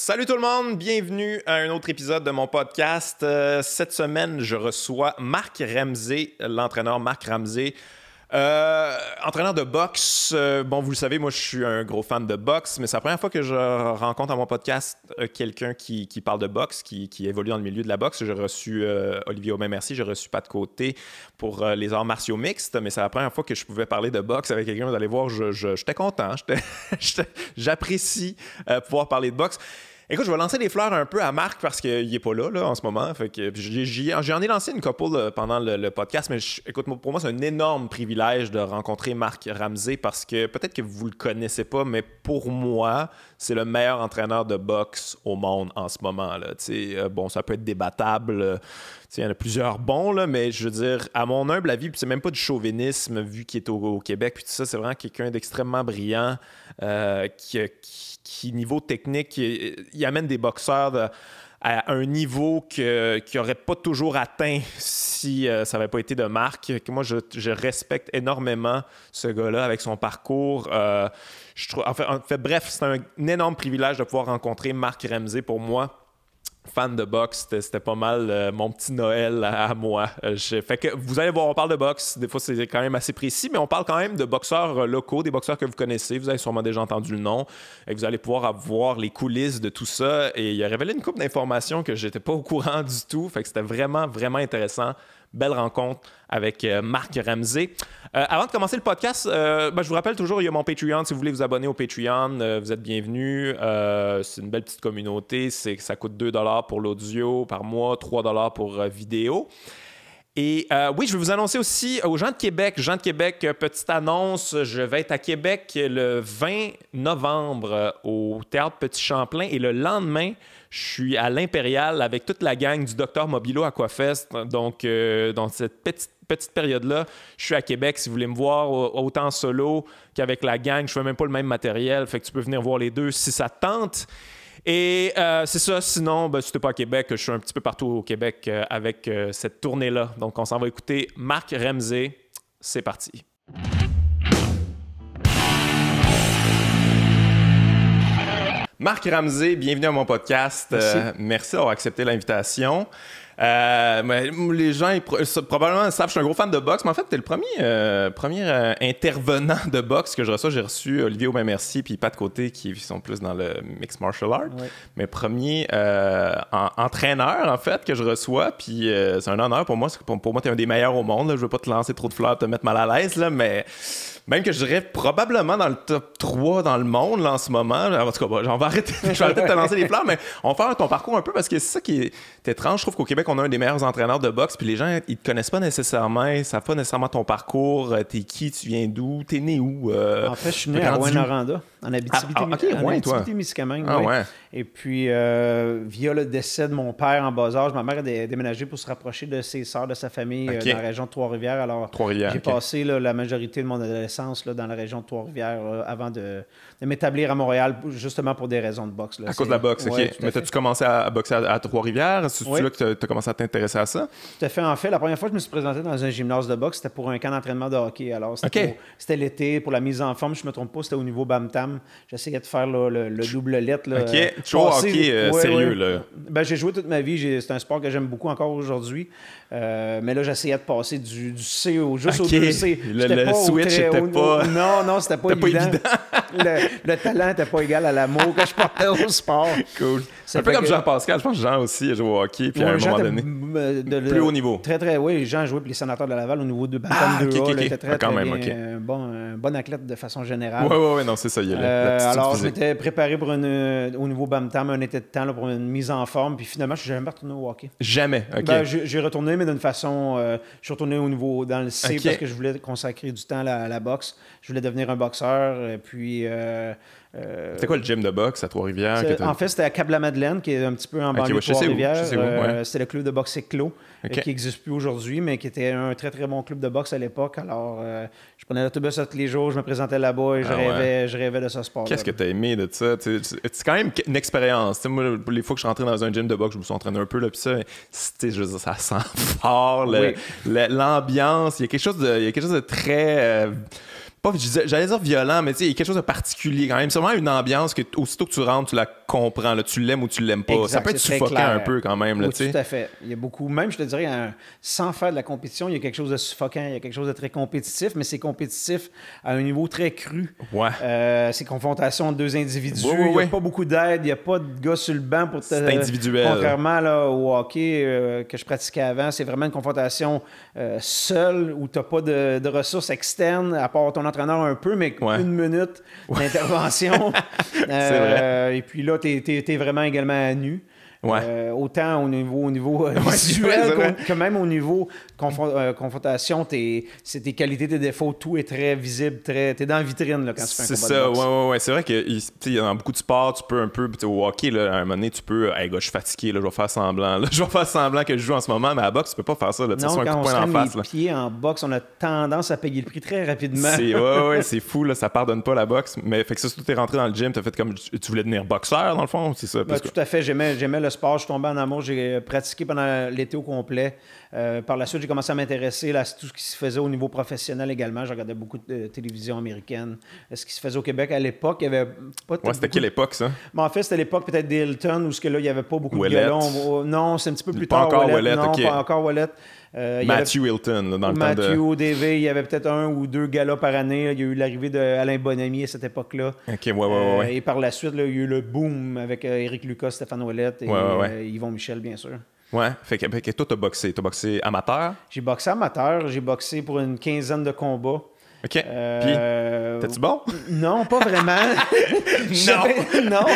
Salut tout le monde, bienvenue à un autre épisode de mon podcast. Cette semaine, je reçois Marc Ramsey, l'entraîneur Marc Ramsey, entraîneur de boxe. Bon, vous le savez, moi je suis un gros fan de boxe, mais c'est la première fois que je rencontre à mon podcast quelqu'un qui parle de boxe, qui évolue dans le milieu de la boxe. J'ai reçu Olivier Aubin-Mercier, j'ai reçu Pat Côté pour les arts martiaux mixtes, mais c'est la première fois que je pouvais parler de boxe avec quelqu'un. Vous allez voir, j'étais content, j'apprécie pouvoir parler de boxe. Écoute, je vais lancer des fleurs un peu à Marc parce qu'il n'est pas là en ce moment. Fait que j'en ai lancé une couple pendant le podcast, mais écoute, pour moi, c'est un énorme privilège de rencontrer Marc Ramsey parce que peut-être que vous ne le connaissez pas, mais pour moi, c'est le meilleur entraîneur de boxe au monde en ce moment. Là. Bon, ça peut être débattable. Il y en a plusieurs bons, là, mais je veux dire, à mon humble avis, puis c'est même pas du chauvinisme vu qu'il est au Québec, puis tout ça, c'est vraiment quelqu'un d'extrêmement brillant qui, niveau technique, il amène des boxeurs à un niveau qu'il n'aurait pas toujours atteint si ça n'avait pas été de Marc. Moi, je respecte énormément ce gars-là avec son parcours. Bref, c'est un énorme privilège de pouvoir rencontrer Marc Ramsey pour moi. Fan de boxe, c'était pas mal mon petit Noël à moi. Fait que vous allez voir, on parle de boxe. Des fois, c'est quand même assez précis, mais on parle quand même de boxeurs locaux, des boxeurs que vous connaissez. Vous avez sûrement déjà entendu le nom. Et vous allez pouvoir voir les coulisses de tout ça. Et il a révélé une couple d'informations que j'étais pas au courant du tout. Fait que c'était vraiment, vraiment intéressant. Belle rencontre avec Marc Ramsey. Avant de commencer le podcast, je vous rappelle toujours, il y a mon Patreon. Si vous voulez vous abonner au Patreon, vous êtes bienvenus. C'est une belle petite communauté. Ça coûte 2$ pour l'audio par mois, 3$ pour vidéo. Et oui, je vais vous annoncer aussi aux gens de Québec. Petite annonce, je vais être à Québec le 20 novembre au Théâtre Petit Champlain et le lendemain, je suis à l'Impérial avec toute la gang du Dr Mobilo Aquafest. Donc, dans cette petite période-là, je suis à Québec. Si vous voulez me voir autant en solo qu'avec la gang, je ne fais même pas le même matériel. Fait que tu peux venir voir les deux si ça te tente. Et c'est ça. Sinon, si tu n'es pas à Québec, je suis un petit peu partout au Québec avec cette tournée-là. Donc, on s'en va écouter Marc Ramsey. C'est parti. Marc Ramsey, bienvenue à mon podcast. Merci d'avoir accepté l'invitation. Les gens probablement savent que je suis un gros fan de boxe, mais en fait, tu es le premier intervenant de boxe que je reçois. J'ai reçu Olivier Aubin-Mercier puis Pat Côté qui sont plus dans le mixed martial art. Ouais. Mais premier entraîneur, en fait, que je reçois. Puis c'est un honneur pour moi. Pour moi, tu es un des meilleurs au monde. Là. Je veux pas te lancer trop de fleurs, te mettre mal à l'aise, là, mais même que je dirais probablement dans le top 3 dans le monde là, en ce moment. En tout cas, je vais arrêter de te lancer les fleurs, mais on va faire ton parcours un peu parce que c'est ça qui est étrange. Je trouve qu'au Québec, on a un des meilleurs entraîneurs de boxe, puis les gens, ils te connaissent pas nécessairement, ils savent pas nécessairement ton parcours, t'es qui, tu viens d'où, t'es né où? En fait, je suis né à Rouyn-Noranda, en Abitibi-Témiscamingue. Ouais. Et puis, via le décès de mon père en bas âge, ma mère a déménagé pour se rapprocher de ses sœurs, de sa famille dans la région de Trois-Rivières. Alors, j'ai passé la majorité de mon adolescence dans la région de Trois-Rivières avant de m'établir à Montréal, justement pour des raisons de boxe. À cause de la boxe, OK. Mais as-tu commencé à boxer à Trois-Rivières? C'est-tu là que tu as commencé à t'intéresser à ça? Tout à fait. En fait, la première fois que je me suis présenté dans un gymnase de boxe, c'était pour un camp d'entraînement de hockey. Alors, c'était l'été, pour la mise en forme, je ne me trompe pas, c'était au niveau Bam-Tam. J'essayais de faire le double lettre. OK. Toujours hockey sérieux, là. Ben, j'ai joué toute ma vie. C'est un sport que j'aime beaucoup encore aujourd'hui. Mais là, j'essayais de passer du C au 2C. Le switch n'était pas... Non, c'était pas évident. Le talent n'était pas égal à l'amour que je portais au sport. Cool. Un peu comme Jean-Pascal. Je pense que Jean aussi a joué au hockey, puis à un moment donné, plus haut niveau. Très, très, oui. Jean a joué pour les Sénateurs de Laval au niveau de Bantam 2A. Il était très, très bien. Un bon athlète de façon générale. Oui, non, c'est ça. Alors, je m'étais préparé pour au niveau Bam-Tam un été de temps pour une mise en forme, puis finalement, je ne suis jamais retourné au hockey. Jamais? OK. J'ai retourné, mais d'une façon... je suis retourné au niveau dans le C parce que je voulais consacrer du temps à la boxe. Je voulais devenir un boxeur, puis... c'était quoi le gym de boxe à Trois-Rivières? En fait, c'était à Cap-la-Madeleine, qui est un petit peu en banlieue de Trois-Rivières. C'était le club de boxe Éclos, qui n'existe plus aujourd'hui, mais qui était un très, très bon club de boxe à l'époque. Alors, je prenais l'autobus tous les jours, je me présentais là-bas et je rêvais de ce sport. Qu'est-ce que tu as aimé de ça? C'est quand même une expérience. Moi, les fois que je suis rentré dans un gym de boxe, je me suis entraîné un peu, là, puis ça, je veux dire, ça sent fort, l'ambiance. Il y a quelque chose de très... J'allais dire violent, mais tu sais, il y a quelque chose de particulier quand même. C'est vraiment une ambiance que aussitôt que tu rentres, tu la comprends. Là, tu l'aimes ou tu l'aimes pas. Exact, ça peut être suffocant un peu quand même. Là, tout à fait. Il y a beaucoup, même je te dirais, sans faire de la compétition, il y a quelque chose de suffocant, il y a quelque chose de très compétitif, mais c'est compétitif à un niveau très cru. Ouais. C'est confrontation entre deux individus. Il n'y a pas beaucoup d'aide, il n'y a pas de gars sur le banc pour te... C'est individuel. Contrairement là, au hockey que je pratiquais avant, c'est vraiment une confrontation seule où tu n'as pas de ressources externes, à part ton entraîneur un peu, mais une minute d'intervention. C'est vrai. Et puis là, tu es vraiment également à nu. Ouais. Autant au niveau visuel que même au niveau confrontation, c'est tes qualités, tes défauts, tout est très visible, t'es dans la vitrine là, quand tu fais un combat de boxe. C'est ça, ouais. C'est vrai que dans beaucoup de sports, tu peux un peu, au hockey, là, à un moment donné, tu peux, hey, gars, je suis fatigué, là, je vais faire semblant. Là, je vais faire semblant que je joue en ce moment, mais à la boxe, tu peux pas faire ça. Là, non, quand on se rend les pieds en boxe, on a tendance à payer le prix très rapidement. C'est fou, là, ça pardonne pas la boxe. Mais fait que ça, surtout, t'es rentré dans le gym, t'as fait comme, tu voulais devenir boxeur, dans le fond, c'est ça? Tout à fait, j'aimais le sport, je suis tombé en amour, j'ai pratiqué pendant l'été au complet. Par la suite, j'ai commencé à m'intéresser à tout ce qui se faisait au niveau professionnel également. Je regardais beaucoup de télévision américaine. Ce qui se faisait au Québec à l'époque, il y avait pas... c'était quelle époque, ça? Mais en fait, c'était l'époque peut-être d'Hilton, où il n'y avait pas beaucoup Ouellet. de galons. Non, c'est un petit peu plus pas tard. Encore Ouellet, non, okay. Pas encore Ouellet. Matthew Hilton, là, dans le temps de... Matthew, Davey, il y avait peut-être 1 ou 2 galas par année. Là. Il y a eu l'arrivée d'Alain Bonamy à cette époque-là. OK, ouais. Et par la suite, là, il y a eu le boom avec Éric Lucas, Stéphane Ouellet et Yvon Michel, bien sûr. Ouais, fait que toi, t'as boxé amateur? J'ai boxé amateur, j'ai boxé pour une quinzaine de combats. OK. Puis, t'es-tu bon? Non, pas vraiment. Non.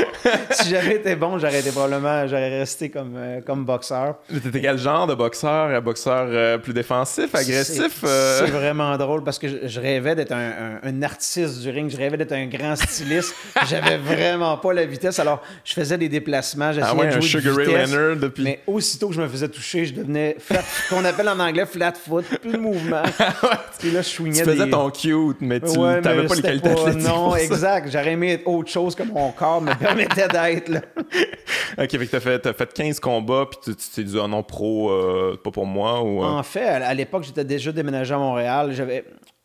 Si j'avais été bon, j'aurais resté comme boxeur. T'étais quel genre de boxeur? Boxeur plus défensif, agressif? C'est vraiment drôle parce que je rêvais d'être un artiste du ring. Je rêvais d'être un grand styliste. J'avais vraiment pas la vitesse. Alors, je faisais des déplacements. J'essayais de jouer Sugar Ray Leonard depuis... Mais aussitôt que je me faisais toucher, je devenais qu'on appelle en anglais flat foot. Plus de mouvement. Puis là, je chouignais tu faisais ton cute, mais tu n'avais pas les qualités athlétiques. Non, exact. J'aurais aimé être autre chose que mon corps me permettait d'être. Là. OK, fait que t'as fait 15 combats, puis tu t'es dit, non, pro, pas pour moi? Ou, En fait, à l'époque, j'étais déjà déménagé à Montréal.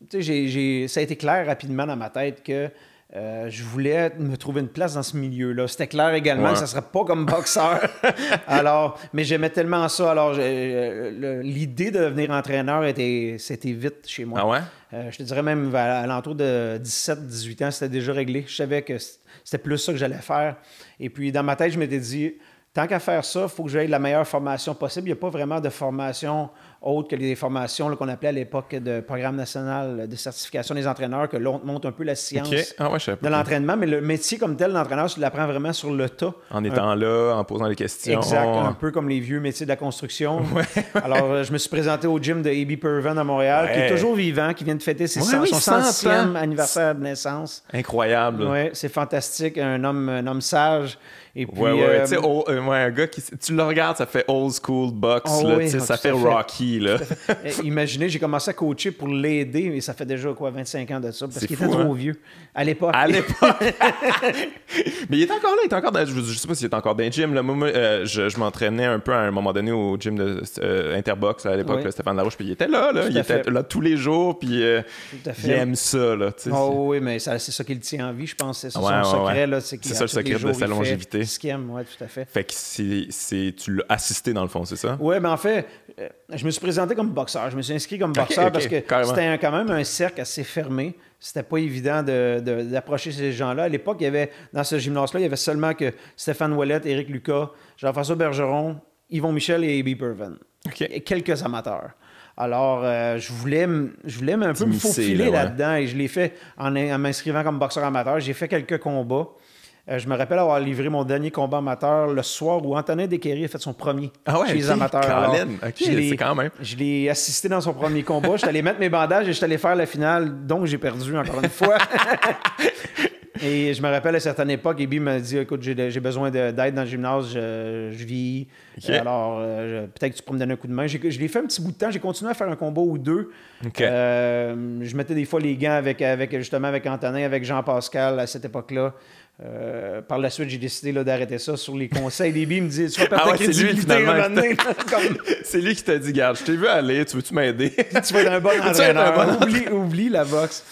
Ça a été clair rapidement dans ma tête que je voulais me trouver une place dans ce milieu-là. C'était clair également que ça ne serait pas comme boxeur. Mais j'aimais tellement ça. Alors, l'idée de devenir entraîneur c'était vite chez moi. Ah ouais? Je te dirais même à l'entour de 17-18 ans, c'était déjà réglé. Je savais que c'était plus ça que j'allais faire. Et puis, dans ma tête, je m'étais dit, tant qu'à faire ça, il faut que j'aie la meilleure formation possible. Il n'y a pas vraiment de formation autre que les formations qu'on appelait à l'époque de Programme national de certification des entraîneurs, que l'on monte un peu la science de l'entraînement. Mais le métier comme tel, l'entraîneur, tu l'apprends vraiment sur le tas. En étant là, en posant des questions. Exact, un peu comme les vieux métiers de la construction. Alors, je me suis présenté au gym de A.B. Purven à Montréal, qui est toujours vivant, qui vient de fêter son 100e anniversaire de naissance. Incroyable. Oui, c'est fantastique. Un homme sage. Et puis, tu sais, un gars qui... Tu le regardes, ça fait old school box, ça fait Rocky, là. Imaginez, j'ai commencé à coacher pour l'aider, mais ça fait déjà, 25 ans de ça, parce qu'il était trop vieux. À l'époque. Mais il est encore là, je sais pas s'il est encore dans le gym, là. Moi, je m'entraînais un peu à un moment donné au gym de Interbox, à l'époque, Stéphane Larouche, puis il était là, il était là tous les jours, puis il aime ça, là. Oui, mais c'est ça qui le tient en vie, je pense. C'est ça son secret, là. C'est ça le secret de sa longévité. Ce qu'il aime, oui, tout à fait. Fait que tu l'as assisté, dans le fond, c'est ça? Oui, mais en fait, je me suis présenté comme boxeur. Je me suis inscrit comme boxeur parce que c'était quand même un cercle assez fermé. C'était pas évident d'approcher ces gens-là. À l'époque, il y avait, dans ce gymnase-là, il y avait seulement que Stéphane Ouellet, Éric Lucas, Jean-François Bergeron, Yvon Michel et A.B. Purven. Et quelques amateurs. Alors, je voulais un peu me faufiler là-dedans et je l'ai fait en m'inscrivant comme boxeur amateur. J'ai fait quelques combats. Je me rappelle avoir livré mon dernier combat amateur le soir où Antonin Desqueries a fait son premier chez les amateurs. Alors, c'est quand même. Je l'ai assisté dans son premier combat. Je suis allé mettre mes bandages et je suis allé faire la finale, donc j'ai perdu encore une fois. Et je me rappelle à une certaine époque, Ebi m'a dit, écoute, j'ai besoin d'aide dans le gymnase, je vis. Alors, peut-être que tu pourrais me donner un coup de main. Je l'ai fait un petit bout de temps, j'ai continué à faire un combat ou deux. Je mettais des fois les gants avec Antonin, avec Jean-Pascal à cette époque-là. Par la suite, j'ai décidé d'arrêter ça sur les conseils. Début, il me dit, tu vas perdre ta crédibilité un moment donné. C'est lui qui t'a dit, garde, je t'ai vu aller, tu veux-tu m'aider? Tu vas être un bon entraîneur. Oublie la boxe.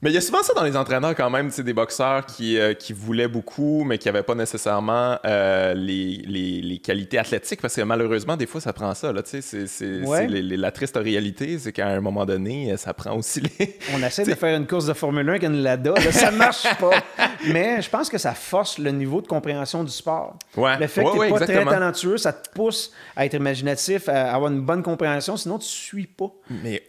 Mais il y a souvent ça dans les entraîneurs quand même, des boxeurs qui voulaient beaucoup, mais qui n'avaient pas nécessairement les qualités athlétiques, parce que malheureusement, des fois, ça prend ça. Là, la triste réalité, c'est qu'à un moment donné, ça prend aussi les... On essaie de faire une course de Formule 1 avec une Lada, là, ça marche pas. Mais je pense que ça force le niveau de compréhension du sport. Ouais. Le fait que tu n'es pas exactement. très talentueux, ça te pousse à être imaginatif, à avoir une bonne compréhension, sinon tu ne suis pas. Mais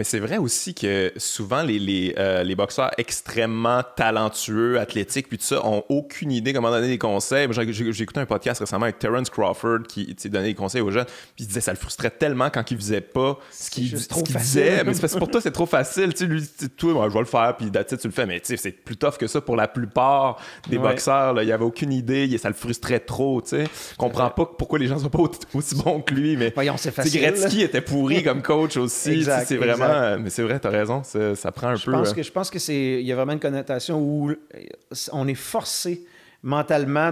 c'est vrai aussi que souvent, les boxeurs extrêmement talentueux, athlétiques, puis tout ça, ont aucune idée comment donner des conseils. J'ai écouté un podcast récemment avec Terence Crawford qui donnait des conseils aux jeunes, puis il disait que ça le frustrait tellement quand il faisait pas ce qu'il disait. Mais c'est parce que pour toi, c'est trop facile. Lui, toi, je vais le faire, puis tu le fais. Mais c'est plus tough que ça pour la plupart des boxeurs. Là. Il avait aucune idée, ça le frustrait trop. Je comprends pas pourquoi les gens sont pas aussi bons que lui. Mais voyons, c'est facile. Gretzky était pourri comme coach aussi. Exact, c'est vraiment... Mais c'est vrai, t'as raison. Ça prend un peu... Je pense que il y a vraiment une connotation où on est forcé mentalement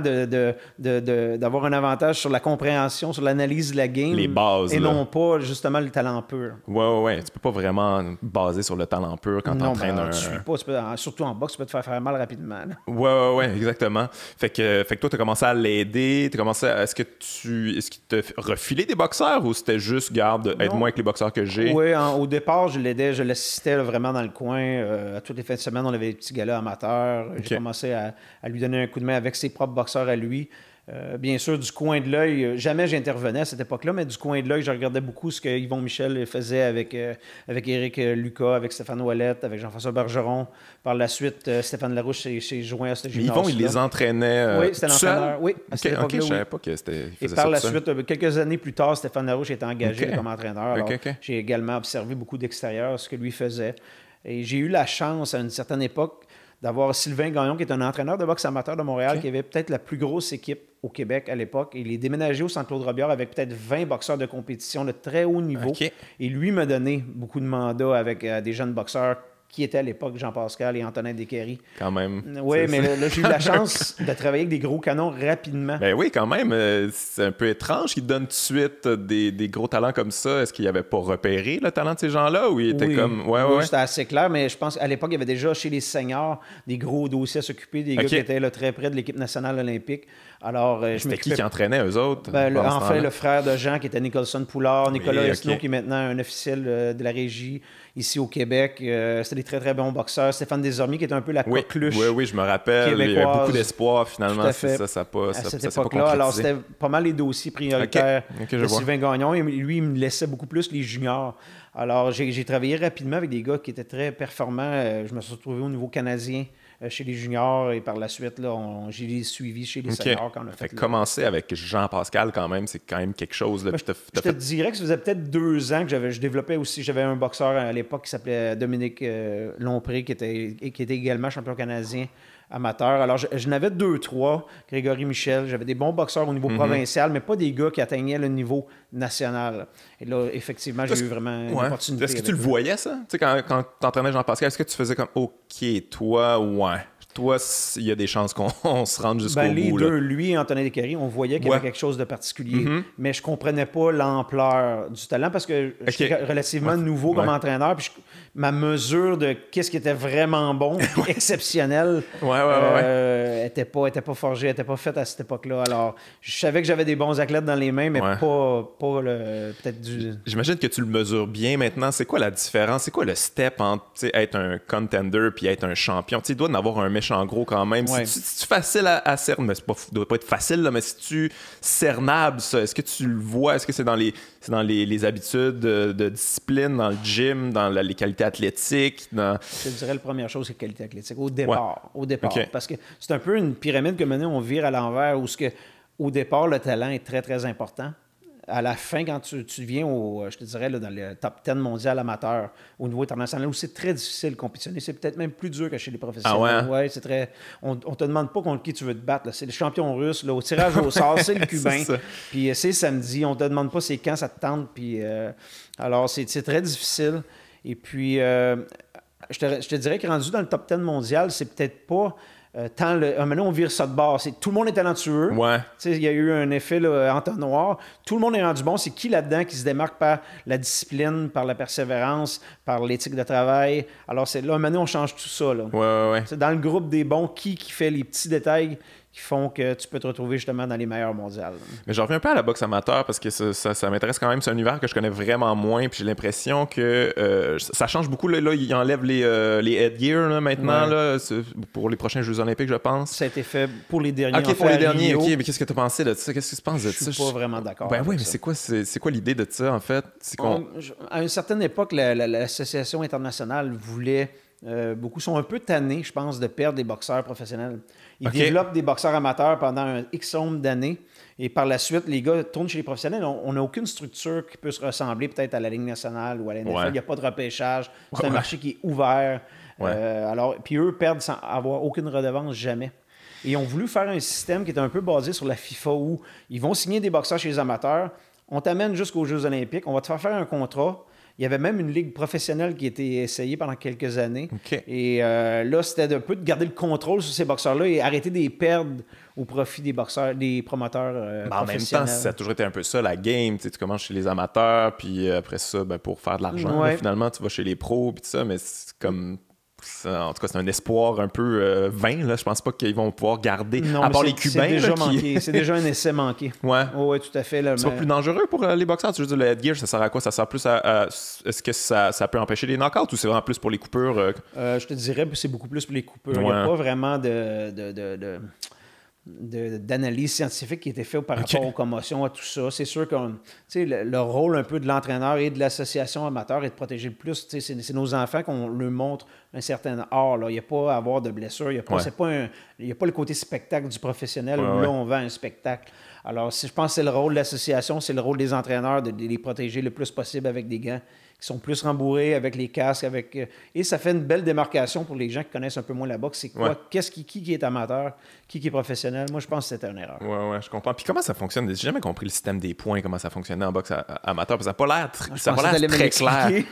d'avoir un avantage sur la compréhension, sur l'analyse de la game. Les bases. Et non pas, justement, le talent pur. Ouais. Tu peux pas vraiment baser sur le talent pur quand t'entraînes un... Tu suis pas. Surtout en boxe, tu peux te faire mal rapidement. Là. Ouais, exactement. Fait que toi, t'as commencé à l'aider. Est-ce qu'il t'a refilé des boxeurs ou c'était juste, garde, aide-moi avec les boxeurs que j'ai? Oui, au départ, je l'aidais, je l'assistais vraiment dans le coin. À toutes les fins de semaine, on avait des petits galas amateurs. J'ai commencé à lui donner un coup de main avec ses propres boxeurs à lui. Bien sûr, du coin de l'œil, jamais j'intervenais à cette époque-là, mais du coin de l'œil, je regardais beaucoup ce que Yvon Michel faisait avec Éric Lucas, avec Stéphane Ouellette, avec Jean-François Bergeron. Par la suite, Stéphane Larouche s'est joint à ce gymnase. Yvon, il les entraînait oui, c'était l'entraîneur. Oui, à cette époque-là, je savais pas que c'était... Et par la suite, quelques années plus tard, Stéphane Larouche était engagé comme entraîneur. Alors, j'ai également observé beaucoup d'extérieur ce que lui faisait. Et j'ai eu la chance, à une certaine époque, d'avoir Sylvain Gagnon, qui est un entraîneur de boxe amateur de Montréal, qui avait peut-être la plus grosse équipe au Québec à l'époque. Il est déménagé au Centre Claude Robillard avec peut-être 20 boxeurs de compétition de très haut niveau. Et lui m'a donné beaucoup de mandats avec des jeunes boxeurs qui étaient à l'époque Jean-Pascal et Antonin Descaries. Quand même. Oui, mais là, j'ai eu la chance de travailler avec des gros canons rapidement. Ben oui, quand même. C'est un peu étrange qu'ils donnent tout de suite des gros talents comme ça. Est-ce qu'il n'avait pas repéré le talent de ces gens-là ou il était comme... Oui, c'était assez clair, mais je pense qu'à l'époque, il y avait déjà chez les seniors des gros dossiers à s'occuper, des gars qui étaient là, très près de l'équipe nationale olympique. Alors, c'était qui entraînait eux autres? Le frère de Jean, qui était Nicholson Poulard, Nicolas Esnault, qui est maintenant un officiel de la régie ici au Québec. C'était des très, très bons boxeurs. Stéphane Desormiers, qui était un peu la coqueluche. Oui, je me rappelle. Il y avait beaucoup d'espoir, finalement. À cette époque-là. Alors, c'était pas mal les dossiers prioritaires de Sylvain Gagnon. Et lui, il me laissait beaucoup plus les juniors. Alors, j'ai travaillé rapidement avec des gars qui étaient très performants. Je me suis retrouvé au niveau canadien chez les juniors et par la suite, j'ai les suivis chez les seniors. Quand on a fait commencer avec Jean-Pascal, quand même, c'est quand même quelque chose. Là, je te dirais que ça faisait peut-être 2 ans que je développais aussi. J'avais un boxeur à l'époque qui s'appelait Dominique Lompré, qui était également champion canadien amateur. Alors, je n'avais 2-3, Grégory Michel. J'avais des bons boxeurs au niveau provincial, mais pas des gars qui atteignaient le niveau national. Et là, effectivement, j'ai eu vraiment une opportunité. Est-ce que tu le voyais, ça? Tu sais, quand tu entraînais Jean-Pascal, est-ce que tu faisais comme, OK, toi, toi, il y a des chances qu'on se rende jusqu'au bout. Les deux, lui et Antonin Descaries, on voyait qu'il y avait quelque chose de particulier, mais je comprenais pas l'ampleur du talent parce que j'étais relativement nouveau comme entraîneur, puis ma mesure de qu'est-ce qui était vraiment bon, exceptionnel, était pas forgée, était pas faite à cette époque-là. Alors, je savais que j'avais des bons athlètes dans les mains, mais pas peut-être du... J'imagine que tu le mesures bien maintenant. C'est quoi la différence? C'est quoi le step entre être un contender puis être un champion? Il doit en avoir un méchant gros quand même. C'est-tu facile à cerner? Mais ça doit pas être facile, là, mais c'est-tu cernable, ça? Est-ce que tu le vois? Est-ce que c'est dans les habitudes de discipline, dans le gym, dans les qualités athlétiques? Je dirais la première chose, c'est la qualité athlétique. Au départ. Parce que c'est un peu une pyramide que maintenant on vire à l'envers où au départ, le talent est très, très important. À la fin, quand tu viens je te dirais, là, dans le top 10 mondial amateur au niveau international, où c'est très difficile de compétitionner, c'est peut-être même plus dur que chez les professionnels. C'est très... On te demande pas contre qui tu veux te battre. Là. C'est le champion russe. Là, au tirage au sort, c'est le cubain. Puis c'est samedi. On te demande pas c'est quand ça te tente. Puis, alors, c'est très difficile. Et puis, je te dirais que rendu dans le top 10 mondial, c'est peut-être pas Maintenant, on vire ça de bord. Tout le monde est talentueux. Ouais. Il y a eu un effet là, entonnoir. Tout le monde est rendu bon. C'est qui là-dedans qui se démarque par la discipline, par la persévérance, par l'éthique de travail? Alors, là, maintenant, on change tout ça. Là. Ouais. Dans le groupe des bons, qui fait les petits détails qui font que tu peux te retrouver justement dans les meilleurs mondiales. Mais je reviens un peu à la boxe amateur parce que ça m'intéresse quand même. C'est un univers que je connais vraiment moins. Puis j'ai l'impression que ça change beaucoup. Là, ils enlèvent les headgear là, maintenant là, pour les prochains Jeux olympiques, je pense. Ça a été fait pour les derniers. OK, pour les derniers. OK, mais qu'est-ce que tu as pensé de ça? Qu'est-ce que tu penses de ça? Je suis pas vraiment d'accord. Ben oui, mais c'est quoi l'idée de ça, en fait? À une certaine époque, l'Association internationale voulait... beaucoup sont un peu tannés, je pense, de perdre des boxeurs professionnels. Ils développent des boxeurs amateurs pendant un X nombre d'années et par la suite, les gars tournent chez les professionnels. On n'a aucune structure qui peut se ressembler peut-être à la Ligue nationale ou à la NFL. Il n'y a pas de repêchage. C'est un marché qui est ouvert. Puis eux perdent sans avoir aucune redevance jamais. Et ils ont voulu faire un système qui est un peu basé sur la FIFA où ils vont signer des boxeurs chez les amateurs. On t'amène jusqu'aux Jeux olympiques. On va te faire un contrat. Il y avait même une ligue professionnelle qui a été essayée pendant quelques années. Et là, c'était un peu de garder le contrôle sur ces boxeurs-là et arrêter de les perdre au profit des boxeurs, des promoteurs professionnels. En même temps, ça a toujours été un peu ça, la game. Tu commences chez les amateurs, puis après ça, pour faire de l'argent, finalement, tu vas chez les pros, puis tout ça, mais c'est comme... En tout cas, c'est un espoir un peu vain. Là. Je pense pas qu'ils vont pouvoir garder, à part les Cubains. C'est déjà un essai manqué. Oui, tout à fait. Là, c'est pas plus dangereux pour les boxeurs? Tu veux dire, le headgear, ça sert à quoi? Ça sert plus à est-ce que ça peut empêcher les knockouts ou c'est vraiment plus pour les coupures? Je te dirais que c'est beaucoup plus pour les coupures. Il n'y a pas vraiment d'analyse scientifique qui a été faite par rapport aux commotions, à tout ça. C'est sûr que le rôle un peu de l'entraîneur et de l'association amateur est de protéger le plus. C'est nos enfants qu'on leur montre un certain art. Là. Il n'y a pas à avoir de blessures. Il n'y a pas le côté spectacle du professionnel où là, on vend un spectacle. Alors, je pense que c'est le rôle de l'association, c'est le rôle des entraîneurs de les protéger le plus possible avec des gants qui sont plus rembourrés, avec les casques. Et ça fait une belle démarcation pour les gens qui connaissent un peu moins la boxe. C'est quoi? Qui est amateur? Qui est professionnel? Moi, je pense que c'était une erreur. Oui, je comprends. Puis comment ça fonctionne? J'ai jamais compris le système des points, comment ça fonctionnait en boxe amateur. Parce que ça n'a pas l'air très clair.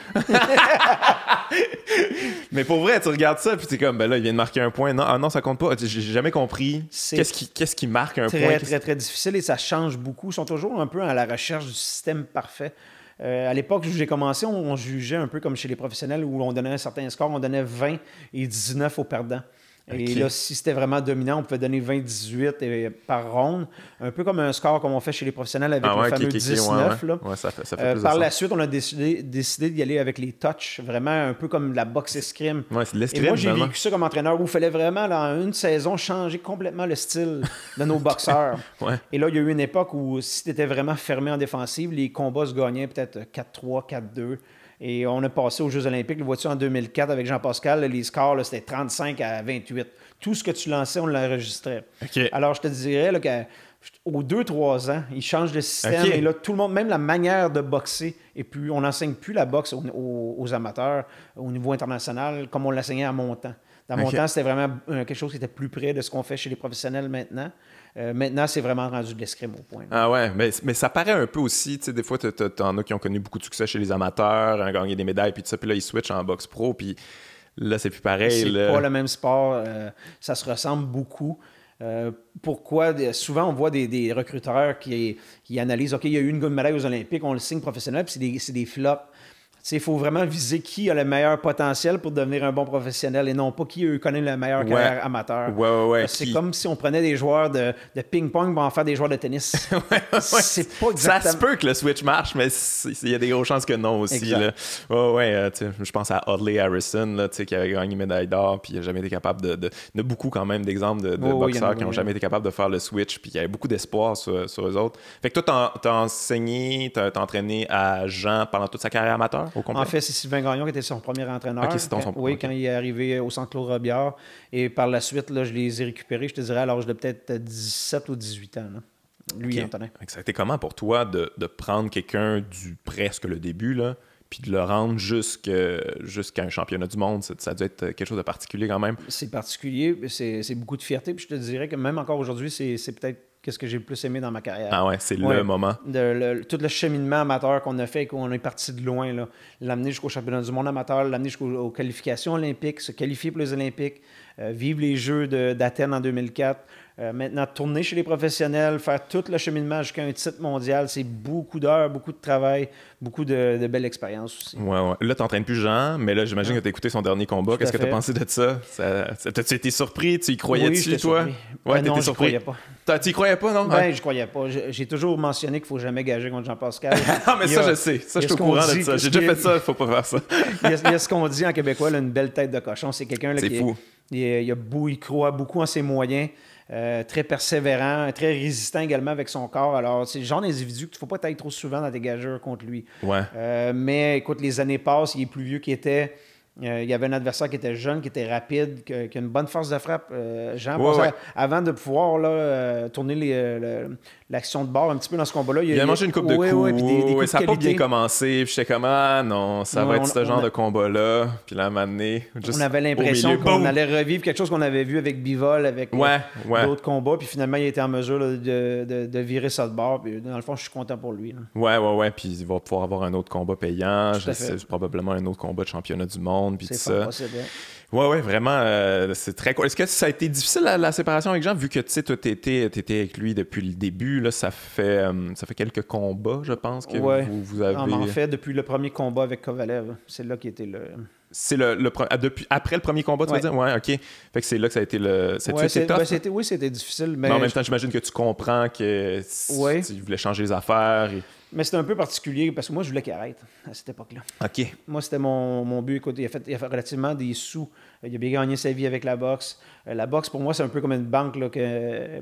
Mais pour vrai, tu regardes ça, puis tu es comme, là, il vient de marquer un point. Non, ça compte pas. J'ai jamais compris. Qu'est-ce qui marque un point? Très, très difficile et ça change beaucoup. Ils sont toujours un peu à la recherche du système parfait. À l'époque où j'ai commencé, on jugeait un peu comme chez les professionnels où on donnait un certain score, on donnait 20 et 19 aux perdants. Et là, si c'était vraiment dominant, on pouvait donner 20-18 par ronde. Un peu comme un score comme on fait chez les professionnels avec le fameux 19. Là. Ça fait plus par la suite, on a décidé d'y aller avec les touches, vraiment un peu comme la boxe escrime. C'est de l'escrime. Et moi, j'ai vécu ça comme entraîneur où il fallait vraiment, dans une saison, changer complètement le style de nos boxeurs. Et là, il y a eu une époque où si tu étais vraiment fermé en défensive, les combats se gagnaient peut-être 4-3, 4-2. Et on a passé aux Jeux olympiques, le vois-tu, en 2004 avec Jean-Pascal, les scores, là, c'était 35 à 28. Tout ce que tu lançais, on l'enregistrait. Alors, je te dirais là, qu'aux 2-3 ans, ils changent de système. Et là, tout le monde, même la manière de boxer, et puis on n'enseigne plus la boxe aux amateurs au niveau international comme on l'enseignait à mon temps. Dans mon temps, c'était vraiment quelque chose qui était plus près de ce qu'on fait chez les professionnels maintenant. Maintenant, c'est vraiment rendu de l'escrime au point. Ah ouais, mais ça paraît un peu aussi, tu sais, des fois, t'en as qui ont connu beaucoup de succès chez les amateurs, ont gagné des médailles, puis tout ça, puis là, ils switchent en boxe pro, puis là, c'est plus pareil. C'est pas le même sport, ça se ressemble beaucoup. Pourquoi? Souvent, on voit des recruteurs qui analysent, OK, il y a eu une médaille aux Olympiques, on le signe professionnel, puis c'est des flops. Il faut vraiment viser qui a le meilleur potentiel pour devenir un bon professionnel et non pas qui connaît le meilleur carrière amateur. C'est comme si on prenait des joueurs de ping-pong pour en faire des joueurs de tennis. C'est pas exactement... Ça se peut que le switch marche, mais il y a des grosses chances que non aussi. Là. Je pense à Audley Harrison là, qui avait gagné une médaille d'or puis il n'a jamais été capable de... Il y a beaucoup quand même d'exemples de boxeurs qui n'ont jamais été capables de faire le switch puis il y avait beaucoup d'espoir sur eux autres. Fait que toi, t'as enseigné, t'as entraîné à Jean pendant toute sa carrière amateur? En fait, c'est Sylvain Gagnon qui était son premier entraîneur. Quand il est arrivé au centre Claude Robillard. Et par la suite, là, je les ai récupérés, je te dirais, à l'âge de peut-être 17 ou 18 ans. Là. Lui, Antonin. Ça a été comment pour toi de prendre quelqu'un du presque le début, là, puis de le rendre jusqu'à un championnat du monde? Ça a dû être quelque chose de particulier quand même. C'est particulier, c'est beaucoup de fierté. Puis je te dirais que même encore aujourd'hui, c'est peut-être qu'est-ce que j'ai le plus aimé dans ma carrière. Ah ouais, c'est le moment. Tout le cheminement amateur qu'on a fait et qu'on est parti de loin, là. L'amener jusqu'au championnat du monde amateur, l'amener jusqu'aux qualifications olympiques, se qualifier pour les Olympiques, vivre les Jeux d'Athènes en 2004. Maintenant, tourner chez les professionnels, faire tout le cheminement jusqu'à un titre mondial, c'est beaucoup d'heures, beaucoup de travail, beaucoup de belles expériences aussi. Ouais. Là, tu n'entraînes plus Jean, mais là, j'imagine que tu as écouté son dernier combat. Qu'est-ce que tu as pensé de ça? T'as-tu été surpris? Tu y croyais-tu, toi? Surpris. Ouais, non, je ne croyais pas. Tu y croyais pas, non? Ben, je croyais pas. J'ai toujours mentionné qu'il ne faut jamais gager contre Jean-Pascal. Non, mais ça, je sais. Ça, je suis au courant de ça. J'ai déjà fait ça, il ne faut pas faire ça. Il y a ce qu'on dit en québécois, là, une belle tête de cochon. C'est quelqu'un qui fou. Il croit beaucoup en ses moyens. Très persévérant, très résistant également avec son corps. Alors, c'est le genre d'individu qu'il ne faut pas être trop souvent dans des gageurs contre lui. Ouais. Mais écoute, les années passent, il est plus vieux qu'il était. Il y avait un adversaire qui était jeune, qui était rapide, qui a une bonne force de frappe. Jean, avant de pouvoir tourner l'action de bord un petit peu dans ce combat-là. Il a mangé une coupe de coups. Ça n'a pas bien commencé. Puis j'étais comme, non, ça va être ce genre de combat-là. Puis là, à un moment donné, on avait l'impression qu'on allait revivre quelque chose qu'on avait vu avec Bivol, avec d'autres combats. Puis finalement, il a été en mesure de virer ça de bord. Puis dans le fond, je suis content pour lui. Là. Ouais. Puis il va pouvoir avoir un autre combat payant. Probablement un autre combat de championnat du monde. Puis c'est pas possible. Ouais, vraiment, c'est très cool. Est-ce que ça a été difficile la séparation avec Jean, vu que tu sais, toi, t'étais avec lui depuis le début, là, ça fait quelques combats, je pense, que vous avez... En fait, depuis le premier combat avec Kovalev, c'est là qui était le... C'est après le premier combat, tu veux dire? Ouais, OK. Fait que c'est là que ça a été le... C'était difficile, mais en même temps, j'imagine que tu comprends que tu voulais changer les affaires. Mais c'était un peu particulier parce que moi, je voulais qu'il arrête à cette époque-là. OK. Moi, c'était mon but. Écoute, il a fait relativement des sous. Il a bien gagné sa vie avec la boxe. La boxe, pour moi, c'est un peu comme une banque là,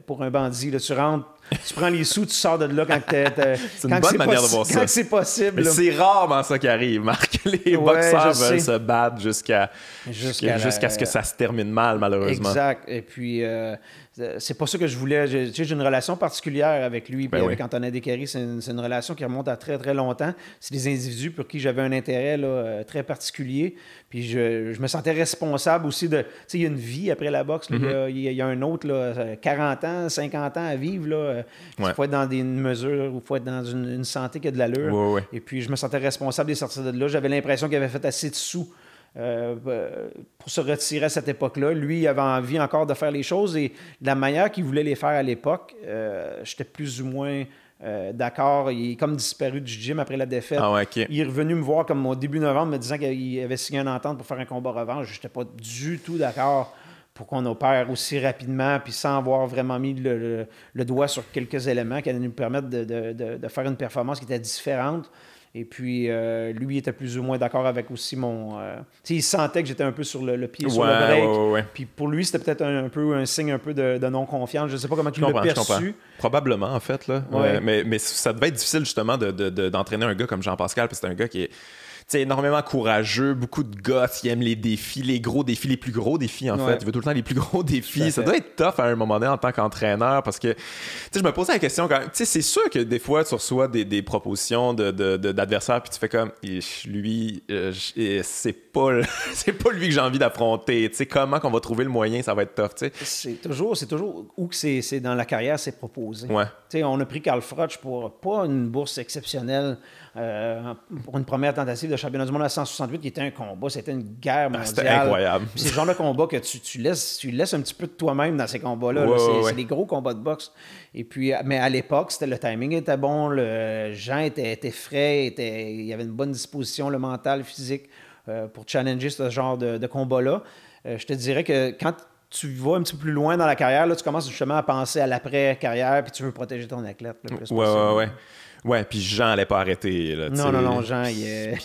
pour un bandit. Là, tu rentres, tu prends les sous, tu sors de là quand c'est une bonne manière de voir ça. Quand c'est possible. Mais c'est rarement ça qui arrive, Marc. Les boxeurs veulent se battre jusqu'à ce que ça se termine mal, malheureusement. Exact. Et puis... c'est pas ça que je voulais. J'ai une relation particulière avec lui et avec Antonin Descaries. C'est une relation qui remonte à très, très longtemps. C'est des individus pour qui j'avais un intérêt très particulier. Puis je me sentais responsable aussi de... Tu sais, il y a une vie après la boxe. Il y a un autre, 40 ans, 50 ans à vivre. Il faut être dans une mesure où il faut être dans une santé qui a de l'allure. Et puis je me sentais responsable des sorties de là. J'avais l'impression qu'il avait fait assez de sous pour se retirer à cette époque-là. Lui, il avait envie encore de faire les choses et de la manière qu'il voulait les faire à l'époque, j'étais plus ou moins d'accord. Il est comme disparu du gym après la défaite. Il est revenu me voir comme au début novembre me disant qu'il avait signé une entente pour faire un combat revanche. Je n'étais pas du tout d'accord pour qu'on opère aussi rapidement puis sans avoir vraiment mis le doigt sur quelques éléments qui allaient nous permettre de faire une performance qui était différente. Et puis, lui, il était plus ou moins d'accord avec aussi mon... il sentait que j'étais un peu sur le pied sur le break. Puis pour lui, c'était peut-être un signe un peu de non-confiance. Je ne sais pas comment il l'a perçu. Probablement, en fait. Là. Mais ça devait être difficile, justement, d'entraîner un gars comme Jean-Pascal, parce que c'est un gars qui est... énormément courageux, beaucoup de gosse, il aime les défis, les gros défis, les plus gros défis en fait. Il veut tout le temps les plus gros défis. Ça doit être tough à un moment donné en tant qu'entraîneur parce que je me posais la question quand même. C'est sûr que des fois tu reçois des propositions d'adversaires puis tu fais comme lui, c'est pas lui que j'ai envie d'affronter. Comment qu'on va trouver le moyen, ça va être tough. C'est toujours où que c'est dans la carrière, c'est proposé. On a pris Carl Froch pour pas une bourse exceptionnelle. Pour une première tentative de championnat du monde à 168 qui était un combat, c'était une guerre mondiale. C'était incroyable. C'est le genre de combat que tu laisses un petit peu de toi-même dans ces combats-là. C'est des gros combats de boxe. Et puis, mais à l'époque, le timing était bon, le Jean était frais, il y avait une bonne disposition, le mental, le physique pour challenger ce genre de combat-là. Je te dirais que quand tu vas un petit peu plus loin dans la carrière, là, tu commences justement à penser à l'après-carrière puis tu veux protéger ton athlète le plus possible. Ouais, puis Jean allait pas arrêter. Là, non, Jean, il est...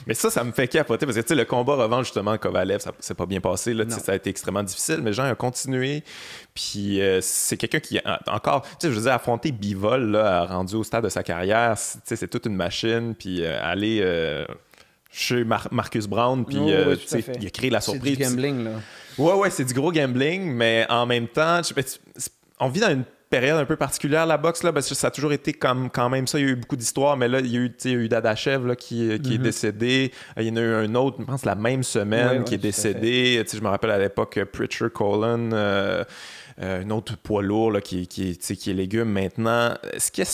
Mais ça me fait capoter parce que le combat revanche, justement, Kovalev, ça s'est pas bien passé. Là, ça a été extrêmement difficile, mais Jean a continué. Puis c'est quelqu'un qui, encore, je veux dire, affronter Bivol, là, rendu au stade de sa carrière, c'est toute une machine. Puis aller chez Marcus Brown, puis il a créé la surprise. C'est du gambling, là. Ouais, c'est du gros gambling, mais en même temps, on vit dans une période un peu particulière, la boxe, là, parce que ça a toujours été comme quand même ça. Il y a eu beaucoup d'histoires, mais là, il y a eu Dadachev là, qui est décédé. Il y en a eu un autre, je pense, la même semaine, qui est décédé. Je me rappelle à l'époque, Pritchard Colon, un autre poids lourd là, qui est légume maintenant. Est-ce que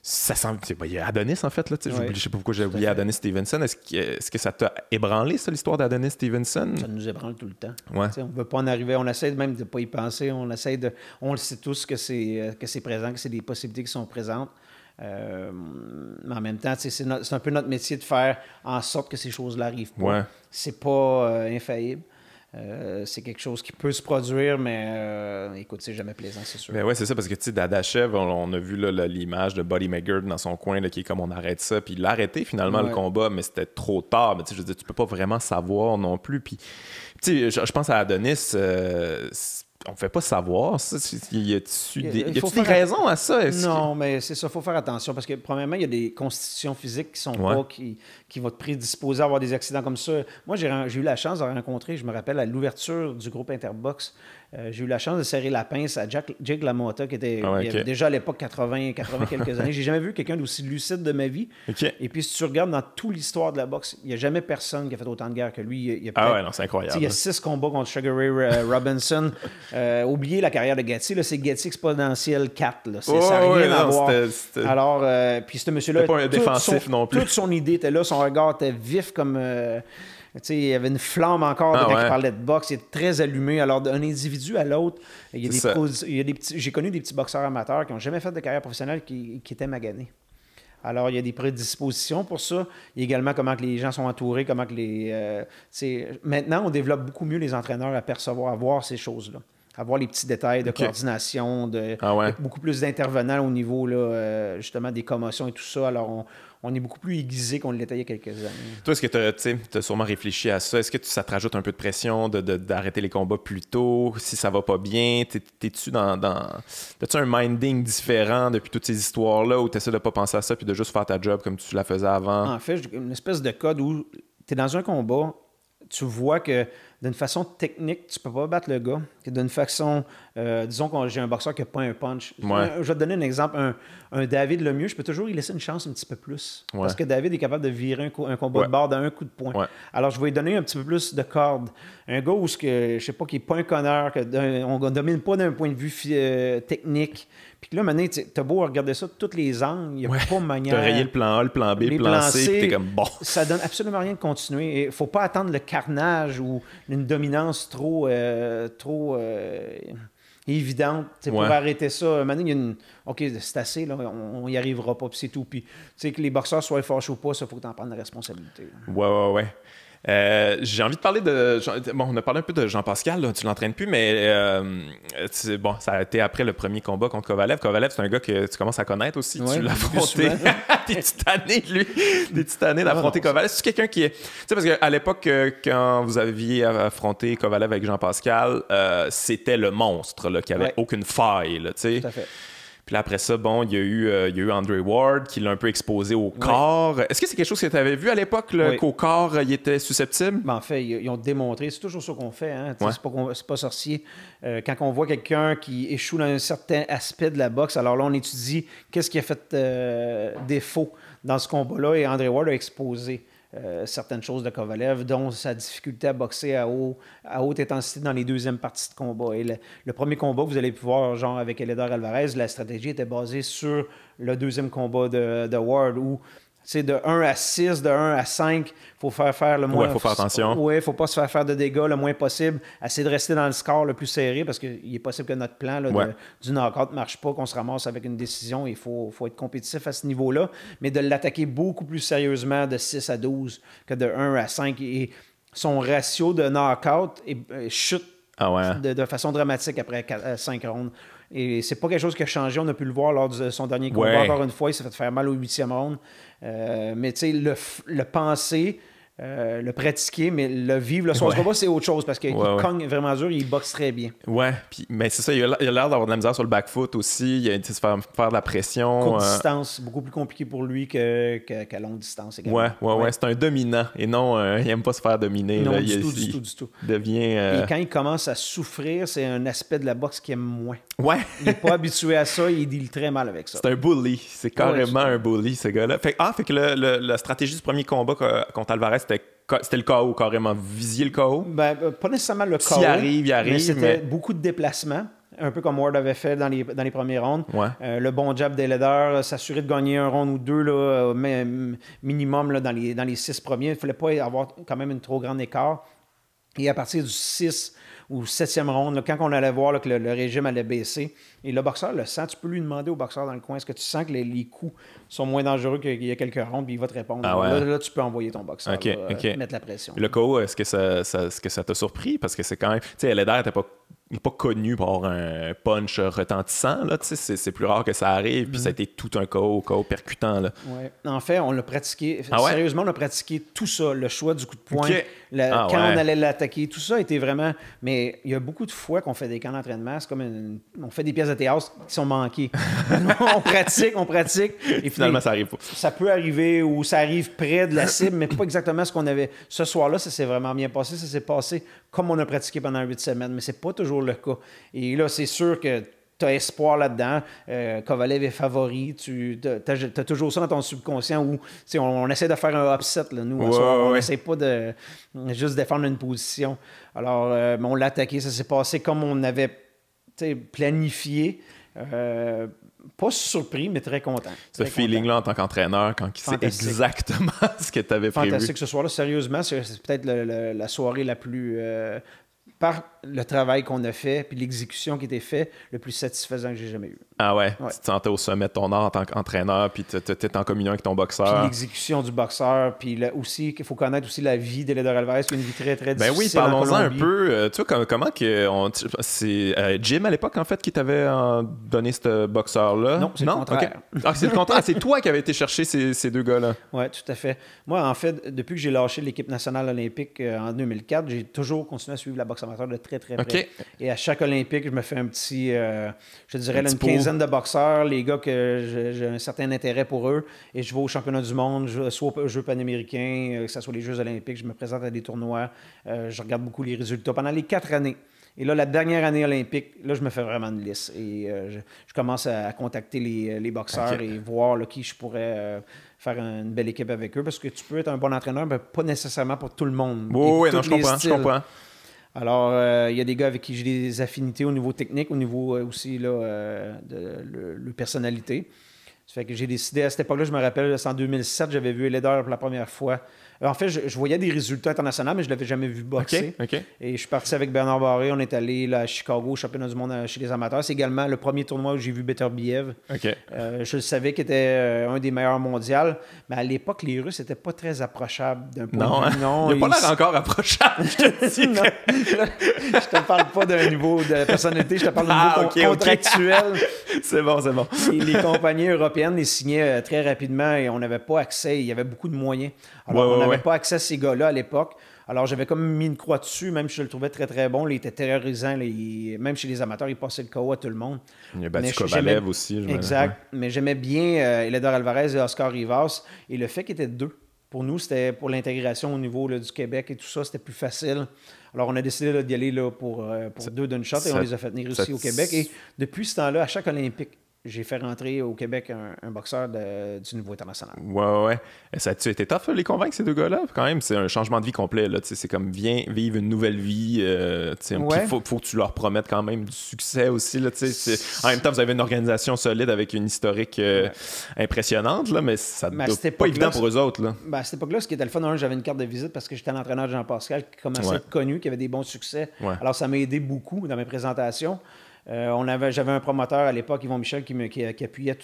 ça semble. Il y a Adonis, en fait. Là, je ne sais pas pourquoi j'ai oublié Adonis Stevenson. Est-ce que ça t'a ébranlé, ça, l'histoire d'Adonis Stevenson? Ça nous ébranle tout le temps. Ouais. On ne veut pas en arriver. On essaie même de ne pas y penser. On le sait tous que c'est présent, que c'est des possibilités qui sont présentes. Mais en même temps, c'est un peu notre métier de faire en sorte que ces choses-là n'arrivent pas. Ouais. C'est pas infaillible. C'est quelque chose qui peut se produire, mais écoute, c'est jamais plaisant, c'est sûr. Mais ouais, c'est ça, parce que tu sais, Dadachev, on a vu là, l'image de Buddy McGirt dans son coin, là, qui est comme on arrête ça, puis il l'a arrêté finalement le combat, mais c'était trop tard. Mais tu sais, je veux dire, tu peux pas vraiment savoir non plus. Puis, tu sais, je pense à Adonis, on ne fait pas savoir ça. Y a-t-il des raisons à ça? Non, mais c'est ça, il faut faire attention parce que, premièrement, il y a des constitutions physiques qui sont pas, qui vont te prédisposer à avoir des accidents comme ça. Moi, j'ai eu la chance de rencontrer, je me rappelle, à l'ouverture du groupe Interbox, j'ai eu la chance de serrer la pince à Jake LaMotta, qui était il avait déjà à l'époque 80 quelques années. J'ai jamais vu quelqu'un d'aussi lucide de ma vie. Et puis, si tu regardes dans toute l'histoire de la boxe, il n'y a jamais personne qui a fait autant de guerre que lui. Ouais, non, c'est incroyable. Il y a 6 combats contre Sugar Ray Robinson. Oubliez la carrière de Gatti, là, c'est Gatti exponentiel 4. Là. Ça n'a rien à voir. Alors, puis ce monsieur-là, c'était pas un défensif non plus. Toute son idée était là, son regard était vif comme... il y avait une flamme encore quand il parlait de boxe. Il était très allumé. Alors, d'un individu à l'autre, il y a des petits, j'ai connu des petits boxeurs amateurs qui n'ont jamais fait de carrière professionnelle qui étaient maganés. Alors, il y a des prédispositions pour ça. Il y a également comment que les gens sont entourés, comment que maintenant, on développe beaucoup mieux les entraîneurs à percevoir, à voir ces choses-là. À voir les petits détails de coordination, beaucoup plus d'intervenants au niveau là, justement des commotions et tout ça. Alors, on est beaucoup plus aiguisé qu'on l'était il y a quelques années. Toi, est-ce que tu as sûrement réfléchi à ça? Est-ce que ça te rajoute un peu de pression d'arrêter les combats plus tôt? Si ça va pas bien, t'es-tu t'as-tu un minding différent depuis toutes ces histoires-là où tu essaies de pas penser à ça puis de juste faire ta job comme tu la faisais avant? En fait, j'ai une espèce de code où tu es dans un combat, tu vois que d'une façon technique, tu peux pas battre le gars. D'une façon, disons que j'ai un boxeur qui n'a pas un punch. Je vais te donner un exemple. Un David Lemieux, je peux toujours lui laisser une chance un petit peu plus. Parce que David est capable de virer un combat de barre d'un coup de poing. Alors, je vais lui donner un petit peu plus de corde. Un gars où, je sais pas, qui n'est pas un connard, on ne domine pas d'un point de vue technique. Puis là, maintenant, t'as beau regarder ça de tous les angles, il n'y a pas de manière... T'as rayé le plan A, le plan B, le plan C, puis t'es comme bon. Ça donne absolument rien de continuer. Il ne faut pas attendre le carnage ou une dominance trop évidente pour arrêter ça. Maintenant, il y a une... OK, c'est assez, là, on n'y arrivera pas, puis c'est tout. Puis, tu sais, que les boxeurs soient fâchés ou pas, ça, il faut que tu en prennes la responsabilité. Ouais. J'ai envie de parler Bon, on a parlé un peu de Jean-Pascal, là, tu l'entraînes plus, mais bon, ça a été après le premier combat contre Kovalev. Kovalev, c'est un gars que tu commences à connaître aussi. Tu l'as affronté. T'es-tu tanné de lui? T'es-tu tanné d'affronter Kovalev? C'est quelqu'un qui est... Tu sais, parce qu'à l'époque, quand vous aviez affronté Kovalev avec Jean-Pascal, c'était le monstre, là, qui avait aucune faille, là, tu sais. Tout à fait. Puis là, après ça, bon, il y a eu Andre Ward qui l'a un peu exposé au corps. Est-ce que c'est quelque chose que tu avais vu à l'époque, qu'au corps, il était susceptible? Ben, en fait, ils ont démontré. C'est toujours ça qu'on fait. Hein? C'est pas sorcier. Quand on voit quelqu'un qui échoue dans un certain aspect de la boxe, alors là, on étudie qu'est-ce qui a fait défaut dans ce combat-là. Et Andre Ward a exposé certaines choses de Kovalev, dont sa difficulté à boxer à haute intensité dans les deuxièmes parties de combat. Et le premier combat que vous allez pouvoir, genre avec Eleider Alvarez, la stratégie était basée sur le deuxième combat de Ward, où de 1 à 6, de 1 à 5, il faut faire le moins... il faut faire attention. Oui, il ne faut pas se faire de dégâts le moins possible. Essayer de rester dans le score le plus serré parce qu'il est possible que notre plan du knockout ne marche pas, qu'on se ramasse avec une décision. Il faut être compétitif à ce niveau-là, mais de l'attaquer beaucoup plus sérieusement de 6 à 12 que de 1 à 5. Et son ratio de knockout chute de façon dramatique après 5 rounds. Et c'est pas quelque chose qui a changé. On a pu le voir lors de son dernier combat. Encore une fois, il s'est fait faire mal au 8e round. Mais tu sais, le penser, le pratiquer, mais le vivre, le soir du combat, c'est autre chose parce qu'il cogne vraiment dur, il boxe très bien. Ouais, mais c'est ça, il a l'air d'avoir de la misère sur le back foot aussi, il a se faire de la pression. Courte distance, beaucoup plus compliqué pour lui qu'à longue distance également. Ouais, c'est un dominant et non, il aime pas se faire dominer. Non, là. du tout. Devient, Et quand il commence à souffrir, c'est un aspect de la boxe qu'il aime moins. Ouais. Il n'est pas habitué à ça, il deal très mal avec ça. C'est un bully, c'est carrément un bully, ce gars-là. Fait que la stratégie du premier combat contre Alvarez, c'était le KO carrément. Vous visiez le KO? Pas nécessairement le KO. S'il arrive, il arrive. Mais c'était beaucoup de déplacements, un peu comme Ward avait fait dans les premiers rounds. Ouais. Le bon jab des leaders, s'assurer de gagner un round ou deux là, minimum là, dans les 6 premiers. Il ne fallait pas avoir quand même une trop grande écart. Et à partir du 6 ou 7e round, là, quand on allait voir là, que le régime allait baisser, et le boxeur le sent, tu peux lui demander au boxeur dans le coin, est-ce que tu sens que les coups sont moins dangereux qu'il y a quelques rounds, puis il va te répondre. Ah ouais. Là, tu peux envoyer ton boxeur, mettre la pression. Le KO, est-ce que ça t'a surpris? Parce que c'est quand même... Tu sais, Leder n'est pas connu pour avoir un punch retentissant. Là, c'est plus rare que ça arrive. Puis ça a été tout un KO percutant. Là. Ouais. En fait, on l'a pratiqué. Ah ouais? Sérieusement, on a pratiqué tout ça. Le choix du coup de poing, quand on allait l'attaquer. Tout ça était vraiment... Mais il y a beaucoup de fois qu'on fait des camps d'entraînement. C'est comme on fait des pièces de théâtre qui sont manquées. on pratique. Et finalement, ça arrive pas. Ça peut arriver ou ça arrive près de la cible, mais pas exactement ce qu'on avait. Ce soir-là, ça s'est vraiment bien passé. Ça s'est passé comme on a pratiqué pendant 8 semaines. Mais c'est pas toujours le cas. Et là, c'est sûr que tu as espoir là-dedans. Kovalev est favori. Tu as toujours ça dans ton subconscient où on essaie de faire un upset. Là, nous, on n'essaie pas de juste défendre une position. Alors, on l'a attaqué. Ça s'est passé comme on avait planifié. Pas surpris, mais très content. Ce feeling-là en tant qu'entraîneur, quand il sait exactement ce que tu avais prévu. Fantastique ce soir-là. Sérieusement, c'est peut-être la soirée la plus... par le travail qu'on a fait puis l'exécution qui était faite, le plus satisfaisant que j'ai jamais eu. Ah ouais? Tu te sentais au sommet de ton art en tant qu'entraîneur, puis tu étais en communion avec ton boxeur. Puis l'exécution du boxeur, puis aussi, qu'il faut connaître aussi la vie d'Eléder Alvarez, qui est une vie très, très difficile. Ben oui, parlons-en un peu. Tu vois, comment que... c'est Jim, à l'époque, en fait, qui t'avait donné ce boxeur-là? Non, c'est le contraire. Okay. Ah, c'est le contraire. C'est toi qui avais été chercher ces deux gars-là. Oui, tout à fait. Moi, en fait, depuis que j'ai lâché l'équipe nationale olympique en 2004, j'ai toujours continué à suivre la boxe amateur de très, très près. Okay. Et à chaque Olympique, je me fais un petit, je dirais, une quinzaine de boxeurs, les gars que j'ai un certain intérêt pour eux, et je vais aux championnats du monde, soit aux Jeux panaméricains, que ce soit les Jeux olympiques, je me présente à des tournois, je regarde beaucoup les résultats pendant les 4 années. Et là, la dernière année olympique, là, je me fais vraiment une liste. Et je commence à contacter les boxeurs et voir là, qui je pourrais faire une belle équipe avec eux, parce que tu peux être un bon entraîneur, mais pas nécessairement pour tout le monde. Oui, non, je comprends. Alors, il y a des gars avec qui j'ai des affinités au niveau technique, au niveau aussi là, de personnalité. Ça fait que j'ai décidé, à cette époque-là, je me rappelle, c'est en 2007, j'avais vu Eléder pour la première fois. En fait, je voyais des résultats internationaux, mais je ne l'avais jamais vu boxer. Okay. Et je suis parti avec Bernard Barré. On est allé là, à Chicago, au championnat du monde chez les amateurs. C'est également le premier tournoi où j'ai vu Beterbiev. Okay. Je le savais qu'il était un des meilleurs mondiaux. Mais à l'époque, les Russes n'étaient pas très approchables d'un point de vue. Non, il n'a pas l'air encore approchable, je te dis. Non, je te parle pas d'un niveau de personnalité, je te parle d'un niveau contractuel. C'est bon. Et les compagnies européennes les signaient très rapidement et on n'avait pas accès. Il y avait beaucoup de moyens. Alors, on n'avait pas accès à ces gars-là à l'époque. Alors, j'avais comme mis une croix dessus, même si je le trouvais très, très bon. Il était terrorisant. Même chez les amateurs, il passait le KO à tout le monde. Il a battu Kovalev aussi. Exact. Mais j'aimais bien Eléder Alvarez et Oscar Rivas. Et le fait qu'ils étaient deux, pour nous, c'était pour l'intégration au niveau là, du Québec et tout ça, c'était plus facile. Alors, on a décidé d'y aller là, pour deux d'une shot et on les a fait venir aussi au Québec. Et depuis ce temps-là, à chaque Olympique, j'ai fait rentrer au Québec un boxeur du niveau international. Ouais. Ça a-tu été tough, les convaincre, ces deux gars-là? Quand même, c'est un changement de vie complet. Là. C'est comme, viens vivre une nouvelle vie. Il faut que tu leur promettes quand même du succès aussi. Là, en même temps, vous avez une organisation solide avec une historique impressionnante, là, mais ça ne doit pas évident pour eux autres. Là. À cette époque-là, ce qui était le fun, j'avais une carte de visite parce que j'étais l'entraîneur de Jean-Pascal qui commençait à être connu, qui avait des bons succès. Ouais. Alors, ça m'a aidé beaucoup dans mes présentations. J'avais un promoteur à l'époque, Yvon Michel, qui appuyait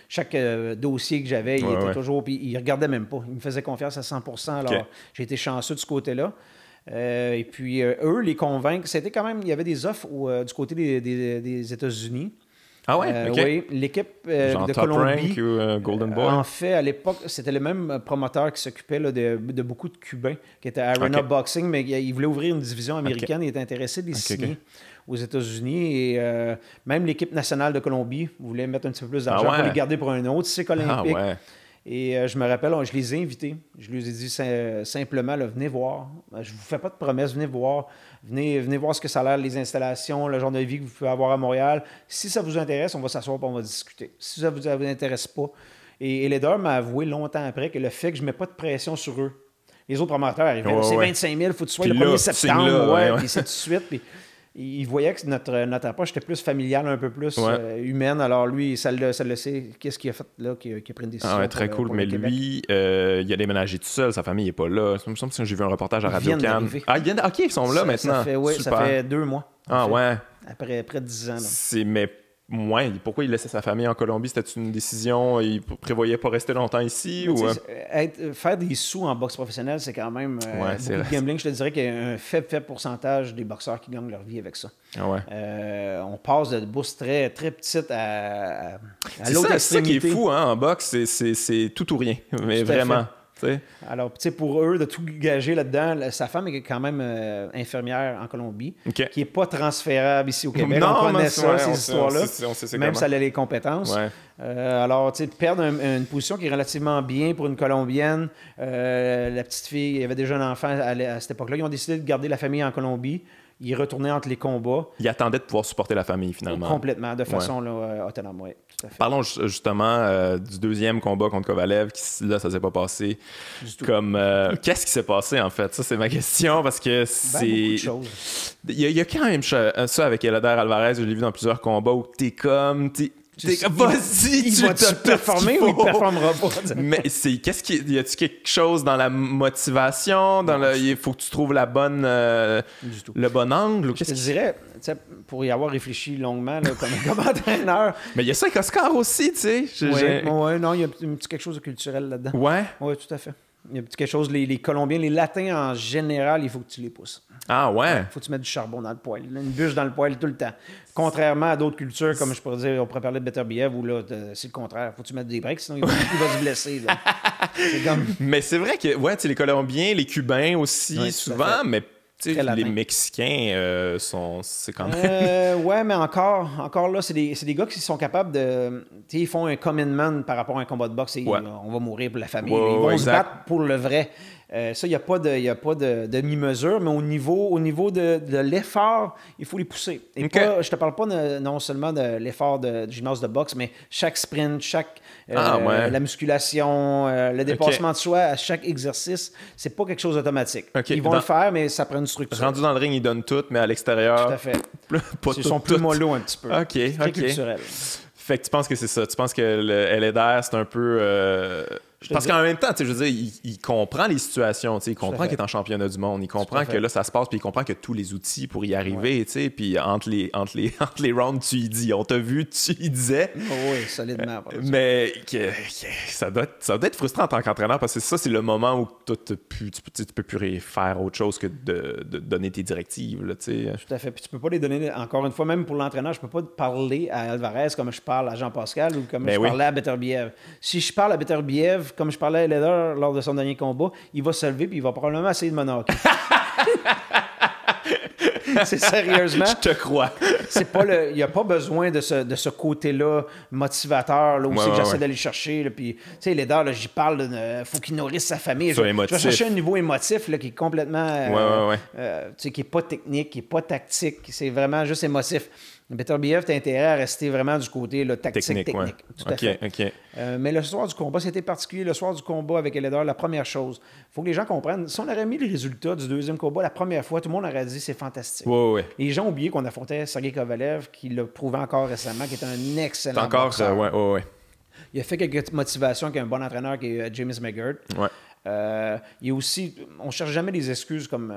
chaque dossier que j'avais. Il était toujours, puis il regardait même pas. Il me faisait confiance à 100%. Alors, j'ai été chanceux de ce côté-là. Et puis, eux, les convaincre, c'était quand même, il y avait des offres du côté des États-Unis. Ah ouais? OK. Oui, l'équipe de Top Colombie. Rank ou Golden Boy? En fait, à l'époque, c'était le même promoteur qui s'occupait là, de beaucoup de Cubains, qui était Arena Boxing, mais il voulait ouvrir une division américaine. Il était intéressé de les signer aux États-Unis. Et même l'équipe nationale de Colombie voulait mettre un petit peu plus d'argent pour les garder pour un autre cycle olympique. Ah ouais. Et je me rappelle, je les ai invités. Je leur ai dit simplement, là, venez voir. Je ne vous fais pas de promesses, venez voir. Venez voir ce que ça a l'air, les installations, le genre de vie que vous pouvez avoir à Montréal. Si ça vous intéresse, on va s'asseoir et on va discuter. Si ça ne vous intéresse pas. Et Leder m'a avoué longtemps après que le fait que je ne mets pas de pression sur eux. Les autres promoteurs arrivaient, c'est 25 000, il faut que tu sois le 1er septembre. Puis c'est tout de suite. Puis il voyait que notre approche était plus familiale, un peu plus humaine. Alors lui, ça le sait. Qu'est-ce qu'il a fait là, qui a pris une décision. Très cool. Mais lui, il a déménagé tout seul. Sa famille n'est pas là. Il me semble que j'ai vu un reportage à Radio-Can. OK, ils sont là maintenant. Ça fait 2 mois. Ah ouais. Après près de 10 ans. Mais pourquoi il laissait sa famille en Colombie? C'était une décision? Il prévoyait pas rester longtemps ici? Ou... Faire des sous en boxe professionnelle, c'est quand même beaucoup de gambling. Je te dirais qu'il y a un faible pourcentage des boxeurs qui gagnent leur vie avec ça. Ah ouais. On passe de bourse très, très petite à l'autre extrémité. C'est ça qui est fou en boxe, c'est tout ou rien. Mais vraiment. Alors, pour eux, de tout gager là-dedans, sa femme est quand même infirmière en Colombie, qui n'est pas transférable ici au Québec. Non, on connaît ces histoires-là, on sait même si elle a les compétences. Ouais. Alors, perdre une position qui est relativement bien pour une Colombienne. La petite fille, il y avait déjà un enfant à cette époque-là. Ils ont décidé de garder la famille en Colombie. Ils retournaient entre les combats. Ils attendaient de pouvoir supporter la famille, finalement. Complètement, de façon autonome, oui. Parlons justement du deuxième combat contre Kovalev, qui là, ça s'est pas passé comme... qu'est-ce qui s'est passé, en fait? Ça, c'est ma question, parce que c'est... beaucoup de choses. Il y a quand même ça avec Eleider Alvarez, je l'ai vu dans plusieurs combats, où t'es comme... Vas-y, tu vas-tu performer ou il ne performera pas? Mais y a-tu quelque chose dans la motivation? Il faut que tu trouves le bon angle? Je te dirais, pour y avoir réfléchi longuement là, comme entraîneur. Mais il y a ça avec Oscar aussi, tu sais. Non, il y a quelque chose de culturel là-dedans. Ouais? Oui, tout à fait. Il y a quelque chose, les Colombiens, les Latins en général, il faut que tu les pousses. Ah ouais? Il faut que tu mettes du charbon dans le poêle, une bûche dans le poêle tout le temps. Contrairement à d'autres cultures, comme je pourrais dire, on pourrait parler de Beterbiev, où là, c'est le contraire. Faut que tu mettes des breaks, sinon il va se blesser. Mais c'est vrai que, les Colombiens, les Cubains aussi, souvent, mais... les Mexicains, c'est quand même... ouais, mais encore là, c'est des gars qui sont capables de... Ils font un commitment par rapport à un combat de boxe. On va mourir pour la famille. Ils vont se battre pour le vrai. Ça, il n'y a pas de demi-mesure, mais au niveau de l'effort, il faut les pousser. Et je te parle pas non seulement de l'effort de gymnase de boxe, mais chaque sprint, la musculation, le dépassement de soi à chaque exercice, c'est pas quelque chose d'automatique. Ils vont le faire, mais ça prend une structure. Rendu dans le ring, ils donnent tout, mais à l'extérieur... Tout à fait. Ils sont plus mollo un petit peu. C'est très culturel. Fait que tu penses que c'est ça. Tu penses que Eleider, c'est un peu... Parce qu'en même temps, je veux dire, il comprend les situations. Il comprend qu'il est en championnat du monde. Il comprend que là, ça se passe, puis il comprend qu'il y a tous les outils pour y arriver. Puis entre les rounds, tu y dis. On t'a vu, tu y disais. Oui, solidement. Mais ça doit être frustrant en tant qu'entraîneur, parce que ça, c'est le moment où tu peux plus faire autre chose que de donner tes directives. Là, tout à fait. Puis tu peux pas les donner, encore une fois, même pour l'entraîneur, je peux pas parler à Alvarez comme je parle à Jean-Pascal ou comme je parlais à Beterbiev. Si je parle à Beterbiev, comme je parlais à Eleider lors de son dernier combat, il va se lever puis il va probablement essayer de me knocker. C'est sérieusement. Je te crois. Il n'y a pas besoin de ce côté-là motivateur, là, où c'est que j'essaie d'aller chercher. Là, puis, tu sais, Eleider, j'y parle, faut qu'il nourrisse sa famille. Je vais chercher un niveau émotif là, qui est complètement... qui n'est pas technique, qui n'est pas tactique. C'est vraiment juste émotif. Beterbiev, tu as intérêt à rester vraiment du côté là, technique. Tout à fait. Mais le soir du combat, c'était particulier. Le soir du combat avec Eleider, la première chose, il faut que les gens comprennent, si on aurait mis les résultats du deuxième combat la première fois, tout le monde aurait dit c'est fantastique. Les gens ont oublié qu'on affrontait Sergey Kovalev, qui l'a prouvé encore récemment, qui est un excellent boxeur. Il a fait quelques motivations avec un bon entraîneur qui est James McGirt. Il y a aussi, on ne cherche jamais des excuses comme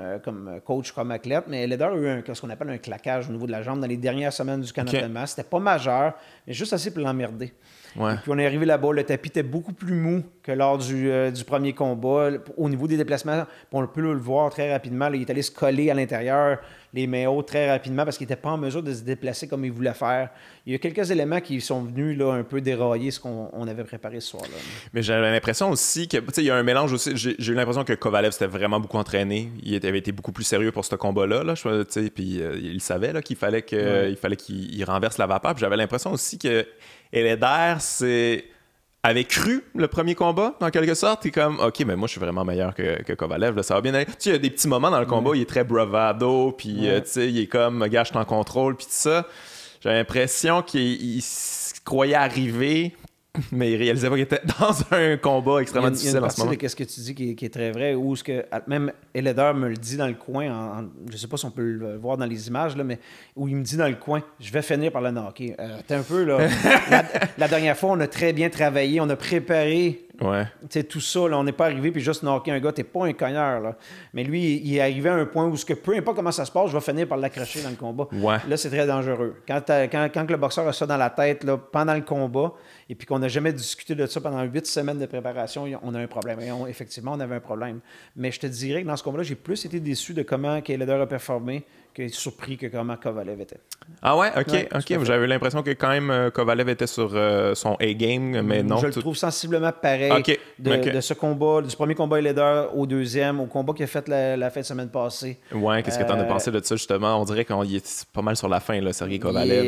coach, comme athlète, mais Eleider a eu ce qu'on appelle un claquage au niveau de la jambe dans les dernières semaines du camp d'entraînement. C'était pas majeur, mais juste assez pour l'emmerder. Et puis on est arrivé là-bas, le tapis était beaucoup plus mou que lors du premier combat. Au niveau des déplacements, on peut le voir très rapidement. Là, il est allé se coller à l'intérieur, les mains hautes très rapidement parce qu'il n'était pas en mesure de se déplacer comme il voulait faire. Il y a quelques éléments qui sont venus là, un peu dérailler ce qu'on avait préparé ce soir-là. Mais j'avais l'impression aussi que, il y a un mélange aussi. J'ai eu l'impression que Kovalev s'était vraiment beaucoup entraîné. Il avait été beaucoup plus sérieux pour ce combat-là. Là, puis il savait là, qu'il fallait qu'il renverse la vapeur. Puis j'avais l'impression aussi que Eleider avait cru le premier combat, en quelque sorte. Il est comme, OK, mais moi, je suis vraiment meilleur que Kovalev. Là, ça va bien aller. Il y a des petits moments dans le combat, il est très bravado, puis il est comme, gars, je suis en contrôle, puis tout ça. J'avais l'impression qu'il croyait arriver, mais il réalisait pas qu'il était dans un combat extrêmement difficile en ce moment. Qu'est-ce que tu dis qui est très vrai, ou ce que même Eleider me le dit dans le coin, je sais pas si on peut le voir dans les images, là, mais où il me dit dans le coin, je vais finir par le knocker. T'es un peu, là, la dernière fois, on a très bien travaillé, on a préparé tout ça, là, on n'est pas arrivé puis juste knocker un gars, t'es pas un cogneur. Là. Mais lui, il est arrivé à un point où, peu importe comment ça se passe, je vais finir par l'accrocher dans le combat. Là, c'est très dangereux. Quand le boxeur a ça dans la tête là, pendant le combat, et puis qu'on n'a jamais discuté de ça pendant 8 semaines de préparation, on a un problème. Et effectivement, on avait un problème. Mais je te dirais que dans ce combat-là, j'ai plus été déçu de comment Eleider a performé que surpris que comment Kovalev était. Ah ouais? OK. J'avais l'impression que quand même Kovalev était sur son A-game, mais non. Je le trouve sensiblement pareil de ce combat, du premier combat Eleider au deuxième, au combat qu'il a fait la fin de semaine passée. Ouais, qu'est-ce que t'en as pensé de ça, justement? On dirait qu'il est pas mal sur la fin, là, Sergei Kovalev.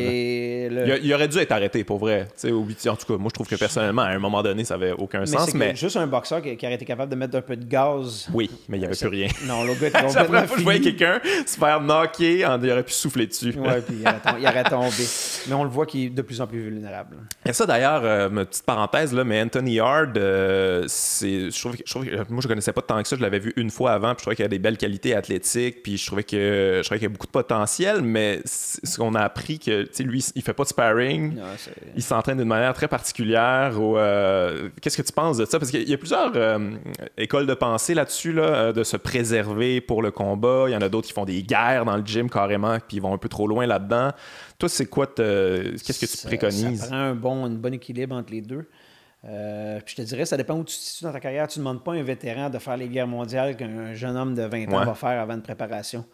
Il aurait dû être arrêté, pour vrai. En tout cas, moi, je trouve que personnellement, à un moment donné, ça avait aucun sens. Mais juste un boxeur qui aurait été capable de mettre un peu de gaz. Oui, mais il n'y avait plus rien. Non, le gars était complètement la première fois que je voyais quelqu'un se faire knocker, il aurait pu souffler dessus. Oui, puis il aurait tombé. Mais on le voit qu'il est de plus en plus vulnérable. Et ça, d'ailleurs, ma petite parenthèse, là, mais Anthony Yarde, je trouve que moi, je connaissais pas tant que ça. Je l'avais vu une fois avant, puis je trouvais qu'il a des belles qualités athlétiques, puis je trouvais qu'il y a beaucoup de potentiel, mais ce qu'on a appris, que lui, il fait pas de sparring. Non, il s'entraîne d'une manière très particulière. Qu'est-ce que tu penses de ça? Parce qu'il y a plusieurs écoles de pensée là-dessus, là, de se préserver pour le combat. Il y en a d'autres qui font des guerres dans le gym carrément, puis ils vont un peu trop loin là-dedans. Toi, c'est quoi qu'est-ce que tu préconises? Ça prend un bon équilibre entre les deux. Puis je te dirais, ça dépend où tu te situes dans ta carrière. Tu ne demandes pas à un vétéran de faire les guerres mondiales qu'un jeune homme de 20 ans va faire avant une préparation.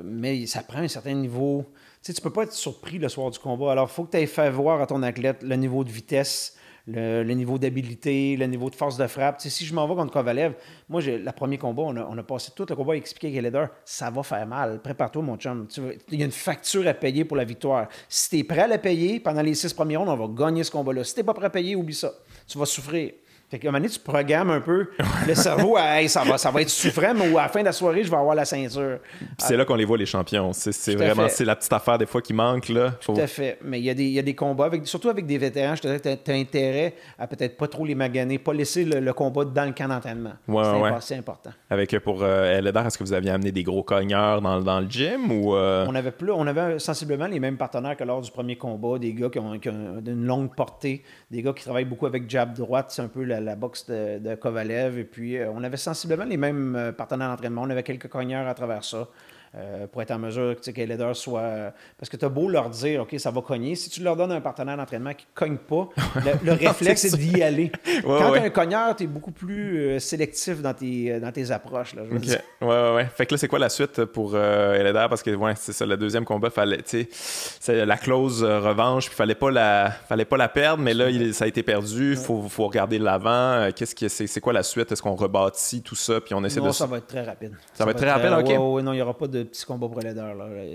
Mais ça prend un certain niveau. Tu sais, tu peux pas être surpris le soir du combat. Alors, il faut que tu aies fait voir à ton athlète le niveau de vitesse, le niveau d'habilité, le niveau de force de frappe. Tu sais, si je m'en vais contre Kovalev, moi, le premier combat, on a passé tout le combat à expliquer à Eleider, ça va faire mal. Prépare-toi, mon chum. Il y a une facture à payer pour la victoire. Si tu es prêt à la payer, pendant les 6 premiers rounds, on va gagner ce combat-là. Si tu n'es pas prêt à payer, oublie ça. Tu vas souffrir. Fait qu'à un moment donné, tu programmes un peu le cerveau à hey, ça va être souffrant, mais à la fin de la soirée, je vais avoir la ceinture. C'est là qu'on les voit, les champions. C'est vraiment la petite affaire des fois qui manque. Là. Tout à fait. Mais il y a des combats, surtout avec des vétérans, je te dirais que tu as intérêt à peut-être pas trop les maganer, pas laisser le combat dans le camp d'entraînement. C'est important. Avec pour Eleider, est-ce que vous aviez amené des gros cogneurs dans le gym? Ou On avait sensiblement les mêmes partenaires que lors du premier combat, des gars qui ont une longue portée, des gars qui travaillent beaucoup avec jab droite, c'est un peu la boxe de Kovalev. Et puis, on avait sensiblement les mêmes partenaires d'entraînement. On avait quelques cogneurs à travers ça. Pour être en mesure que Eleider soit... Parce que tu as beau leur dire, OK, ça va cogner. Si tu leur donnes un partenaire d'entraînement qui ne cogne pas, le réflexe, c'est d'y aller. Quand tu as un cogneur, tu es beaucoup plus sélectif dans tes approches. Là, Ouais. Fait que là, c'est quoi la suite pour Eleider? Parce que, c'est ça, le deuxième combat, c'est la clause revanche, puis fallait pas la perdre, mais là, ça a été perdu. Faut regarder l'avant. C'est quoi la suite? Est-ce qu'on rebâtit tout ça, puis on essaie Non, ça va être très rapide. Ça va être très rapide, OK? Non, il n'y aura pas de petit combat pour Eleider.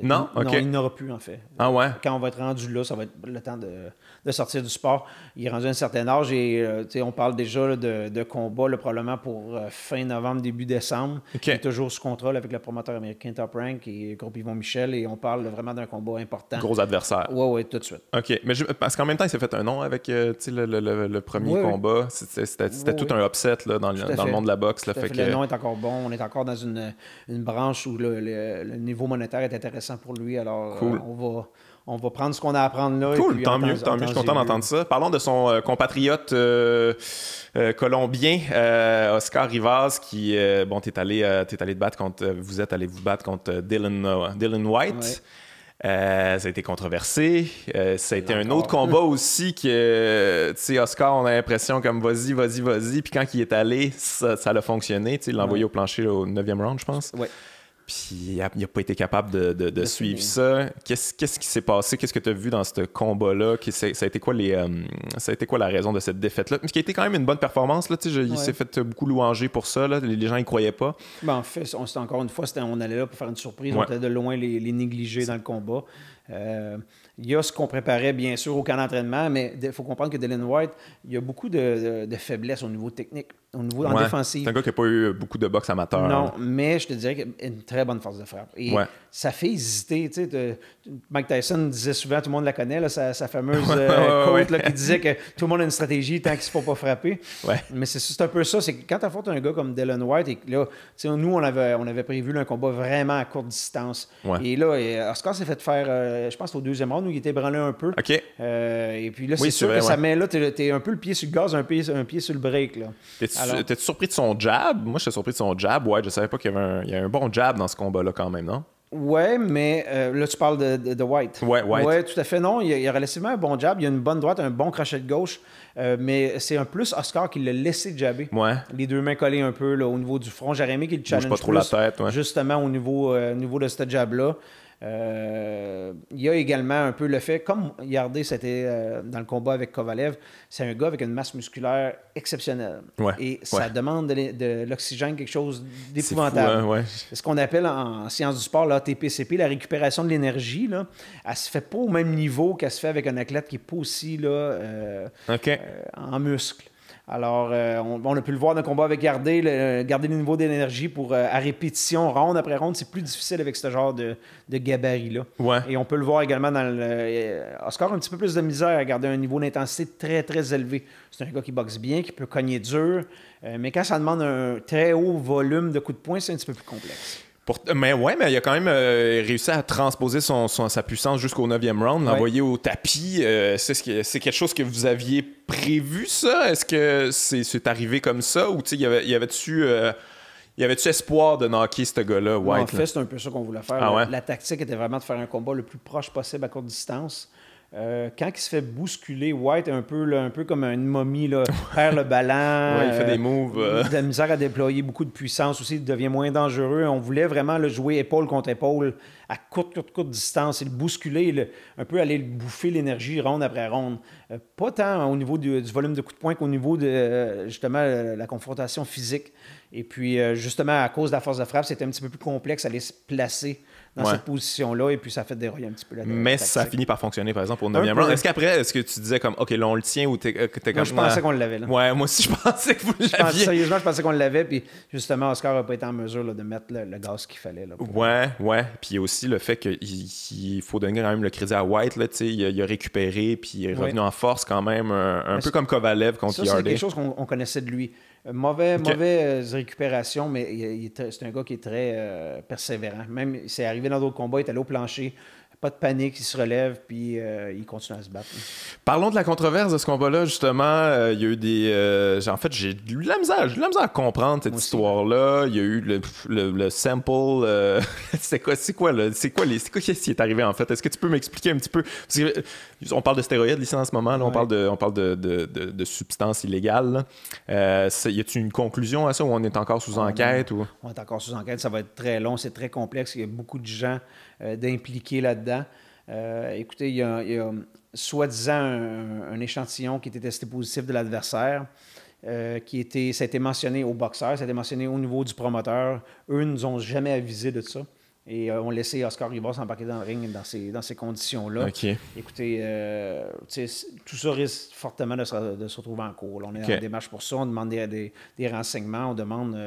Non? OK. Non, il n'aura plus, en fait. Ah ouais? Quand on va être rendu là, ça va être le temps de sortir du sport. Il est rendu à un certain âge et on parle déjà là, de combat là, probablement pour fin novembre, début décembre. Okay. Il est toujours sous contrôle avec le promoteur américain Top Rank et le groupe Yvon Michel et on parle vraiment d'un combat important. Gros adversaire. Oui, tout de suite. OK. Mais parce qu'en même temps, il s'est fait un nom avec le premier combat. C'était tout un upset là, dans le monde de la boxe. Là, fait que... Le nom est encore bon. On est encore dans une branche où le niveau monétaire est intéressant pour lui. Alors, cool. On va prendre ce qu'on a à prendre là. Cool, tant mieux. Je suis content d'entendre ça. Parlons de son compatriote colombien, Oscar Rivas, qui, t'es allé te battre contre... vous êtes allé vous battre contre Dylan White. Ça a été controversé. Ça a été un autre combat aussi que, tu sais, Oscar, on a l'impression comme vas-y. Puis quand il est allé, ça a fonctionné. Tu sais, il l'a envoyé au plancher là, au 9e round, je pense. Oui. Puis il n'a pas été capable de suivre ça. Qu'est-ce qui s'est passé? Qu'est-ce que tu as vu dans ce combat-là? Ça a été quoi la raison de cette défaite-là? Ce qui a été quand même une bonne performance. Là, il s'est fait beaucoup louanger pour ça. Là. Les gens n'y croyaient pas. Ben, en fait, encore une fois, on allait là pour faire une surprise. On était de loin les négliger dans le combat. Il y a ce qu'on préparait, bien sûr, au camp d'entraînement, mais il faut comprendre que Dillian Whyte, il y a beaucoup de faiblesses au niveau technique, au niveau en défensive. C'est un gars qui n'a pas eu beaucoup de boxe amateur. Non, mais je te dirais qu'il a une très bonne force de frappe. Et ça fait hésiter. Tu sais, Mike Tyson disait souvent, tout le monde la connaît, là, sa fameuse quote là, qui disait que tout le monde a une stratégie tant qu'il ne se faut pas frapper. Ouais. Mais c'est un peu ça. C'est que quand tu affrontes un gars comme Dillian Whyte, et là, nous, on avait prévu là, un combat vraiment à courte distance. Ouais. Et là, Oscar s'est fait faire, je pense, au 2e round, où il était branlé un peu. OK. Et puis là, c'est sûr que ça met là, t'es un peu le pied sur le gaz, un pied sur le break. Là. T'es-tu surpris de son jab? Moi, j'étais surpris de son jab. Ouais, je savais pas qu'il y avait un bon jab dans ce combat-là quand même, non? Ouais, mais là, tu parles de Whyte. Ouais, Whyte. Ouais, tout à fait. Non, il y a relativement un bon jab. Il y a une bonne droite, un bon crochet de gauche. Mais c'est un plus Oscar qui l'a laissé jabber. Ouais. Les deux mains collées un peu là, au niveau du front. J'aurais aimé qu'il le challenge pas trop plus, la tête, justement au niveau de ce jab-là. Il y a également un peu le fait, comme Yarde, c'était dans le combat avec Kovalev, c'est un gars avec une masse musculaire exceptionnelle. Ouais, et ça demande de l'oxygène, quelque chose d'épouvantable. C'est fou, hein, c'est ce qu'on appelle en sciences du sport l'ATP-CP, la récupération de l'énergie. Là, elle se fait pas au même niveau qu'elle se fait avec un athlète qui n'est pas aussi là, en muscle. Alors, on a pu le voir dans le combat avec garder le niveau d'énergie pour à répétition, ronde après ronde, c'est plus difficile avec ce genre de gabarit-là. Ouais. Et on peut le voir également dans Oscar, un petit peu plus de misère à garder un niveau d'intensité très, très élevé. C'est un gars qui boxe bien, qui peut cogner dur, mais quand ça demande un très haut volume de coups de poing, c'est un petit peu plus complexe. Mais il a quand même réussi à transposer sa puissance jusqu'au 9e round, l'envoyer au tapis. C'est quelque chose que vous aviez prévu, ça? Est-ce que c'est arrivé comme ça? Ou y avait-tu espoir de knocker ce gars-là, Whyte? En fait, c'est un peu ça qu'on voulait faire. La tactique était vraiment de faire un combat le plus proche possible à courte distance. Quand il se fait bousculer, Whyte est un peu comme une momie, là, perd le ballon. Il fait des moves. De la misère à déployer beaucoup de puissance aussi, il devient moins dangereux. On voulait vraiment le jouer épaule contre épaule à courte distance et le bousculer, un peu aller bouffer l'énergie ronde après ronde. Pas tant au niveau du volume de coups de poing qu'au niveau de justement la confrontation physique. Et puis justement, à cause de la force de frappe, c'était un petit peu plus complexe à aller se placer dans cette position-là, et puis ça fait dérailler un petit peu la Mais ça a fini par fonctionner, par exemple, au 9e round. Est-ce que tu disais comme, OK, là, on le tient, ou t'es comme... Moi, je pensais qu'on l'avait, là. Ouais, moi aussi, je pensais que vous l'aviez. Sérieusement, je pensais qu'on l'avait, puis justement, Oscar n'a pas été en mesure là, de mettre le gaz qu'il fallait. Là, pour... Ouais. Puis il y a aussi le fait qu'il faut donner quand même le crédit à White, là, il a récupéré, puis il est revenu en force quand même, un peu comme Kovalev contre Yarde. C'est quelque chose qu'on connaissait de lui. Mauvaise récupération, mais c'est un gars qui est très persévérant. Même, il s'est arrivé dans d'autres combats, il est allé au plancher, pas de panique, il se relève, puis il continue à se battre. Parlons de la controverse de ce combat-là, justement. Il y a eu des... en fait, j'ai eu de la misère à comprendre cette histoire-là. Il y a eu le sample... c'est quoi qu'est-ce qui est arrivé, en fait? Est-ce que tu peux m'expliquer un petit peu? Parce que, on parle de stéroïdes ici en ce moment, là. On parle de substances illégales. Y a-t-il une conclusion à ça, ou on est encore sous enquête? Ou... On est encore sous enquête, ça va être très long, c'est très complexe. Il y a beaucoup de gens d'impliqués là-dedans. Écoutez, il y a soi-disant un échantillon qui était testé positif de l'adversaire. Ça a été mentionné aux boxeurs, ça a été mentionné au niveau du promoteur. Eux ne nous ont jamais avisé de ça. Et ont laissé Oscar Rivas s'embarquer dans le ring dans ces conditions-là. Okay. Écoutez, tout ça risque fortement de se retrouver en cours. Là, on est en démarche pour ça. On demande des renseignements, on demande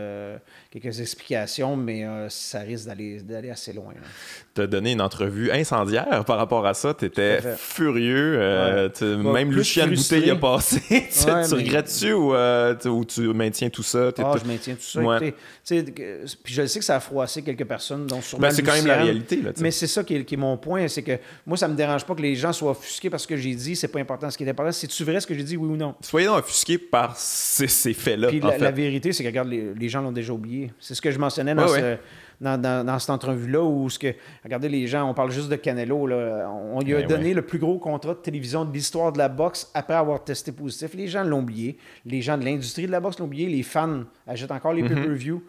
quelques explications, mais ça risque d'aller assez loin. Tu as donné une entrevue incendiaire par rapport à ça. Tu étais furieux. Même Lucien Bouteille a passé. Tu regrettes-tu ou tu maintiens tout ça? Je maintiens tout ça. Écoutez, puis je sais que ça a froissé quelques personnes, dont sûrement c'est quand même la réalité. Là, mais c'est ça qui est mon point, c'est que moi, ça me dérange pas que les gens soient offusqués par ce que j'ai dit. C'est pas important. Ce qui est important, c'est-tu vrai ce que j'ai dit, oui ou non? Soyez donc offusqués par ces faits-là. Puis la vérité, c'est que, regarde, les gens l'ont déjà oublié. C'est ce que je mentionnais dans cette entrevue-là où, regardez les gens, on parle juste de Canelo, là, on lui a donné le plus gros contrat de télévision de l'histoire de la boxe après avoir testé positif. Les gens l'ont oublié. Les gens de l'industrie de la boxe l'ont oublié. Les fans achètent encore les pay-per-view.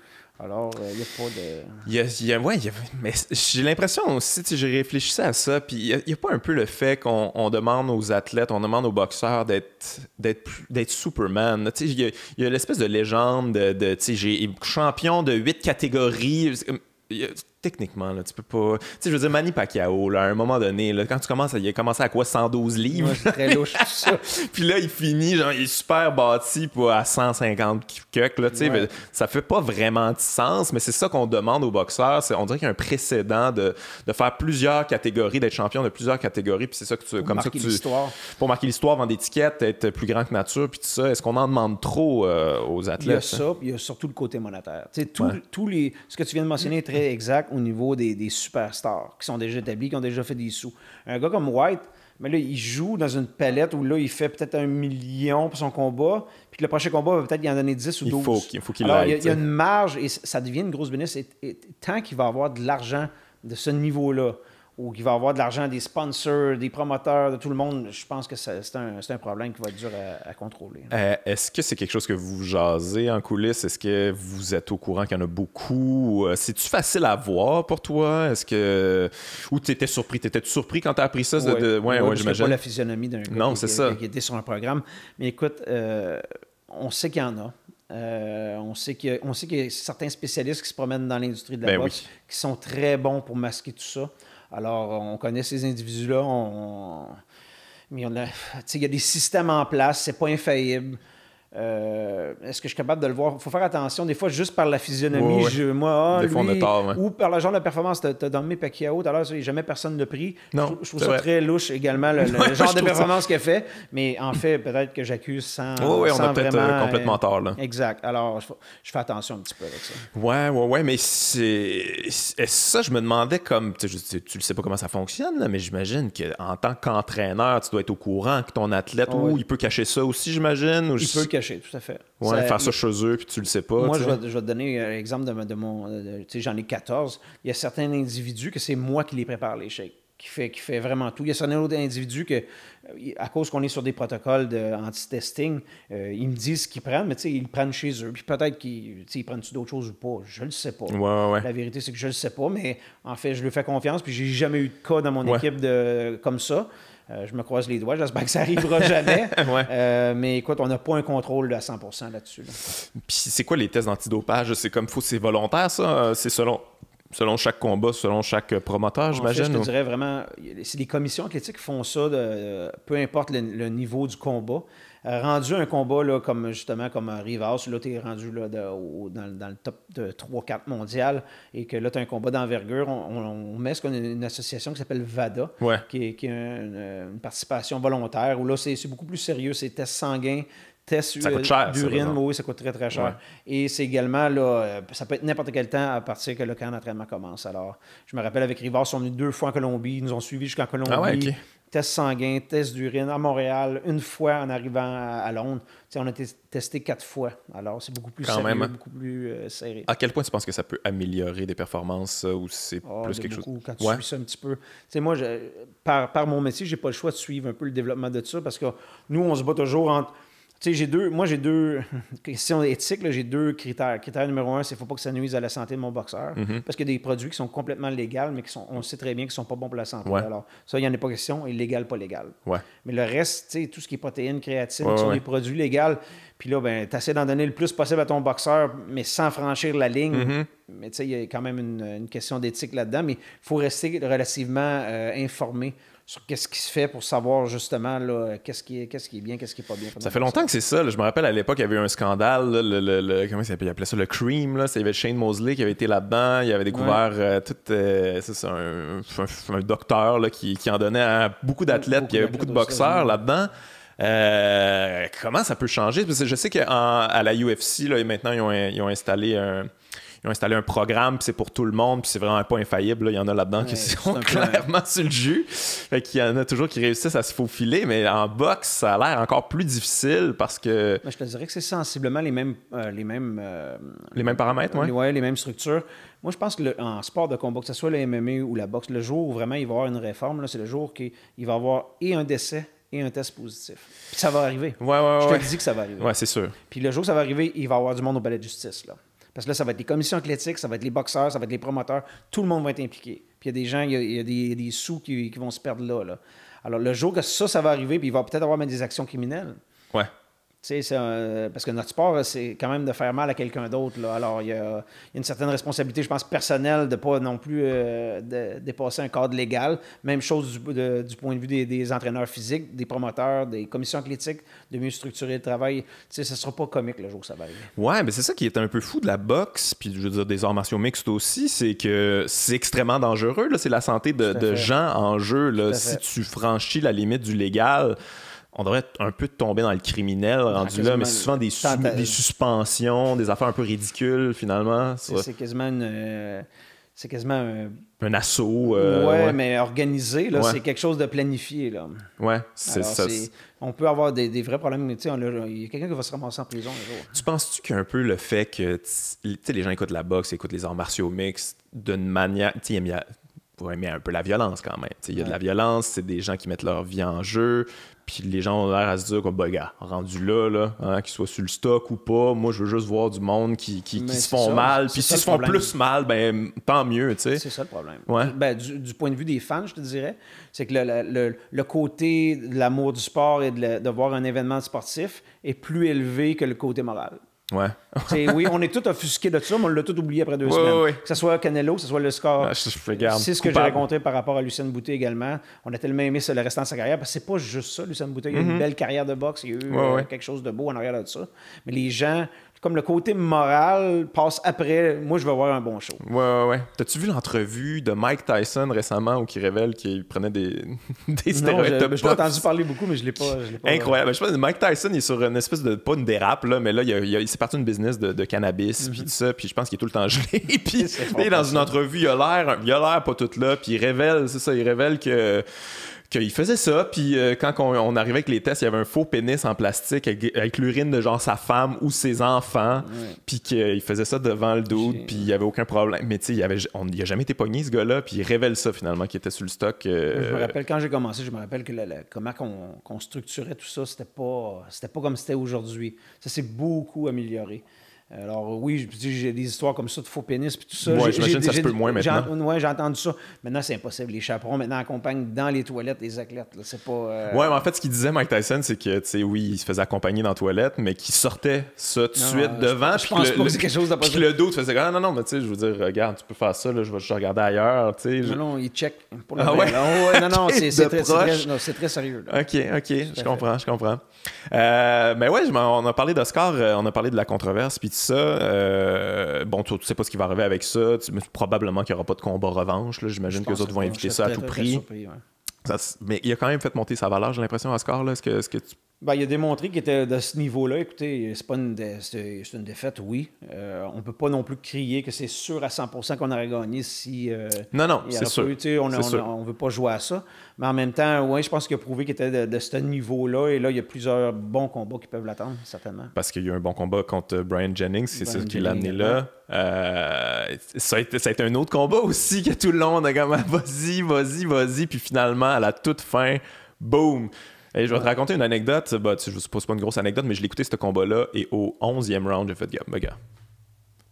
Alors, il n'y a pas de... mais j'ai l'impression aussi, j'ai réfléchi à ça, puis il n'y a pas un peu le fait qu'on demande aux athlètes, on demande aux boxeurs d'être Superman. Il y a l'espèce de légende j'ai champion de 8 catégories. Techniquement, là, tu peux pas... Tu sais, je veux dire, Manny Pacquiao, là, à un moment donné, là, quand tu commences, il a commencé à quoi? 112 livres? Ouais, c'est très louche, tout ça. Puis là, il finit, genre, il est super bâti pour à 150 cucks, là, tu sais. Ça fait pas vraiment de sens, mais c'est ça qu'on demande aux boxeurs. On dirait qu'il y a un précédent de faire plusieurs catégories, d'être champion de plusieurs catégories, puis c'est ça que tu... Pour marquer l'histoire. Pour marquer l'histoire, vendre des tickets, être plus grand que nature, puis tout ça. Est-ce qu'on en demande trop aux athlètes? Il y a ça, puis il y a surtout le côté monétaire. Tu sais, ce que tu viens de mentionner est très exact au niveau des superstars qui sont déjà établis, qui ont déjà fait des sous. Un gars comme White, mais là, il joue dans une palette où là, il fait peut-être 1 million pour son combat, puis que le prochain combat va peut-être y en donner 10 ou 12. Il faut qu'il Alors, l'aille. Il y a une marge et ça devient une grosse business. Et tant qu'il va avoir de l'argent de ce niveau-là, ou qu'il va avoir de l'argent des sponsors, des promoteurs, de tout le monde, je pense que c'est un problème qui va être dur à contrôler. Est-ce que c'est quelque chose que vous jasez en coulisses? Est-ce que vous êtes au courant qu'il y en a beaucoup? C'est-tu facile à voir pour toi? Est-ce que... Ou t'étais surpris? T'étais-tu surpris quand t'as appris ça? Ouais, j'imagine. Pas la physionomie d'un gars qui était sur un programme. Mais écoute, on sait qu'il y en a. On sait qu'il y a certains spécialistes qui se promènent dans l'industrie de la boxe qui sont très bons pour masquer tout ça. Alors, on connaît ces individus-là, mais il y a des systèmes en place, c'est pas infaillible. Est-ce que je suis capable de le voir? Il faut faire attention. Des fois, juste par la physionomie, des fois, on a tort, ou par le genre de performance. Tu as nommé Pacquiao tout à l'heure, jamais personne ne pris. Non, je trouve ça très louche également, le genre de performance qu'il a fait. Mais en fait, peut-être que j'accuse sans on a peut-être complètement tort. Là. Exact. Alors, je fais attention un petit peu avec ça. Ouais, mais c'est ça, je me demandais comme... Tu le sais pas comment ça fonctionne, là, mais j'imagine qu'en tant qu'entraîneur, tu dois être au courant que ton athlète, il peut cacher ça aussi, j'imagine. Il peut cacher, tout à fait. Faire ça chez eux, puis tu le sais pas. Moi, je vais te donner l'exemple de mon... tu sais, j'en ai 14. Il y a certains individus que c'est moi qui les prépare, les shakes, qui fait vraiment tout. Il y a certains autres individus que, à cause qu'on est sur des protocoles anti-testing, ils me disent ce qu'ils prennent, mais tu sais, ils le prennent chez eux. Puis peut-être qu'ils prennent-tu d'autres choses ou pas. Je le sais pas. Ouais. La vérité, c'est que je le sais pas, mais en fait, je lui fais confiance, puis j'ai jamais eu de cas dans mon équipe comme ça. Je me croise les doigts, j'espère que ça n'arrivera jamais. Mais écoute, on n'a pas un contrôle à 100% là-dessus. Puis c'est quoi les tests d'antidopage? C'est c'est volontaire, ça? C'est selon chaque combat, selon chaque promoteur, j'imagine? Je te dirais vraiment, c'est les commissions athlétiques qui font ça, peu importe le niveau du combat. Rendu un combat là, comme Rivas, là, tu es rendu là, dans le top de 3-4 mondial et que là, tu as un combat d'envergure. On met ce qu'on a une association qui s'appelle VADA, qui est une participation volontaire, où là, c'est beaucoup plus sérieux. C'est tests sanguins, tests d'urine, oui, ça coûte très, très cher. Et c'est également, là, ça peut être n'importe quel temps à partir que le camp d'entraînement commence. Alors, je me rappelle avec Rivas, ils sont venus 2 fois en Colombie, ils nous ont suivis jusqu'en Colombie. Test sanguin, test d'urine à Montréal, 1 fois en arrivant à Londres. T'sais, on a été testé 4 fois. Alors, c'est beaucoup plus sérieux, beaucoup plus serré. À quel point tu penses que ça peut améliorer des performances ou c'est plus quelque chose? Quand tu suis ça un petit peu. T'sais, moi, par mon métier, j'ai pas le choix de suivre un peu le développement de ça parce que nous, on se bat toujours entre... Tu sais, j'ai deux questions éthiques, j'ai 2 critères. Critère numéro 1, c'est qu'il ne faut pas que ça nuise à la santé de mon boxeur. Parce qu'il y a des produits qui sont complètement légaux, mais on sait très bien qu'ils ne sont pas bons pour la santé. Alors, ça, il n'y en a pas question, illégal, pas légal. Mais le reste, tu sais, tout ce qui est protéines, créatine, qui sont des produits légaux, puis là, ben, tu essaies d'en donner le plus possible à ton boxeur, mais sans franchir la ligne. Mais tu sais, il y a quand même une question d'éthique là-dedans, mais il faut rester relativement informé sur qu'est-ce qui se fait pour savoir justement là, qu'est-ce qui est bien, qu'est-ce qui n'est pas bien. Ça fait longtemps que c'est ça. Là. Je me rappelle à l'époque, il y avait eu un scandale, là, comment il appelait ça, le Cream. Là. Il y avait Shane Mosley qui avait été là-dedans. Il avait découvert un docteur là, qui en donnait à beaucoup d'athlètes. Puis il y avait beaucoup de boxeurs là-dedans. Comment ça peut changer? Parce que je sais qu'à la UFC, là, maintenant, ils ont installé ont installé un programme, puis c'est pour tout le monde, puis c'est vraiment pas infaillible. Là. Il y en a là-dedans qui sont clairement sur le jus. Fait qu'il y en a toujours qui réussissent à se faufiler, mais en boxe, ça a l'air encore plus difficile parce que... Je te dirais que c'est sensiblement les mêmes paramètres, oui. Oui, les mêmes structures. Moi, je pense que en sport de combat, que ce soit le MMA ou la boxe, le jour où vraiment il va y avoir une réforme, là, c'est le jour qu'il va y avoir et un décès et un test positif. Puis ça va arriver. Je te dis que ça va arriver. Oui, c'est sûr. Puis le jour où ça va arriver, il va y avoir du monde au palais de justice, là. Parce que là, ça va être les commissions athlétiques, ça va être les boxeurs, ça va être les promoteurs. Tout le monde va être impliqué. Puis il y a des gens, il y a des sous qui vont se perdre là. Alors, le jour que ça va arriver, puis il va peut-être avoir même des actions criminelles. Ouais. Tu sais, parce que notre sport, c'est quand même de faire mal à quelqu'un d'autre. Là. Alors, il y a une certaine responsabilité, je pense, personnelle de ne pas non plus dépasser un cadre légal. Même chose du point de vue des entraîneurs physiques, des promoteurs, des commissions athlétiques, de mieux structurer le travail. Tu sais, ce ne sera pas comique le jour où ça va arriver. Ouais, mais c'est ça qui est un peu fou de la boxe, puis je veux dire des arts martiaux mixtes aussi, c'est que c'est extrêmement dangereux. Là. C'est la santé de gens en jeu. Là. Si tu franchis la limite du légal... On devrait un peu tomber dans le criminel rendu là, mais c'est souvent des suspensions, des affaires un peu ridicules, finalement. C'est quasiment un assaut. Mais organisé, là, c'est quelque chose de planifié. Là. Ouais, on peut avoir des vrais problèmes. Il y a quelqu'un qui va se ramasser en prison un jour. Tu penses-tu qu'un peu le fait que les gens écoutent la boxe, écoutent les arts martiaux mixtes d'une manière... Pour aimer un peu la violence quand même. Il y a de la violence, c'est des gens qui mettent leur vie en jeu, puis les gens ont l'air à se dire comme, gars, rendu là hein, qu'ils soient sur le stock ou pas, moi je veux juste voir du monde qui se font mal, puis s'ils se font plus mal, ben tant mieux, tu sais. C'est ça le problème. Ouais. Ben, du point de vue des fans, je te dirais, c'est que le côté de l'amour du sport et de voir un événement sportif est plus élevé que le côté moral. Ouais. Oui, on est tous offusqués de ça, mais on l'a tout oublié après 2 semaines. Ouais. Que ce soit Canelo, que ce soit le score. C'est ce que j'ai raconté par rapport à Lucien Boutet également. On a tellement aimé ça le restant de sa carrière, parce que c'est pas juste ça, Lucien Boutet. Il a eu une belle carrière de boxe, il y a eu quelque chose de beau en arrière de ça. Mais les gens, comme le côté moral passe après, moi je veux voir un bon show. Ouais. T'as-tu vu l'entrevue de Mike Tyson récemment où il révèle qu'il prenait des stéroïdes? Je l'ai entendu parler beaucoup, mais je l'ai pas. Incroyable. Je pense que Mike Tyson il est sur une espèce de, pas une dérape, là, mais là, il s'est parti d'une business de cannabis, puis tout ça, puis je pense qu'il est tout le temps gelé. Puis dans une entrevue, il a l'air pas tout là, puis il révèle qu'il faisait ça, puis quand on arrivait avec les tests, il y avait un faux pénis en plastique avec l'urine de genre sa femme ou ses enfants, puis qu'il faisait ça devant le dude, puis il n'y avait aucun problème. Mais tu sais, il a jamais été pogné, ce gars-là, puis il révèle ça finalement, qu'il était sur le stock. Je me rappelle, quand j'ai commencé, que comment qu'on structurait tout ça, c'était pas comme c'était aujourd'hui. Ça s'est beaucoup amélioré. Alors oui, j'ai des histoires comme ça de faux pénis puis tout ça. Ouais, j'imagine que ça se peut moins maintenant. Oui, j'ai entendu ça. Maintenant, c'est impossible. Les chaperons maintenant accompagnent dans les toilettes les athlètes. Là. C'est pas... Ouais, mais en fait, ce qu'il disait, Mike Tyson, c'est que, tu sais, oui, il se faisait accompagner dans la toilette, mais qu'il sortait ça tout de suite devant. Je pense pas que c'est quelque chose d'impossible. Puis le dos, tu faisais non, mais tu sais, je veux dire, regarde, tu peux faire ça, là, je vais juste regarder ailleurs, tu sais. Non, il check. Pour le ouais? Non, c'est très sérieux. Là. OK, je comprends. Mais ouais, on a parlé d'Oscar, on a parlé de la controverse, puis tout ça. Bon, tu sais pas ce qui va arriver avec ça. Probablement qu'il n'y aura pas de combat revanche. J'imagine que les autres vont éviter ça à tout prix. Surpris, mais il a quand même fait monter sa valeur, j'ai l'impression, Oscar. Là. Est-ce que tu... il a démontré qu'il était de ce niveau-là. Écoutez, c'est une défaite, oui. On ne peut pas non plus crier que c'est sûr à 100% qu'on aurait gagné si... non, c'est sûr. On ne veut pas jouer à ça. Mais en même temps, oui, je pense qu'il a prouvé qu'il était de ce niveau-là. Et là, il y a plusieurs bons combats qui peuvent l'attendre, certainement. Parce qu'il y a eu un bon combat contre Brian Jennings. C'est ça qui l'a amené là. Ça a été un autre combat aussi que tout le long, on a comme vas-y. Puis finalement, à la toute fin, boum! Et je vais te raconter une anecdote. Je ne suppose pas une grosse anecdote, mais je l'ai écouté ce combat-là. Et au 11e round, j'ai fait gars.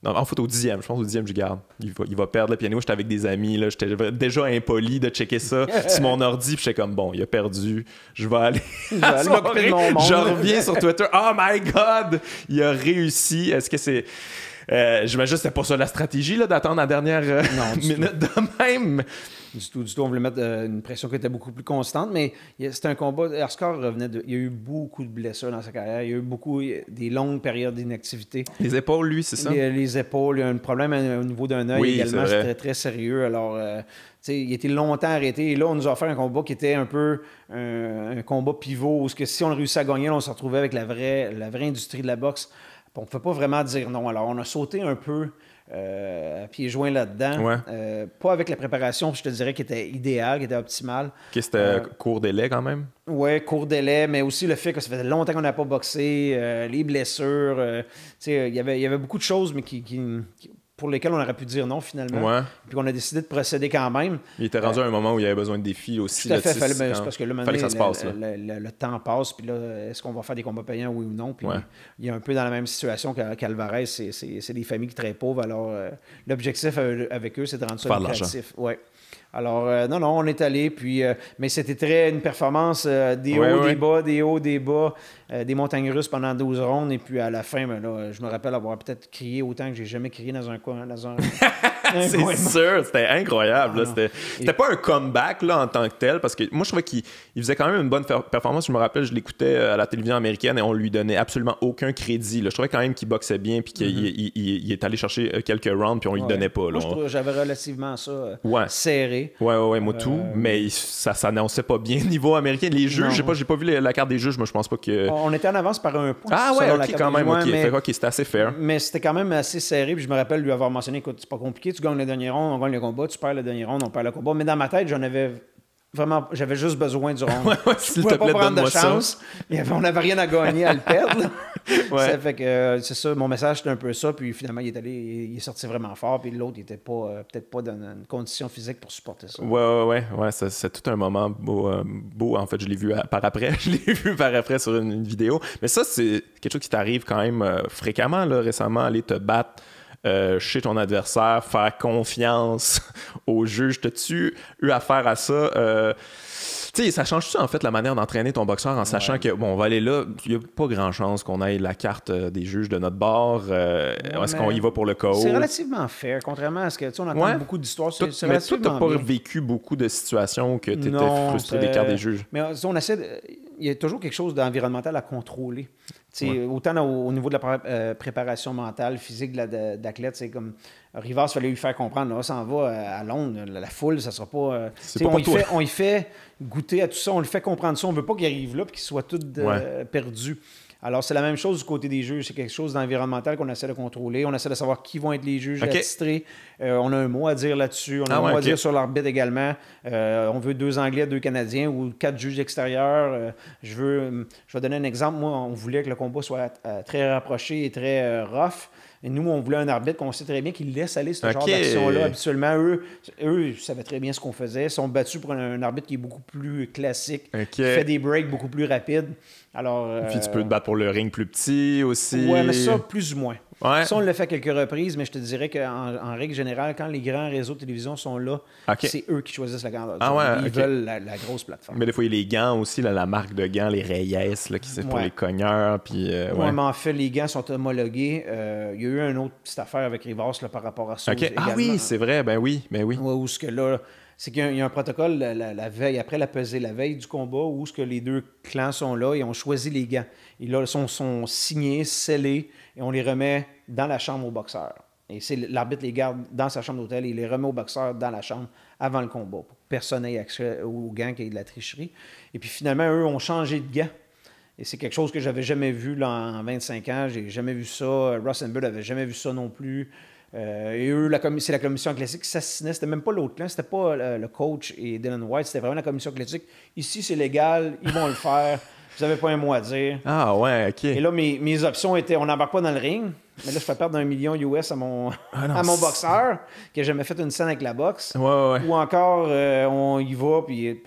Non, en fait, au 10e, je pense au 10e, je garde. Il va perdre le piano. J'étais avec des amis, là, j'étais déjà impoli de checker ça sur mon ordi. Puis j'étais comme, bon, il a perdu. Je vais aller m'occuper de mon monde. Je reviens sur Twitter. Oh my God! Il a réussi. Est-ce que c'est... J'imagine que c'était pas ça la stratégie, là, d'attendre la dernière minute de même. Du tout. On voulait mettre une pression qui était beaucoup plus constante, mais c'était un combat. Oscar revenait il y a eu beaucoup de blessures dans sa carrière. Il y a eu des longues périodes d'inactivité. Les épaules, lui, c'est ça? Les épaules. Il y a un problème au niveau d'un œil également. C'était très sérieux. Alors, il était longtemps arrêté. Et là, on nous a offert un combat qui était un peu un combat pivot, où si on réussissait à gagner, là, on se retrouvait avec la vraie industrie de la boxe. On ne peut pas vraiment dire non. Alors, on a sauté un peu pieds joints là-dedans. Ouais. Pas avec la préparation, je te dirais, qui était idéale, qui était optimale. C'était court délai quand même? Oui, court délai, mais aussi le fait que ça faisait longtemps qu'on n'avait pas boxé, les blessures. Il y avait beaucoup de choses, mais pour lesquelles on aurait pu dire non finalement. Ouais. Puis on a décidé de procéder quand même. Il était rendu à un moment où il y avait besoin de défis aussi. Tout à fait. C'est parce que là, fallait que ça se passe. Le temps passe, puis là, est-ce qu'on va faire des combats payants, oui ou non? Puis il y a un peu dans la même situation qu'Alvarez, c'est des familles très pauvres. Alors, l'objectif avec eux, c'est de rendre ça lucratif. Ouais. Alors, non, on est allé, puis, mais c'était une performance, des hauts, des bas, des hauts, des bas, des montagnes russes pendant 12 rondes, et puis à la fin, là, je me rappelle avoir peut-être crié autant que j'ai jamais crié dans un coin. C'est sûr, c'était incroyable. C'était pas un comeback là, en tant que tel, parce que moi, je trouvais qu'il faisait quand même une bonne performance. Je me rappelle, je l'écoutais à la télévision américaine et on lui donnait absolument aucun crédit. Là. Je trouvais quand même qu'il boxait bien, puis qu'il est allé chercher quelques rounds, puis on lui donnait pas. Là. Moi, j'avais relativement ça serré. Ouais, moi tout. Mais ça s'annonçait pas bien niveau américain. Les juges, j'ai pas vu la carte des juges, mais je pense pas que... On était en avance par un point. Ah ouais, ok, quand même, ok, c'était assez fair. Mais c'était quand même assez serré, puis je me rappelle lui avoir mentionné, écoute, c'est pas compliqué, tu gagnes le dernier round, on gagne le combat, tu perds le dernier round, on perd le combat. Mais dans ma tête, j'avais juste besoin du round. S'il te plaît, prendre de chance. Ça. On n'avait rien à gagner à le perdre. Ça fait que c'est ça, mon message c'était un peu ça, puis finalement il est sorti vraiment fort, puis l'autre il était peut-être pas dans une condition physique pour supporter ça. Ouais, c'est tout un moment beau. En fait, je l'ai vu par après. Je l'ai vu par après sur une vidéo. Mais ça, c'est quelque chose qui t'arrive quand même fréquemment là, récemment, aller te battre chez ton adversaire, faire confiance au juge. T'as-tu eu affaire à ça? Tu sais, ça change-tu en fait la manière d'entraîner ton boxeur en sachant que, bon, on va aller là, il n'y a pas grand chance qu'on aille la carte des juges de notre bord. Est-ce qu'on y va pour le KO? C'est relativement fair, contrairement à ce que, tu sais, on entend beaucoup d'histoires. Mais toi, t'as pas vécu beaucoup de situations où tu étais frustré des cartes des juges? Mais on essaie il y a toujours quelque chose d'environnemental à contrôler. Autant au niveau de la préparation mentale, physique d'athlète, c'est comme Rivas, il fallait lui faire comprendre, là, ça en va à Londres, la foule, ça sera pas... on y fait goûter à tout ça, on le fait comprendre ça, on veut pas qu'il arrive là et qu'il soit tout perdu. Alors, c'est la même chose du côté des juges. C'est quelque chose d'environnemental qu'on essaie de contrôler. On essaie de savoir qui vont être les juges attitrés. On a un mot à dire là-dessus. On a un mot à dire sur l'arbitre également. On veut 2 Anglais, 2 Canadiens ou 4 juges extérieurs. Je vais donner un exemple. Moi, on voulait que le combat soit très rapproché et très rough. Et nous, on voulait un arbitre qu'on sait très bien qu'il laisse aller ce genre d'action-là. Habituellement, eux, ils savaient très bien ce qu'on faisait. Ils sont battus pour un arbitre qui est beaucoup plus classique, qui fait des breaks beaucoup plus rapides. Alors, puis tu peux te battre pour le ring plus petit aussi. Oui, mais ça, plus ou moins. Ouais. Ça, on l'a fait à quelques reprises, mais je te dirais qu'en règle générale, quand les grands réseaux de télévision sont là, c'est eux qui choisissent la grande audience. Ils veulent la grosse plateforme. Mais des fois, il y a les gants aussi, la marque de gants, les Reyes, là, qui c'est pour les cogneurs. Puis, mais en fait, les gants sont homologués. Il y a eu une autre petite affaire avec Rivas là, par rapport à ça. Ah oui, c'est vrai, ben oui. Où ce que là... C'est qu'il y a un protocole la veille, après la pesée, la veille du combat, où ce que les 2 clans sont là et ont choisi les gants. Et là, ils sont signés, scellés, et on les remet dans la chambre au boxeur. Et l'arbitre les garde dans sa chambre d'hôtel et il les remet au boxeur dans la chambre avant le combat, pour que personne n'ait accès aux gants, qu'il y ait de la tricherie. Et puis finalement, eux ont changé de gants. Et c'est quelque chose que j'avais jamais vu là, en 25 ans. J'ai jamais vu ça. Rosenberg n'avait jamais vu ça non plus. Et eux, c'est la commission athlétique qui s'assassinait. C'était même pas l'autre clan, c'était pas le coach et Dylan White, c'était vraiment la commission athlétique. Ici, c'est légal, ils vont le faire. Vous n'avez pas un mot à dire. Ah ouais, OK. Et là, mes options étaient, on n'embarque pas dans le ring, mais là, je fais perdre $1 million US à mon boxeur, qui n'a jamais fait une scène avec la boxe. Ouais. Ou encore, on y va, puis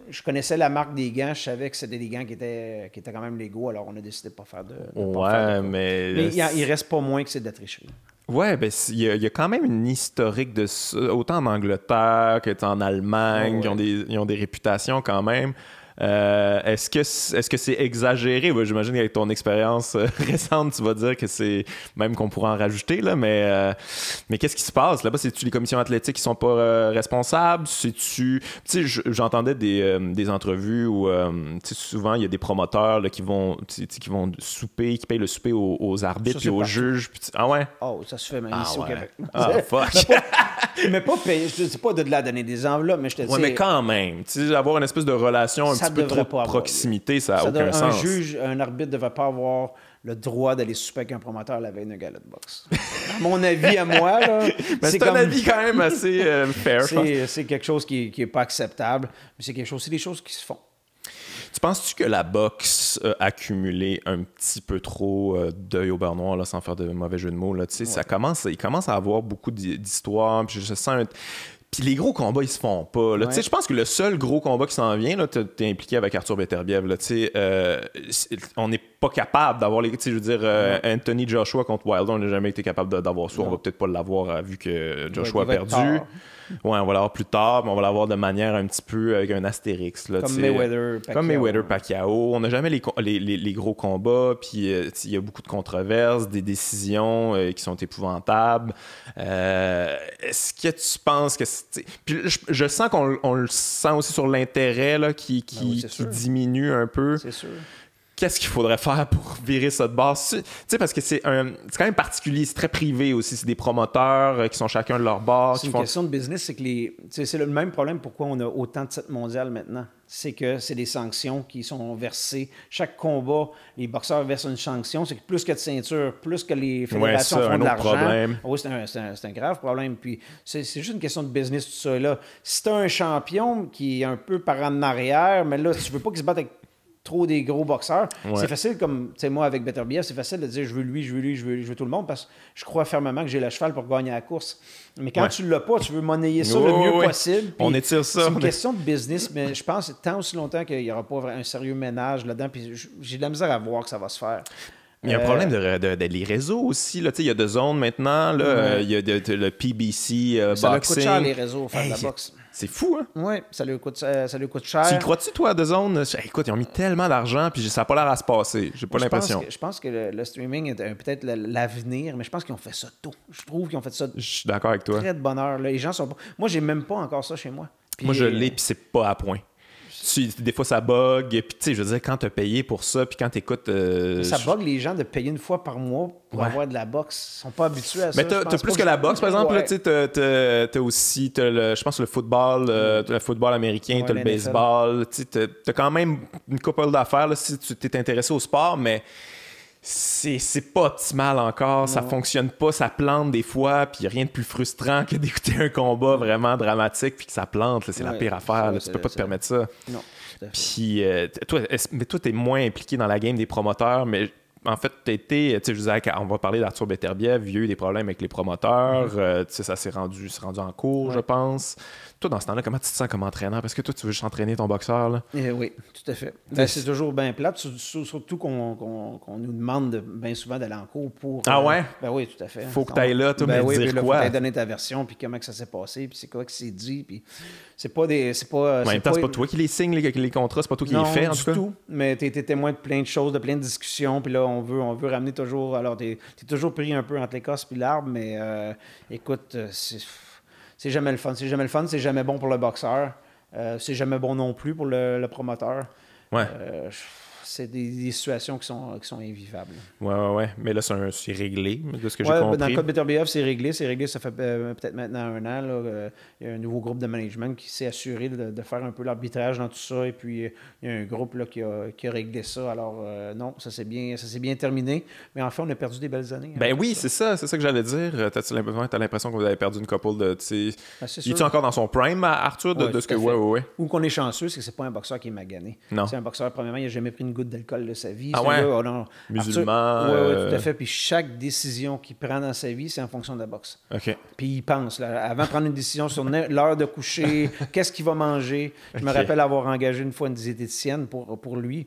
je connaissais la marque des gants, je savais que c'était des gants qui étaient quand même légaux, alors on a décidé de ne pas faire de mais il reste pas moins que c'est de la tricherie. Ouais, ben il y a quand même une historique de ça, autant en Angleterre qu'en Allemagne, ils ont des réputations quand même. Est-ce que c'est exagéré? Ouais, j'imagine qu'avec ton expérience récente, tu vas dire que c'est même qu'on pourrait en rajouter, là, mais qu'est-ce qui se passe? Là-bas, c'est-tu les commissions athlétiques qui sont pas responsables? C'est-tu... Tu sais, j'entendais des entrevues où souvent, il y a des promoteurs là, qui vont souper, qui payent le souper aux arbitres et aux juges. Puis ah ouais? Oh, ça se fait même ici au Québec. Ah, fuck! Mais pas payer, je ne sais pas de là donner des enveloppes, mais je te dis... Ouais, mais quand même, tu sais, avoir une espèce de relation un petit petit peu trop de proximité, ça n'a aucun sens. Un juge, un arbitre ne devrait pas avoir le droit d'aller souper avec un promoteur la veille d'un gala de boxe. À mon avis, à moi, là, c'est un avis quand même assez fair. C'est quelque chose qui n'est pas acceptable, mais c'est des choses qui se font. Tu penses-tu que la boxe a accumulé un petit peu trop d'œil au beurre noir, là, sans faire de mauvais jeu de mots? Là, il commence à avoir beaucoup d'histoires, puis je sens Puis les gros combats, ils se font pas. Là. Je pense que le seul gros combat qui s'en vient, tu es impliqué avec Arthur Beterbiev. On n'est pas capable d'avoir les. Je veux dire, Anthony Joshua contre Wilder, on n'a jamais été capable d'avoir ça. On va peut-être pas l'avoir vu que Joshua a perdu. Ouais, on va l'avoir plus tard, mais on va l'avoir de manière un petit peu avec un astérix. Là, comme Mayweather-Pacquiao. Comme Mayweather-Pacquiao. On n'a jamais les gros combats, puis il y a beaucoup de controverses, des décisions qui sont épouvantables. Est-ce que tu penses que... Puis je sens qu'on le sent aussi sur l'intérêt là, qui diminue un peu. C'est sûr. Qu'est-ce qu'il faudrait faire pour virer ça de bord? Tu sais, parce que c'est quand même particulier, c'est très privé aussi. C'est des promoteurs qui sont chacun de leur bord. C'est une question de business, c'est que c'est le même problème pourquoi on a autant de titres mondiales maintenant. C'est que c'est des sanctions qui sont versées. Chaque combat, les boxeurs versent une sanction. C'est que plus que de ceinture, plus que les fédérations font de l'argent. Oui, c'est un grave problème. Puis c'est juste une question de business, tout ça. Là. Si tu as un champion qui est un peu par en arrière, mais là, tu veux pas qu'il se batte avec trop des gros boxeurs. C'est facile, comme moi avec Beterbiev, c'est facile de dire je veux lui, je veux tout le monde parce que je crois fermement que j'ai le cheval pour gagner la course. Mais quand tu l'as pas, tu veux monnayer ça le mieux possible. On étire ça. C'est une question de business, mais je pense que tant aussi longtemps qu'il n'y aura pas un sérieux ménage là-dedans, puis j'ai de la misère à voir que ça va se faire. Il y a un problème les réseaux aussi. Il y a deux zones maintenant. Il y a le PBC Boxing. Ça coûte cher les réseaux faire de la boxe. C'est fou, hein? Oui, ça lui coûte cher. Tu y crois-tu, toi, à DAZN? Écoute, ils ont mis tellement d'argent, puis ça n'a pas l'air à se passer. J'ai pas l'impression. Je pense que le streaming est peut-être l'avenir, mais je pense qu'ils ont fait ça tôt. Je trouve qu'ils ont fait ça. Je suis d'accord avec toi. Très de bonheur. Les gens sont pas... Moi, j'ai même pas encore ça chez moi. Moi, je l'ai, puis c'est pas à point. Des fois, ça bug. Puis, tu sais, je veux dire, quand tu as payé pour ça, puis quand tu écoutes. Ça bug les gens de payer une fois par mois pour avoir de la boxe. Ils sont pas habitués à ça. Mais tu as plus que la boxe, par exemple. Tu as aussi, je pense, le football, le football américain, tu as le baseball. Tu as quand même une couple d'affaires si tu t'es intéressé au sport, mais. C'est pas optimal encore, non. Ça fonctionne pas, ça plante des fois, puis il n'y a rien de plus frustrant que d'écouter un combat vraiment dramatique puis que ça plante, c'est la pire affaire, tu peux pas te permettre ça. Non. Puis toi, t'es moins impliqué dans la game des promoteurs, mais en fait, je disais, on va parler d'Arthur Beterbiev, il y a eu des problèmes avec les promoteurs, ça s'est rendu en cours, je pense. Toi, dans ce temps-là, comment tu te sens comme entraîneur? Parce que toi, tu veux juste entraîner ton boxeur, là? Oui, tout à fait. C'est toujours bien plate, surtout qu'on nous demande bien souvent d'aller en cours pour... Ah ouais? Ben oui, tout à fait. Faut que tu ailles là, toi, mais dire quoi? Faut que tu donner ta version, puis comment que ça s'est passé, puis c'est quoi que c'est dit, puis c'est pas des... En même temps, c'est pas toi qui les signes, les contrats, c'est pas toi qui les fais, en tout cas? Non, du tout, mais t'es témoin de plein de choses, de plein de discussions, puis là, on veut ramener toujours... Alors, t'es toujours pris un peu entre l'écorce puis l'arbre, mais écoute, c'est jamais le fun. C'est jamais le fun, c'est jamais bon pour le boxeur. C'est jamais bon non plus pour le promoteur. Ouais. C'est des situations qui sont invivables. Ouais. Mais là, c'est réglé, de ce que j'ai compris. Dans le cas de Beterbiev, c'est réglé. Ça fait peut-être maintenant 1 an. Là, il y a un nouveau groupe de management qui s'est assuré de faire un peu l'arbitrage dans tout ça. Et puis, il y a un groupe là, qui a réglé ça. Alors, non, ça s'est bien terminé. Mais en fait, on a perdu des belles années. Ben oui, c'est ça que j'allais dire. T'as l'impression que vous avez perdu une couple de... Il est encore dans son prime, Arthur, de ce que... Ouais. Ou qu'on est chanceux, c'est que c'est pas un boxeur qui est magané. Non. C'est un boxeur, premièrement, il n'a jamais pris une goutte d'alcool de sa vie. Ah ouais? Là, non. Musulman. Oui, tout à fait. Puis chaque décision qu'il prend dans sa vie, c'est en fonction de la boxe. OK. Puis il pense, là, avant de prendre une décision sur l'heure de coucher, qu'est-ce qu'il va manger. Je me rappelle avoir engagé une fois une diététicienne pour lui.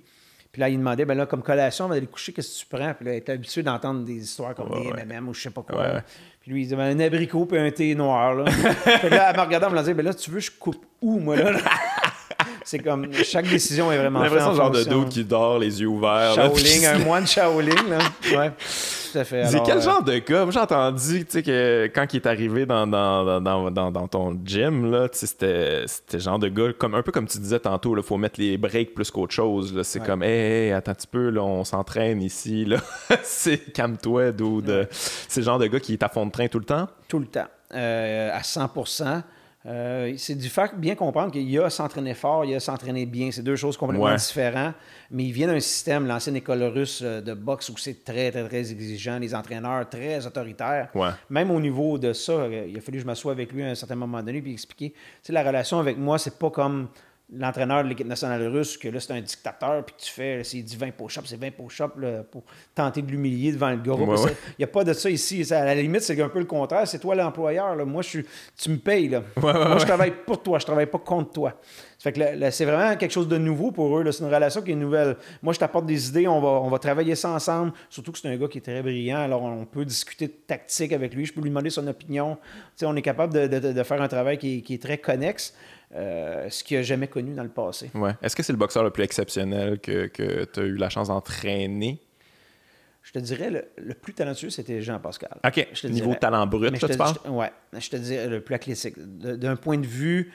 Puis là, il demandait, ben là, comme collation, on va aller coucher, qu'est-ce que tu prends? Puis là, il était habitué d'entendre des histoires comme des M&M ou je sais pas quoi. Ouais. Puis lui, il disait, ben, un abricot puis un thé noir. Là. Puis là, elle me regardait, elle me disait, ben là, tu veux, je coupe où, moi, là? C'est comme, chaque décision est vraiment faite. J'ai l'impression genre de dude qui dort, les yeux ouverts. Shaolin, un moine Shaolin, là. Ouais, tout à fait. C'est quel genre de gars? Moi, j'ai entendu, tu sais, que quand il est arrivé dans ton gym, là, c'était genre de gars, un peu comme tu disais tantôt, il faut mettre les breaks plus qu'autre chose. Là. C'est comme, hey, attends un petit peu, là, on s'entraîne ici, là. C'est calme-toi, dude. C'est le genre de gars qui est à fond de train tout le temps? Tout le temps. À 100%. C'est du fait bien comprendre qu'il y a s'entraîner fort, il y a s'entraîner bien. C'est deux choses complètement différentes. Mais il vient d'un système, l'ancienne école russe de boxe, où c'est très, très, très exigeant. Les entraîneurs très autoritaires. Ouais. Même au niveau de ça, il a fallu que je m'assoie avec lui à un certain moment donné puis expliquer. La relation avec moi, c'est pas comme l'entraîneur de l'équipe nationale russe, que là, c'est un dictateur, puis que tu fais, s'il dit 20 push-ups, c'est 20 push-ups pour tenter de l'humilier devant le gars. Il n'y a pas de ça ici. À la limite, c'est un peu le contraire. C'est toi l'employeur. Là. Moi, tu me payes. Là. Moi, je travaille pour toi. Je travaille pas contre toi. Ça fait que c'est vraiment quelque chose de nouveau pour eux. Là. C'est une relation qui est nouvelle. Moi, je t'apporte des idées. On va travailler ça ensemble. Surtout que c'est un gars qui est très brillant. Alors, on peut discuter de tactique avec lui. Je peux lui demander son opinion. T'sais, on est capable de faire un travail qui est très connexe. Ce qu'il n'a jamais connu dans le passé. Ouais. Est-ce que c'est le boxeur le plus exceptionnel que tu as eu la chance d'entraîner? Je te dirais, le plus talentueux, c'était Jean-Pascal. OK. Niveau talent brut, tu parles? Oui. Je te dirais le plus athlétique. D'un point de vue...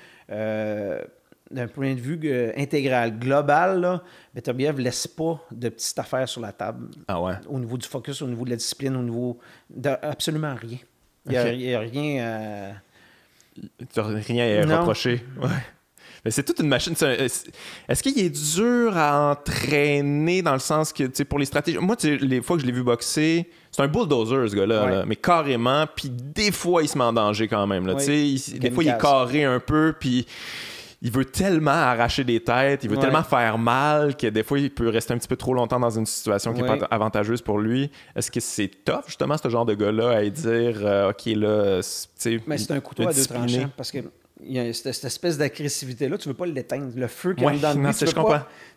intégral, global, Beterbiev ne laisse pas de petites affaires sur la table. Ah ouais? Au niveau du focus, au niveau de la discipline, au niveau absolument rien. Il n'y a rien... Tu n'as rien à reprocher. Ouais. Mais c'est toute une machine. Est-ce qu'il est dur à entraîner dans le sens que, tu sais, pour les stratégies... Moi, les fois que je l'ai vu boxer, c'est un bulldozer, ce gars-là, là, mais carrément. Puis des fois, il se met en danger quand même. Là, des fois, il est carré un peu, puis... Il veut tellement arracher des têtes, il veut tellement faire mal que des fois, il peut rester un petit peu trop longtemps dans une situation qui n'est pas avantageuse pour lui. Est-ce que c'est tough, justement, ce genre de gars-là, à dire OK, là, mais c'est un couteau à deux tranchants parce que il y a cette espèce d'agressivité-là, tu ne veux pas l'éteindre. Le feu qui est dans le lui,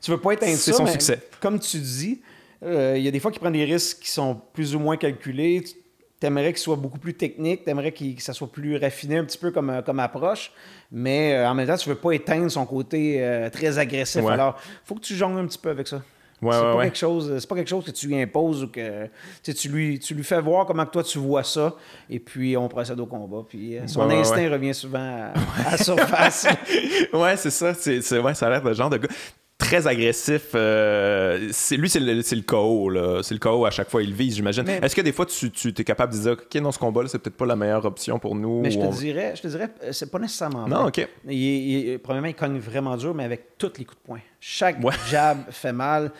tu veux pas éteindre ça. C'est son succès. Comme tu dis, il y a des fois qu'il prend des risques qui sont plus ou moins calculés. T'aimerais qu'il soit beaucoup plus technique, t'aimerais que ça soit plus raffiné un petit peu comme approche, mais en même temps, tu veux pas éteindre son côté très agressif. Alors, il faut que tu jongles un petit peu avec ça. C'est pas quelque chose que tu lui imposes ou que tu lui fais voir comment que toi tu vois ça, et puis on procède au combat. Puis son instinct revient souvent à la surface. C'est ça. Ça a l'air de genre de gars très agressif. C'est le KO. Là. C'est le KO à chaque fois, il vise, j'imagine. Mais, est-ce que des fois, tu es capable de dire OK, dans ce combat-là, c'est peut-être pas la meilleure option pour nous? Mais je te dirais, c'est pas nécessairement non, OK. Premièrement, il cogne vraiment dur, mais avec tous les coups de poing. Chaque jab fait mal.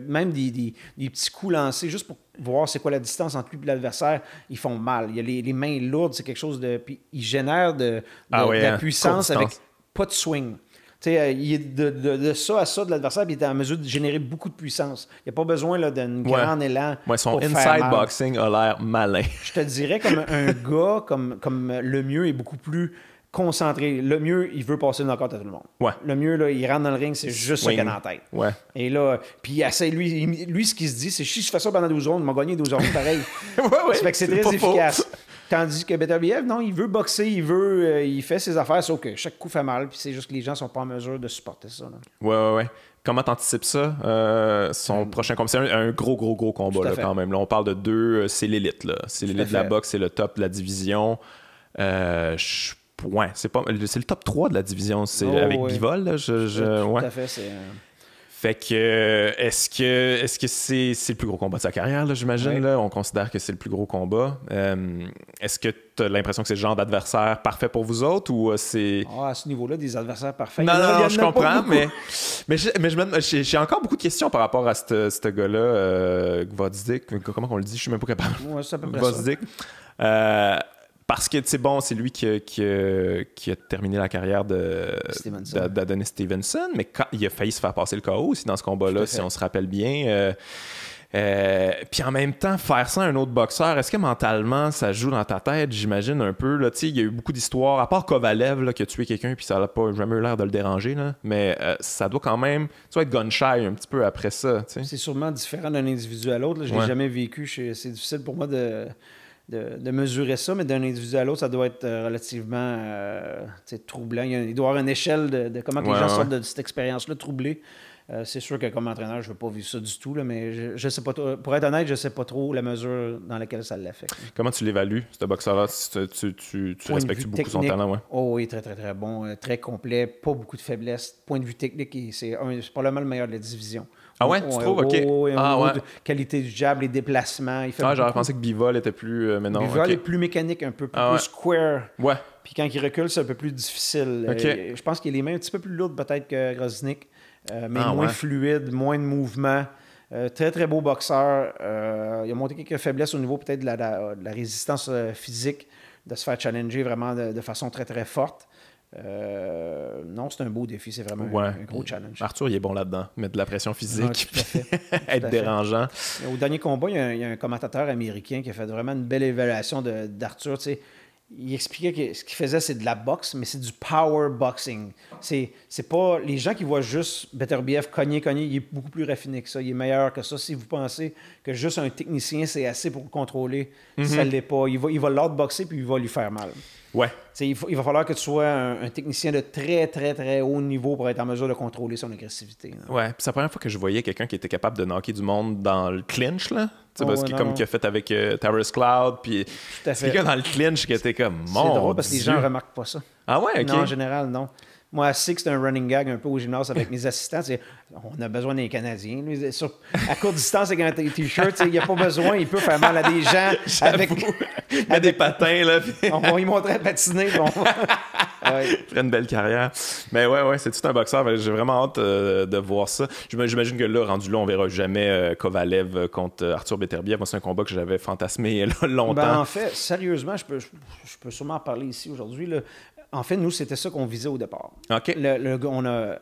Même des petits coups lancés, juste pour voir c'est quoi la distance entre lui et l'adversaire, ils font mal. Il y a les mains lourdes, c'est quelque chose de... Puis il génère de la puissance avec pas de swing. Il est de ça à ça de l'adversaire, puis il est en mesure de générer beaucoup de puissance. Il n'y a pas besoin d'un grand élan. Son inside boxing a l'air malin. Je te dirais comme un gars, comme le mieux est beaucoup plus concentré. Le mieux, il veut passer le knockout à tout le monde. Le mieux, là, il rentre dans le ring, c'est juste ce qu'il a dans la tête. Et là, puis il essaie, lui, ce qu'il se dit, c'est si je fais ça pendant 12 rounds, il m'a gagné 12 rounds pareil. Ça fait que c'est très efficace. Tandis que Beterbiev, non, il veut boxer, il fait ses affaires, sauf que chaque coup fait mal, puis c'est juste que les gens sont pas en mesure de supporter ça. Là. Ouais. Comment t'anticipes ça? Son prochain combat, c'est un gros combat là, quand même. Là, on parle de deux, c'est l'élite. Là. C'est l'élite de la boxe, c'est le top de la division. C'est le top 3 de la division. C'est avec Bivol. Là, tout à fait, c'est... Fait que, est-ce que c'est le plus gros combat de sa carrière, là, j'imagine? Là? On considère que c'est le plus gros combat. Est-ce que tu as l'impression que c'est le genre d'adversaire parfait pour vous autres ou c'est... à ce niveau-là, des adversaires parfaits. Non, je comprends, mais j'ai encore beaucoup de questions par rapport à ce gars-là, Gvozdyk. Comment on le dit? Je suis même pas capable. Ouais, c'est à peu près Gvozdyk. Parce que, c'est lui qui a terminé la carrière d'Adonis Stevenson, mais il a failli se faire passer le KO aussi dans ce combat-là, si on se rappelle bien. Puis en même temps, faire ça à un autre boxeur, est-ce que mentalement, ça joue dans ta tête, j'imagine, un peu? Il y a eu beaucoup d'histoires, à part Kovalev, là, qui a tué quelqu'un, puis ça n'a pas jamais eu l'air de le déranger, là, mais ça doit quand même être gun-shy un petit peu après ça. T'sais. C'est sûrement différent d'un individu à l'autre. Là. Je ne l'ai jamais vécu. C'est difficile pour moi de mesurer ça, mais d'un individu à l'autre, ça doit être relativement troublant. Il doit y avoir une échelle de comment les gens sortent de cette expérience-là troublée. C'est sûr que comme entraîneur, je ne veux pas vivre ça du tout, là, mais je sais pas pour être honnête, je ne sais pas trop la mesure dans laquelle ça l'affecte. Comment tu l'évalues, ce boxeur-là? Tu respectes beaucoup son talent? Oh oui, très, très, très bon. Très complet, pas beaucoup de faiblesses. Point de vue technique, c'est probablement le meilleur de la division. Ah ouais, tu trouves? OK. De qualité du jab, les déplacements. J'aurais pensé que Bivol était plus... mais non, Bivol est plus mécanique, un peu plus square. Ouais. Puis quand il recule, c'est un peu plus difficile. Je pense qu'il a les mains un petit peu plus lourdes peut-être que Groznyk, mais moins fluide, moins de mouvement. Très, très beau boxeur. Il a monté quelques faiblesses au niveau peut-être de la résistance physique, de se faire challenger vraiment de façon très, très forte. Non, c'est un beau défi. C'est vraiment un gros challenge. Arthur, il est bon là-dedans. Mettre de la pression physique, être dérangeant. Au dernier combat, il y a un commentateur américain qui a fait vraiment une belle évaluation d'Arthur. Tu sais, il expliquait que ce qu'il faisait, c'est de la boxe, mais c'est du power boxing. C'est pas... Les gens qui voient juste Beterbiev cogner, il est beaucoup plus raffiné que ça. Il est meilleur que ça. Si vous pensez que juste un technicien, c'est assez pour le contrôler, ça ne l'est pas. Il va l'outboxer puis il va lui faire mal. Ouais. Il va falloir que tu sois un technicien de très, très, très haut niveau pour être en mesure de contrôler son agressivité. Là. Ouais. Puis c'est la première fois que je voyais quelqu'un qui était capable de knocker du monde dans le clinch, là. Parce que comme qu'il a fait avec Terrace Cloud, puis c'est quelqu'un dans le clinch qui était comme mon C'est drôle parce que les gens ne remarquent pas ça. Ah ouais, ok. Non, en général, non. Moi, à Six, c'est un running gag un peu au gymnase avec mes assistants. On a besoin d'un Canadien. À courte distance, avec un T-shirt, il n'y a pas besoin. Il peut faire mal à des gens. Avec des patins. Là, puis... on va lui montrer à patiner. Il ferait une belle carrière. Mais ouais, c'est tout un boxeur. J'ai vraiment hâte de voir ça. J'imagine que là, rendu là, on verra jamais Kovalev contre Arthur Beterbiev. Moi, c'est un combat que j'avais fantasmé longtemps. En fait, sérieusement, je peux sûrement en parler ici aujourd'hui. En fait, nous, c'était ça qu'on visait au départ. OK.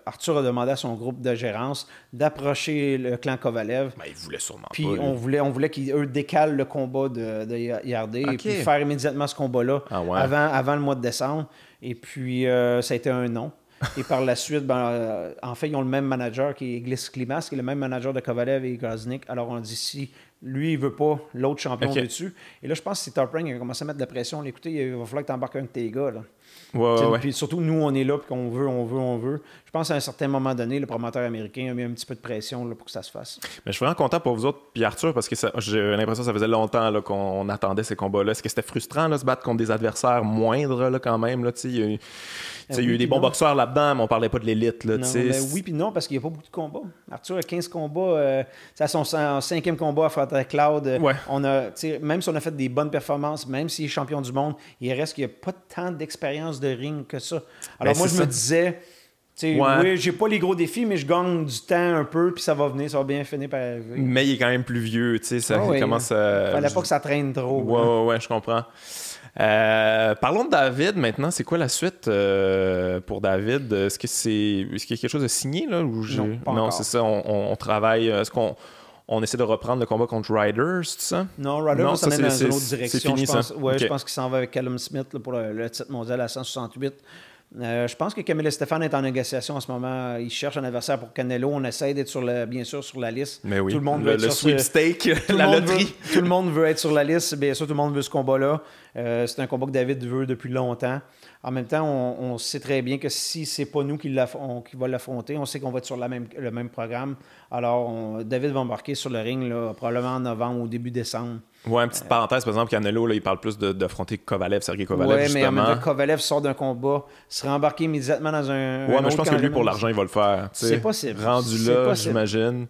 Arthur a demandé à son groupe de gérance d'approcher le clan Kovalev. Ben, il voulait sûrement puis pas. Puis on voulait qu'ils décalent le combat de Yardé et puis faire immédiatement ce combat-là avant le mois de décembre. Et puis, ça a été un non. Et par la suite, en fait, ils ont le même manager qui est Gliss Klimas, qui est le même manager de Kovalev et Groznyk. Alors, on dit si lui, il veut pas, l'autre champion dessus. Et là, je pense que c'est Top Rank qui a commencé à mettre de la pression. Écoutez, il va falloir que tu embarques un de tes gars. Là. Ouais. Puis surtout, nous, on est là, puis qu'on veut. Je pense qu'à un certain moment donné, le promoteur américain a mis un petit peu de pression là, pour que ça se fasse. Mais je suis vraiment content pour vous autres, puis Arthur, parce que j'ai l'impression que ça faisait longtemps là, qu'on attendait ces combats-là. Est-ce que c'était frustrant de se battre contre des adversaires moindres là, quand même? Là, il y a eu des bons boxeurs là-dedans, mais on parlait pas de l'élite. Là, oui, puis non, parce qu'il n'y a pas beaucoup de combats. Arthur a 15 combats. C'est à son 5e combat à front à Cloud. Même si on a fait des bonnes performances, même s'il est champion du monde, il reste qu'il n'y a pas tant d'expérience de ring que ça. Alors moi, je me disais... Oui, j'ai pas les gros défis, mais je gagne du temps un peu, puis ça va bien finir par arriver. Mais il est quand même plus vieux, commence à... Fallait pas que ça traîne trop. Ouais, je comprends. Parlons de David maintenant. C'est quoi la suite pour David? Est-ce qu'il y a quelque chose de signé? Là, Non, c'est ça, on travaille... Est-ce qu'on essaie de reprendre le combat contre Ryder, c'est ça? Non, Ryder va s'en aller dans une autre direction. C'est fini, je pense qu'il s'en va avec Callum Smith là, pour le titre mondial à 168. Je pense que Camille Stéphane est en négociation en ce moment. Il cherche un adversaire pour Canelo. On essaie d'être bien sûr sur la liste. Mais oui, tout le monde veut être sweepstake, la loterie. Tout le monde veut être sur la liste. Bien sûr, tout le monde veut ce combat-là. C'est un combat que David veut depuis longtemps. En même temps, on sait très bien que si c'est pas nous qui va l'affronter, on sait qu'on va être sur le même programme. Alors, David va embarquer sur le ring là, probablement en novembre ou début décembre. Ouais, une petite parenthèse, par exemple, Canelo, là, il parle plus d'affronter Sergey Kovalev, justement. Oui, mais en même temps, Kovalev sort d'un combat, serait embarqué immédiatement dans un mais je pense que lui, pour l'argent, il va le faire. C'est possible. Rendu là, j'imagine.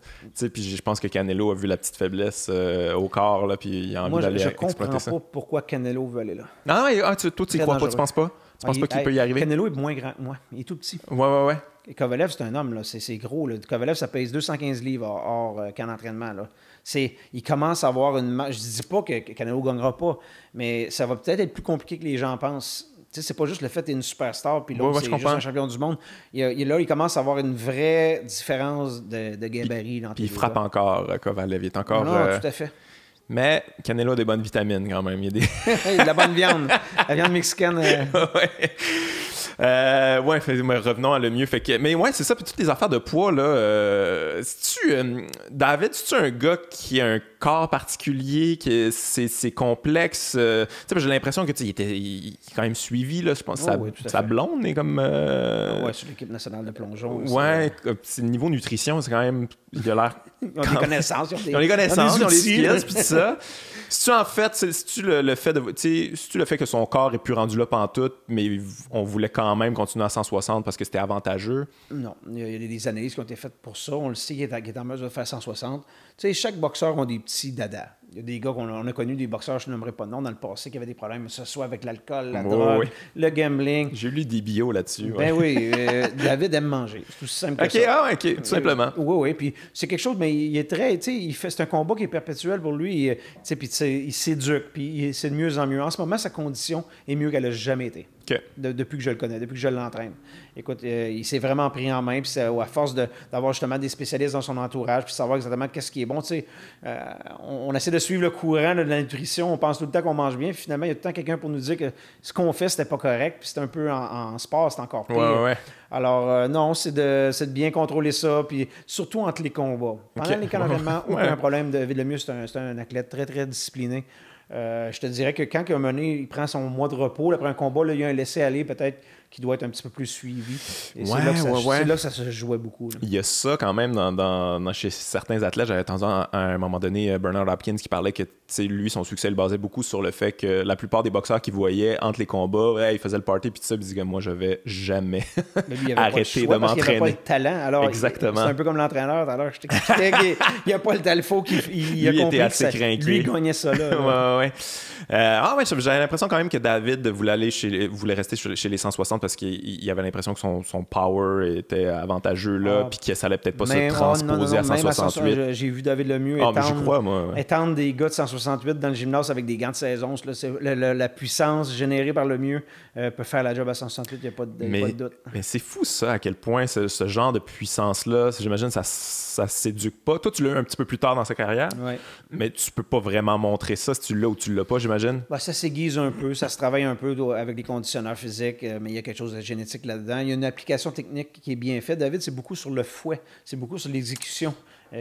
Puis je pense que Canelo a vu la petite faiblesse au corps, là, puis il a envie d'aller exploiter ça. Moi, je comprends pas pourquoi Canelo veut aller là. Toi, tu y crois pas, tu penses pas? Tu penses pas qu'il peut y arriver? Canelo est moins grand que moi. Il est tout petit. Ouais. Et Kovalev, c'est un homme, là. C'est gros. Là. Kovalev, ça pèse 215 livres hors camp d'entraînement. Là. Il commence à avoir une... Je dis pas que Canelo ne gagnera pas, mais ça va peut-être être plus compliqué que les gens pensent. C'est pas juste le fait qu'il est une superstar, puis l'autre, c'est juste un champion du monde. Il commence à avoir une vraie différence de gabarit. Puis il frappe encore, Kovalev. Il est encore... Non, tout à fait. Mais Canelo a des bonnes vitamines quand même. Il y a de la bonne viande. La viande mexicaine. Mais revenons à le mieux. Mais ouais, c'est ça. Puis toutes les affaires de poids, là. David, c'est-tu un gars qui a un corps particulier, que c'est complexe? J'ai l'impression que il est quand même suivi, là. Je pense que sa blonde est comme. Sur l'équipe nationale de plongeon. Ouais, c'est le niveau nutrition, c'est quand même. Il a l'air. Ils ont des connaissances. Ils ont les connaissances, ils ont les skills, puis tout ça. Si-tu en fait, si-tu le fait que son corps est plus rendu là pantoute, mais on voulait quand même continuer à 160 parce que c'était avantageux? Non. Il y a des analyses qui ont été faites pour ça. On le sait qu'il est en mesure de faire 160. Chaque boxeur a des petits dadas. y a des gars qu'on a connus, des boxeurs, je ne nommerai pas de nom, dans le passé, qui avaient des problèmes, que ce soit avec l'alcool, la drogue, le gambling. J'ai lu des bios là-dessus. Ben oui, David aime manger. C'est aussi simple que ça. OK, tout simplement. Oui. Puis c'est quelque chose, mais il est très, c'est un combat qui est perpétuel pour lui. Puis il s'éduque, puis c'est de mieux en mieux. En ce moment, sa condition est mieux qu'elle n'a jamais été. Okay. Depuis que je le connais, depuis que je l'entraîne. Écoute, il s'est vraiment pris en main, puis à force d'avoir justement des spécialistes dans son entourage, puis savoir exactement qu'est-ce qui est bon. On essaie de suivre le courant de la nutrition, on pense tout le temps qu'on mange bien, puis finalement, il y a tout le temps quelqu'un pour nous dire que ce qu'on fait, c'était pas correct, puis c'est un peu en sport, c'est encore pire. Ouais. Alors, non, c'est de bien contrôler ça, puis surtout entre les combats. Pendant les camps d'entraînement, aucun problème. David Lemieux, c'est un athlète très, très discipliné. Je te dirais que quand un moment donné, il prend son mois de repos, après un combat, là, il y a un laisser-aller peut-être qui doit être un petit peu plus suivi. Et c'est là que ça se jouait beaucoup. Là. Il y a ça quand même chez certains athlètes. J'avais entendu à un moment donné Bernard Hopkins qui parlait que lui, son succès le basait beaucoup sur le fait que la plupart des boxeurs qu'il voyait entre les combats, il faisait le party puis tout ça, il disait que moi, je vais jamais arrêter de m'entraîner. Il n'y avait pas le talent. Alors, exactement. C'est un peu comme l'entraîneur. Alors, je t'expliquais qu'il n'y a pas le talent. Il faut qu'il a compris assez craqué. Lui, il gagnait ça là. Ouais. J'avais l'impression quand même que David voulait rester chez les 160 parce qu'il avait l'impression que son power était avantageux là, puis que ça allait peut-être pas se transposer à 168. J'ai vu David Lemieux étendre des gars de 168 dans le gymnase avec des gants de saison. La puissance générée par Lemieux peut faire la job à 168, il n'y a pas de doute. Mais c'est fou ça, à quel point ce genre de puissance-là, j'imagine ça s'éduque pas. Toi, tu l'as eu un petit peu plus tard dans sa carrière, mais tu peux pas vraiment montrer ça si tu l'as ou tu l'as pas, j'imagine. Ça s'aiguise un peu, ça se travaille un peu avec des conditionneurs physiques, mais il y a quelque chose de génétique là-dedans. Il y a une application technique qui est bien faite. David, c'est beaucoup sur le fouet, c'est beaucoup sur l'exécution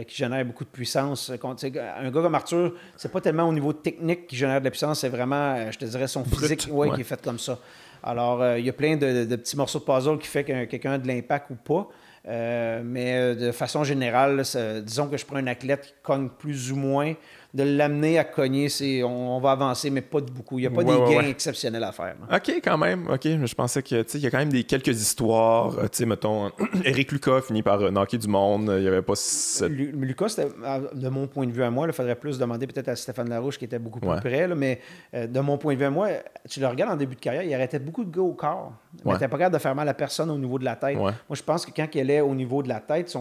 qui génère beaucoup de puissance. Un gars comme Arthur, c'est pas tellement au niveau technique qui génère de la puissance, c'est vraiment, je te dirais, son physique qui est fait comme ça. Alors, il y a plein de petits morceaux de puzzle qui fait que quelqu'un a de l'impact ou pas. Mais de façon générale, disons que je prends un athlète qui cogne plus ou moins, de l'amener à cogner, on va avancer, mais pas de beaucoup. Il n'y a pas des gains exceptionnels à faire. Là. OK, quand même. OK, je pensais que il y a quand même quelques histoires. Mettons, Éric Lucas finit par knocker du monde. Il n'y avait pas... Lucas, c'était, de mon point de vue à moi, il faudrait plus demander peut-être à Stéphane Larouche qui était beaucoup plus près, là, mais de mon point de vue à moi, tu le regardes en début de carrière, il arrêtait beaucoup de gars au corps. Il n'était pas capable de faire mal à personne au niveau de la tête. Moi, je pense que quand il allait au niveau de la tête,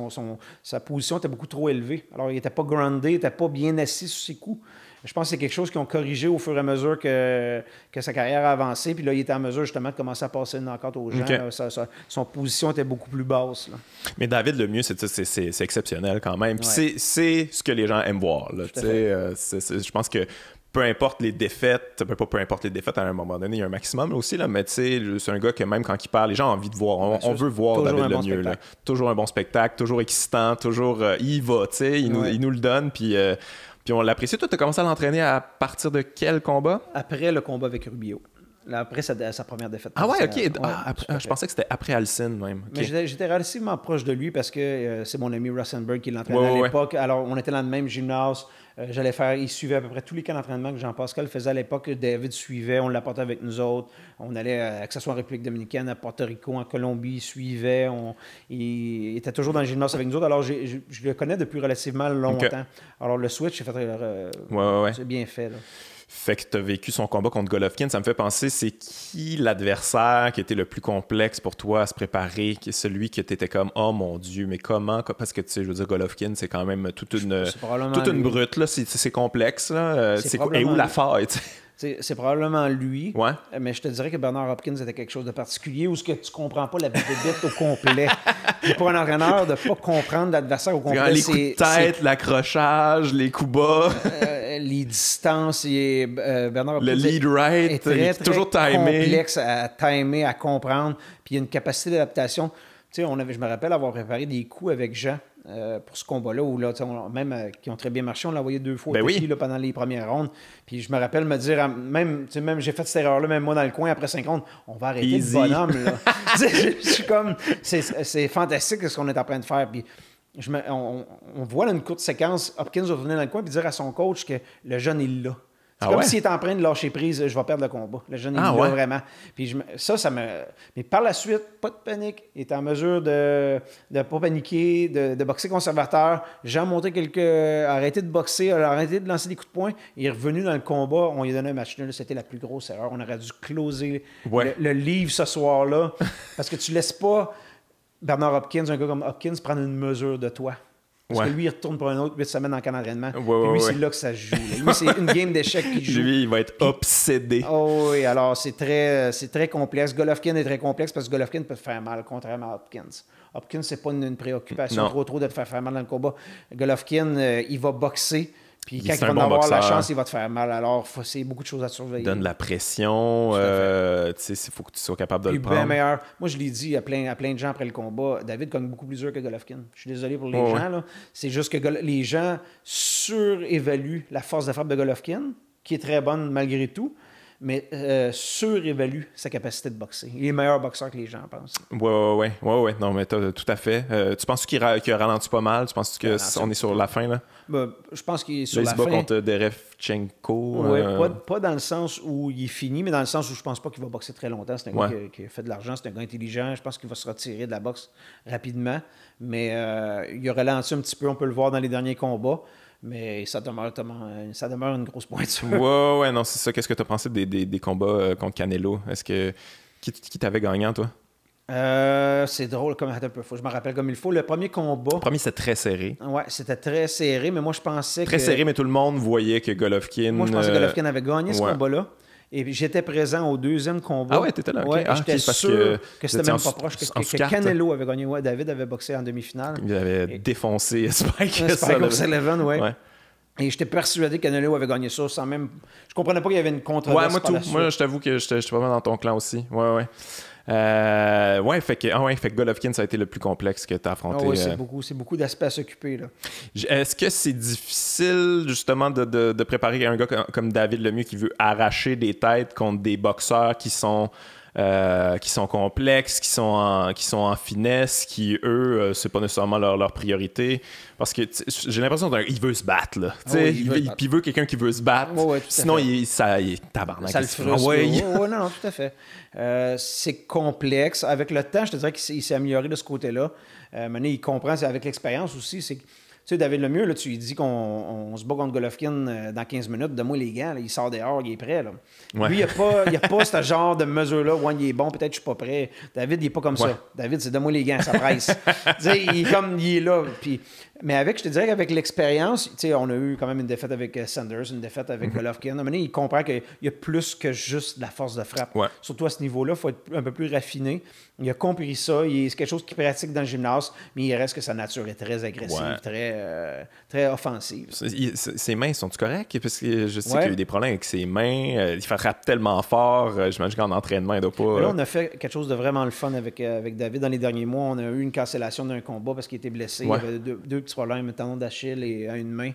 sa position était beaucoup trop élevée. Alors, il n'était pas groundé, il n'était pas bien assis sur ses coups. Je pense que c'est quelque chose qu'ils ont corrigé au fur et à mesure que sa carrière a avancé. Puis là, il était en mesure justement de commencer à passer une knock-out aux gens. Son position était beaucoup plus basse. Là. Mais David Lemieux, c'est exceptionnel quand même. Puis c'est ce que les gens aiment voir. Là, je pense que peu importe les défaites, peu importe les défaites, à un moment donné, il y a un maximum là, aussi, là, mais c'est un gars que même quand il parle, les gens ont envie de voir. On veut voir David Lemieux. Là. Toujours un bon spectacle, toujours excitant, toujours il y va, il nous le donne, puis on l'apprécie. Toi, tu as commencé à l'entraîner à partir de quel combat? Après le combat avec Rubio. Après sa première défaite. Ah ouais, OK. Je pensais que c'était après Alcine même. Okay. Mais j'étais relativement proche de lui parce que c'est mon ami Rosenberg qui l'entraînait à l'époque. Alors, on était dans le même gymnase. Il suivait à peu près tous les camps d'entraînement que Jean-Pascal faisait à l'époque. David suivait, on l'apportait avec nous autres. On allait, que ce soit en République dominicaine, à Porto Rico, en Colombie, il suivait. Il était toujours dans le gymnase avec nous autres. Alors, je le connais depuis relativement longtemps. Okay. Alors, le switch, c'est bien fait. Là. Fait que tu as vécu son combat contre Golovkin. Ça me fait penser, c'est qui l'adversaire qui était le plus complexe pour toi à se préparer? Qui est celui que tu étais comme, oh mon Dieu, mais comment? Parce que, tu sais, je veux dire, Golovkin, c'est quand même toute une brute, là. C'est complexe, là. Et où la faille, tu sais? C'est probablement lui, mais je te dirais que Bernard Hopkins était quelque chose de particulier où ce que tu comprends pas la bébête au complet. Et pour un entraîneur, de ne pas comprendre l'adversaire au complet, les coups de tête, l'accrochage, les coups bas... les distances, Bernard Hopkins le lead right, est très toujours timé. Complexe à timer, à comprendre, puis il y a une capacité d'adaptation. Tu sais, je me rappelle avoir préparé des coups avec Jean pour ce combat-là, où là, même qui ont très bien marché, on l'a envoyé 2 fois là, pendant les premières rondes. Puis je me rappelle me dire, même j'ai fait cette erreur-là, même moi dans le coin, après 5 rondes, on va arrêter le bonhomme. Là. Je suis comme, c'est fantastique ce qu'on est en train de faire. Puis on voit là, une courte séquence, Hopkins va venir dans le coin et dire à son coach que le jeune est là. C'est comme s'il est en train de lâcher prise, je vais perdre le combat. Le jeune, il est là vraiment. Puis ça me... Mais par la suite, pas de panique. Il est en mesure de ne pas paniquer, de boxer conservateur. J'ai montré arrêté de boxer, arrêté de lancer des coups de poing. Il est revenu dans le combat. On lui a donné un match nul. C'était la plus grosse erreur. On aurait dû closer le livre ce soir-là. Parce que tu laisses pas Bernard Hopkins, un gars comme Hopkins, prendre une mesure de toi. Parce que lui, il retourne pour un autre 8 semaines en camp d'entraînement. Lui, c'est là que ça se joue. Lui, c'est une game d'échecs qu'il joue. Lui, il va être obsédé. Oh oui, alors c'est très complexe. Golovkin est très complexe parce que Golovkin peut te faire mal, contrairement à Hopkins. Hopkins, c'est pas une préoccupation trop de te faire mal dans le combat. Golovkin, il va boxer. Puis quand il va avoir la chance, il va te faire mal. Alors, c'est beaucoup de choses à surveiller. Donne la pression. Il faut que tu sois capable de le prendre. Bien meilleur. Moi, je l'ai dit à plein de gens après le combat, David cogne beaucoup plus dur que Golovkin. Je suis désolé pour les gens. Là. C'est juste que les gens surévaluent la force de frappe de Golovkin, qui est très bonne malgré tout, mais surévalue sa capacité de boxer. Il est meilleur boxeur que les gens pensent. Ouais. Non, mais tout à fait. Tu penses qu'il a ralenti pas mal? Tu penses qu'on est sur la fin, là? Je pense qu'il est sur la fin. Il se bat contre Derevchenko. Oui, pas dans le sens où il est fini, mais dans le sens où je pense pas qu'il va boxer très longtemps. C'est un gars qui a fait de l'argent, c'est un gars intelligent. Je pense qu'il va se retirer de la boxe rapidement. Mais il a ralenti un petit peu, on peut le voir dans les derniers combats. Mais ça demeure une grosse pointure. Ouais, non, c'est ça. Qu'est-ce que tu as pensé des combats contre Canelo? Qui t'avait gagnant, toi? C'est drôle, je me rappelle comme il faut. Le premier combat... Le premier, c'était très serré. Ouais, c'était très serré, mais moi, je pensais Très serré, mais tout le monde voyait que Golovkin... Moi, je pensais que Golovkin avait gagné ce combat-là. Et j'étais présent au deuxième combat. Ah ouais, t'étais là? Ouais, j'étais sûr que c'était même pas proche, que Canelo avait gagné. Ouais, David avait boxé en demi-finale. Il avait défoncé Spike O'Sullivan, ouais. Et j'étais persuadé que Canelo avait gagné ça sans même... Je comprenais pas qu'il y avait une controverse. Moi, je t'avoue que j'étais pas mal dans ton clan aussi. Ouais. Fait que Golovkin, ça a été le plus complexe que tu as affronté. Oui, c'est beaucoup d'aspects à s'occuper. Là. Est-ce que c'est difficile, justement, de préparer un gars comme David Lemieux qui veut arracher des têtes contre des boxeurs qui sont complexes, qui sont en finesse, qui, eux, c'est pas nécessairement leur priorité? Parce que j'ai l'impression qu'il veut se battre, là. Il veut quelqu'un qui veut se battre. Sinon, il est tabarnak. Ça le frustre. Non, tout à fait. C'est complexe. Avec le temps, je te dirais qu'il s'est amélioré de ce côté-là. Maintenant, il comprend, c'est avec l'expérience aussi, c'est... Tu sais, David Lemieux, là, tu lui dis qu'on se bat contre Golovkin dans 15 minutes. Donne-moi les gants. Là, il sort dehors, il est prêt. Là. Ouais. Lui, il n'y a pas ce genre de mesure-là. Ouais, il est bon, peut-être je suis pas prêt. David, il n'est pas comme ça. David, c'est donne-moi les gants, ça presse. il est là. Puis, mais je te dirais qu'avec l'expérience, on a eu quand même une défaite avec Sanders, une défaite avec Golovkin. À un moment donné, il comprend qu'il y a plus que juste de la force de frappe. Ouais. Surtout à ce niveau-là, il faut être un peu plus raffiné. Il a compris ça. C'est quelque chose qu'il pratique dans le gymnase, mais il reste que sa nature est très agressive, très offensive. Ses mains sont-tu correctes? Parce que je sais qu'il y a eu des problèmes avec ses mains. Il frappe tellement fort. J'imagine qu'en entraînement, il doit pas... Là, on a fait quelque chose de vraiment le fun avec David dans les derniers mois. On a eu une cancellation d'un combat parce qu'il était blessé. Ouais. Il y avait deux petits problèmes, un tendon d'Achille et à une main.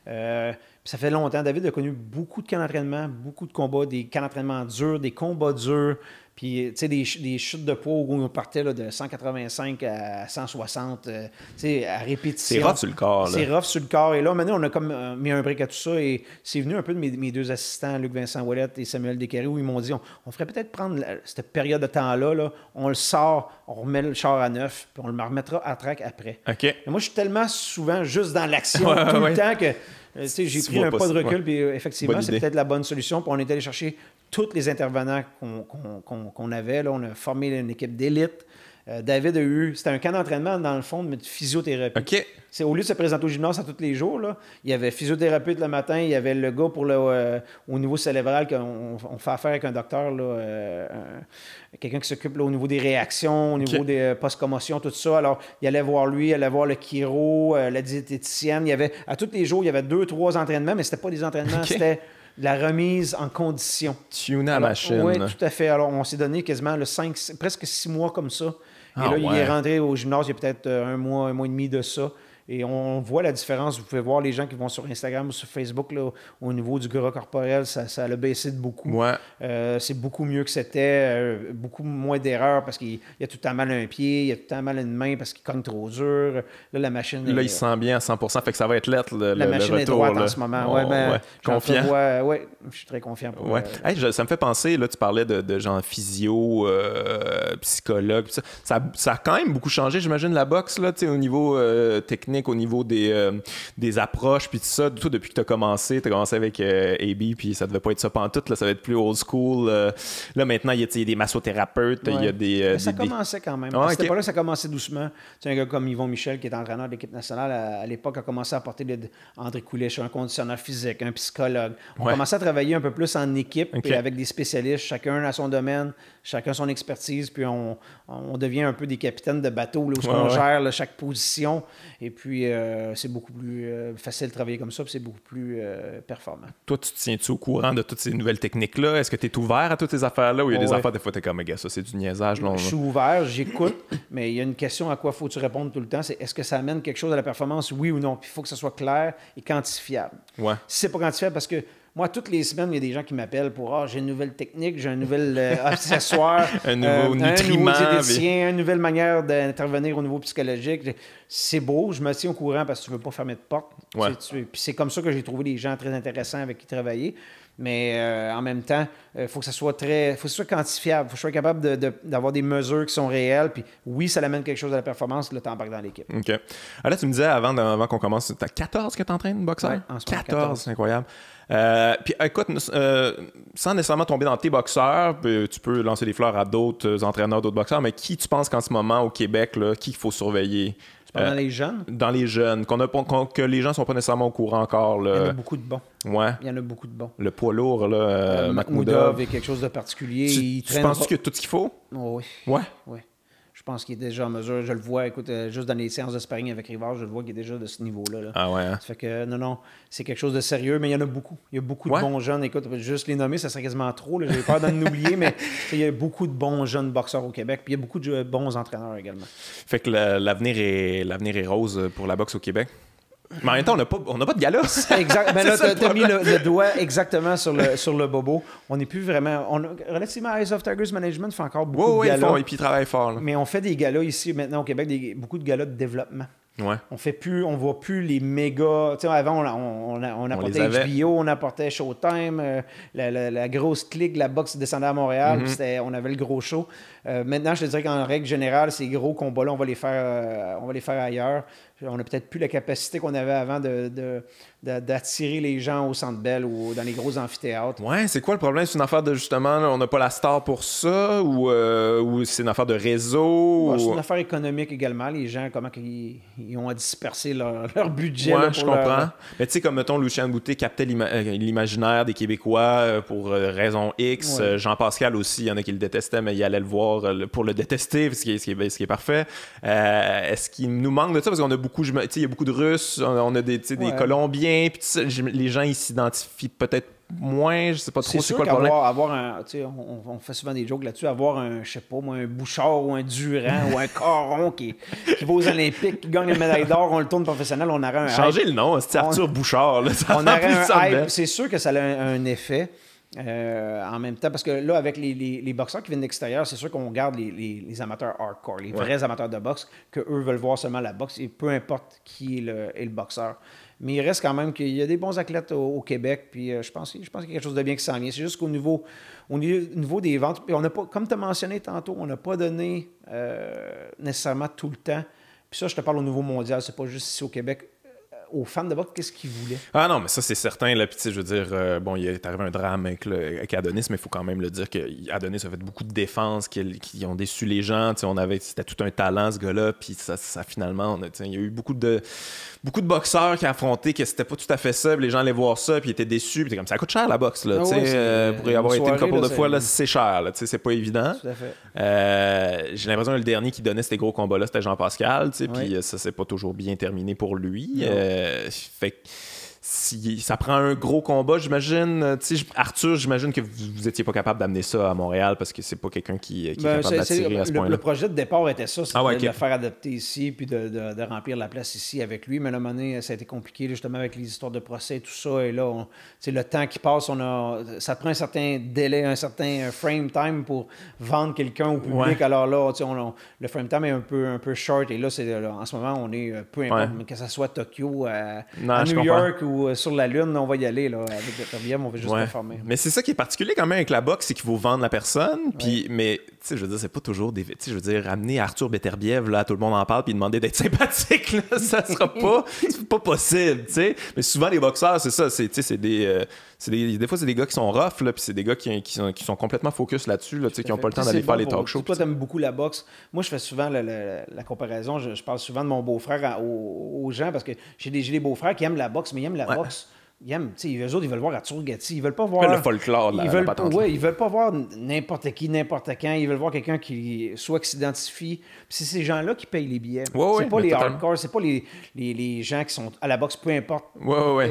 Ça fait longtemps. David a connu beaucoup de camps d'entraînement, beaucoup de combats, des camps d'entraînement durs, des combats durs. Puis, tu sais, des chutes de poids où on partait là, de 185 à 160, tu sais, à répétition. C'est rough sur le corps, là. C'est rough sur le corps. Et là, maintenant, on a comme mis un break à tout ça. Et c'est venu un peu de mes deux assistants, Luc-Vincent Ouellette et Samuel Descarrés, où ils m'ont dit, on ferait peut-être prendre cette période de temps-là, là, on le sort, on remet le char à neuf, puis on le remettra à track après. OK. Et moi, je suis tellement souvent juste dans l'action tout le temps que... j'ai pris un pas de recul, puis effectivement, c'est peut-être la bonne solution. Puis on est allé chercher tous les intervenants qu'on avait. Là. On a formé une équipe d'élite. David a eu... C'était un camp d'entraînement, dans le fond, mais de physiothérapie. OK. C'est, au lieu de se présenter au gymnase à tous les jours, là, il y avait physiothérapeute le matin, il y avait le gars pour au niveau cérébral, qu'on fait affaire avec un docteur, là, quelqu'un qui s'occupe là, au niveau des réactions, au niveau des post-commotion, tout ça. Alors, il allait voir lui, il allait voir le chiro, la diététicienne. Il y avait, à tous les jours, il y avait 2-3 entraînements, mais c'était pas des entraînements, c'était de la remise en condition. Tuner la machine. Oui, tout à fait. Alors, on s'est donné quasiment presque 6 mois comme ça. Et là, il est rentré au gymnase il y a peut-être un mois et demi de ça. Et on voit la différence. Vous pouvez voir les gens qui vont sur Instagram ou sur Facebook, là, au niveau du gras corporel, ça a baissé de beaucoup. Ouais. C'est beaucoup mieux que c'était, beaucoup moins d'erreurs parce qu'il y a tout le temps mal à un pied, il y a tout le temps mal à une main parce qu'il cogne trop dur. Là, la machine... Là, il se sent bien à 100%, fait que ça va être lettre, la machine le retour, est droite en ce moment. Confiant. Je suis très confiant. Ça me fait penser, là, tu parlais de gens physio, psychologue, ça a quand même beaucoup changé, j'imagine, la boxe, là, au niveau technique, au niveau des approches, puis tout ça. Toi, depuis que tu as commencé avec AB, puis ça devait pas être ça pantoute, là, ça va être plus old school. Là, maintenant, il y a des massothérapeutes, il y a des... ça commençait quand même. C'était pas là que ça commençait doucement. Un gars comme Yvon Michel, qui est entraîneur de l'équipe nationale, à l'époque, a commencé à apporter André Coulich, un conditionneur physique, un psychologue. On commençait à travailler un peu plus en équipe, puis avec des spécialistes, chacun à son domaine, chacun son expertise, puis on devient un peu des capitaines de bateau, là, où on gère là, chaque position, et puis c'est beaucoup plus facile de travailler comme ça, puis c'est beaucoup plus performant. Toi, tu te tiens-tu au courant de toutes ces nouvelles techniques-là? Est-ce que tu es ouvert à toutes ces affaires-là, ou il y a des affaires, des fois, tu es comme, gars, ça, c'est du niaisage? Je suis ouvert, j'écoute, mais il y a une question à quoi faut-tu répondre tout le temps, c'est est-ce que ça amène quelque chose à la performance, oui ou non? Puis il faut que ça soit clair et quantifiable. Ouais. Si c'est pas quantifiable, parce que moi, toutes les semaines, il y a des gens qui m'appellent pour j'ai une nouvelle technique, j'ai un nouvel accessoire, un nouveau nutriment, une nouvelle manière d'intervenir au niveau psychologique. C'est beau, je me tiens au courant parce que tu veux pas fermer de porte. Ouais. Puis c'est comme ça que j'ai trouvé des gens très intéressants avec qui travailler. Mais en même temps, il faut que ça soit quantifiable. Il faut que je sois capable d'avoir des mesures qui sont réelles. Puis oui, ça amène quelque chose à la performance. Là, tu embarques dans l'équipe. OK. Alors là, tu me disais avant qu'on commence, tu as 14 que tu entraînes, boxeur? Oui, en ce moment, 14. C'est incroyable. Puis écoute, sans nécessairement tomber dans tes boxeurs, tu peux lancer des fleurs à d'autres entraîneurs, d'autres boxeurs, mais qui tu penses qu'en ce moment au Québec, là, qui il faut surveiller? Dans les jeunes? Dans les jeunes, que les gens ne sont pas nécessairement au courant encore. Là. Il y en a beaucoup de bons. Ouais. Il y en a beaucoup de bons. Le poids lourd, là, Makhmoudov est quelque chose de particulier. Tu penses que tout ce qu'il faut? Oh, oui. Ouais? Oui. Je pense qu'il est déjà en mesure. Je le vois, écoute, juste dans les séances de sparring avec Rivard, je le vois qu'il est déjà de ce niveau-là. Là. Ah ouais? Hein? Ça fait que, non, c'est quelque chose de sérieux, mais il y en a beaucoup. Il y a beaucoup de bons jeunes. Écoute, juste les nommer, ça serait quasiment trop. J'ai peur d'en oublier, mais il y a beaucoup de bons jeunes boxeurs au Québec. Puis il y a beaucoup de bons entraîneurs également. Fait que l'avenir est rose pour la boxe au Québec? Mais en même temps, on n'a pas de gala. Exact. Ben là, tu as mis le doigt exactement sur le bobo. On n'est plus vraiment... relativement, Eyes of Tigers Management fait encore beaucoup de galas. Et puis ils travaillent fort. Là. Mais on fait des galas ici, maintenant, au Québec, beaucoup de galas de développement. Ouais. On voit plus les méga... Tu sais, avant, on apportait HBO, on apportait Showtime, la grosse clique, la boxe descendait à Montréal, on avait le gros show. Maintenant, je te dirais qu'en règle générale, ces gros combats-là, on va les faire ailleurs. On n'a peut-être plus la capacité qu'on avait avant d'attirer les gens au Centre Bell ou dans les gros amphithéâtres. Ouais, c'est quoi le problème? C'est une affaire de, justement, là, on n'a pas la star pour ça ou c'est une affaire de réseau? C'est une affaire économique également. Les gens, comment ils ont à disperser leur budget. Ouais, je comprends. Mais tu sais, comme, mettons, Lucien Boutet captait l'imaginaire des Québécois pour raison X. Ouais. Jean-Pascal aussi, il y en a qui le détestaient, mais il allait le voir pour le détester, ce qui est parfait. Est-ce qu'il nous manque de ça? Parce qu'on a il y a beaucoup de Russes, on a des Colombiens, puis les gens ils s'identifient peut-être moins, je sais pas trop c'est quoi le problème. On fait souvent des jokes là-dessus, avoir un Bouchard ou un Durand ou un Caron qui va aux Olympiques, qui gagne une médaille d'or, on le tourne professionnel, on aurait un changer le nom, c'est Arthur Bouchard. Là, on aurait un hype, c'est sûr que ça a un effet. En même temps, parce que là, avec les boxeurs qui viennent de l'extérieur, c'est sûr qu'on garde les amateurs hardcore, les vrais amateurs de boxe, qu'eux veulent voir seulement la boxe, et peu importe qui est le boxeur. Mais il reste quand même qu'il y a des bons athlètes au Québec, puis je pense qu'il y a quelque chose de bien qui s'en vient. C'est juste qu'au niveau des ventes, puis on n'a pas, comme tu as mentionné tantôt, on n'a pas donné nécessairement tout le temps. Puis ça, je te parle au niveau mondial, c'est pas juste ici au Québec. Aux fans de boxe, qu'est-ce qu'ils voulaient? Ah non, mais ça, c'est certain. Là, puis, je veux dire, il est arrivé un drame avec Adonis, mais il faut quand même le dire qu'Adonis a fait beaucoup de défenses qui ont déçu les gens. C'était tout un talent, ce gars-là. Puis ça finalement, il y a eu beaucoup de boxeurs qui ont affronté que c'était pas tout à fait ça. Puis les gens allaient voir ça, puis ils étaient déçus. Puis comme ça coûte cher, la boxe. Là, pour y avoir été une couple de fois, là, c'est cher. Là, c'est pas évident. Tout à fait. J'ai l'impression que le dernier qui donnait ces gros combats-là, c'était Jean-Pascal. Puis ça s'est pas toujours bien terminé pour lui. Fait ça prend un gros combat, j'imagine. Arthur, j'imagine que vous étiez pas capable d'amener ça à Montréal parce que c'est pas quelqu'un qui est capable d'attirer à ce point-là. Le projet de départ était ça, c'était de le faire adapter ici puis de remplir la place ici avec lui. Mais à un moment donné, ça a été compliqué justement avec les histoires de procès et tout ça. Et là, le temps qui passe, ça te prend un certain délai, un certain frame time pour vendre quelqu'un au public. Alors là, le frame time est un peu short. Et là, en ce moment, on est peu importe, que ce soit Tokyo, à New York ou sur la Lune, on va y aller là, avec le Beterbiev, on va juste performer. Mais c'est ça qui est particulier quand même avec la boxe, c'est qu'il faut vendre la personne. Puis, mais tu sais, je veux dire, c'est pas toujours des. Tu sais, je veux dire, ramener Arthur Beterbiev, là, tout le monde en parle, puis demander d'être sympathique, là, ça sera pas possible, tu sais. Mais souvent, les boxeurs, c'est ça, des fois, c'est des gars qui sont rough, là, puis c'est des gars qui sont complètement focus là-dessus, là, qui n'ont pas le temps d'aller faire les talk shows. Toi, t'aimes beaucoup la boxe. Moi, je fais souvent la comparaison. Je parle souvent de mon beau-frère aux gens parce que j'ai des beaux-frères qui aiment la boxe, mais ils aiment la boxe. Eux autres, ils veulent voir Arthur Gatti. Ils veulent pas voir. Le folklore, la patente. Ils veulent pas voir n'importe qui, n'importe quand. Ils veulent voir quelqu'un qui s'identifie. Puis c'est ces gens-là qui payent les billets. C'est pas les hardcore, c'est pas les gens qui sont à la boxe, peu importe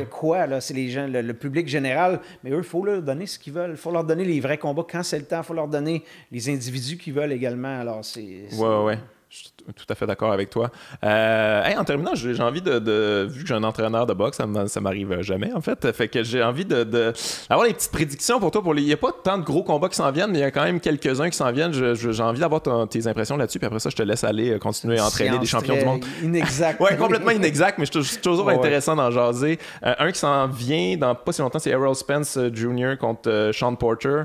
quoi. Là, c'est les gens, le public général. Mais eux, il faut leur donner ce qu'ils veulent. Il faut leur donner les vrais combats quand c'est le temps. Il faut leur donner les individus qu'ils veulent également. Alors, c'est... Je suis tout à fait d'accord avec toi. En terminant, j'ai envie vu que j'ai un entraîneur de boxe, ça m'arrive jamais, en fait que j'ai envie d'avoir des petites prédictions pour toi. Il n'y a pas tant de gros combats qui s'en viennent, mais il y a quand même quelques-uns qui s'en viennent. J'ai envie d'avoir tes impressions là-dessus, puis après ça, je te laisse aller continuer à entraîner des champions du monde. Inexact. Complètement inexact, mais c'est toujours intéressant d'en jaser. Un qui s'en vient dans pas si longtemps, c'est Errol Spence Jr. contre Sean Porter.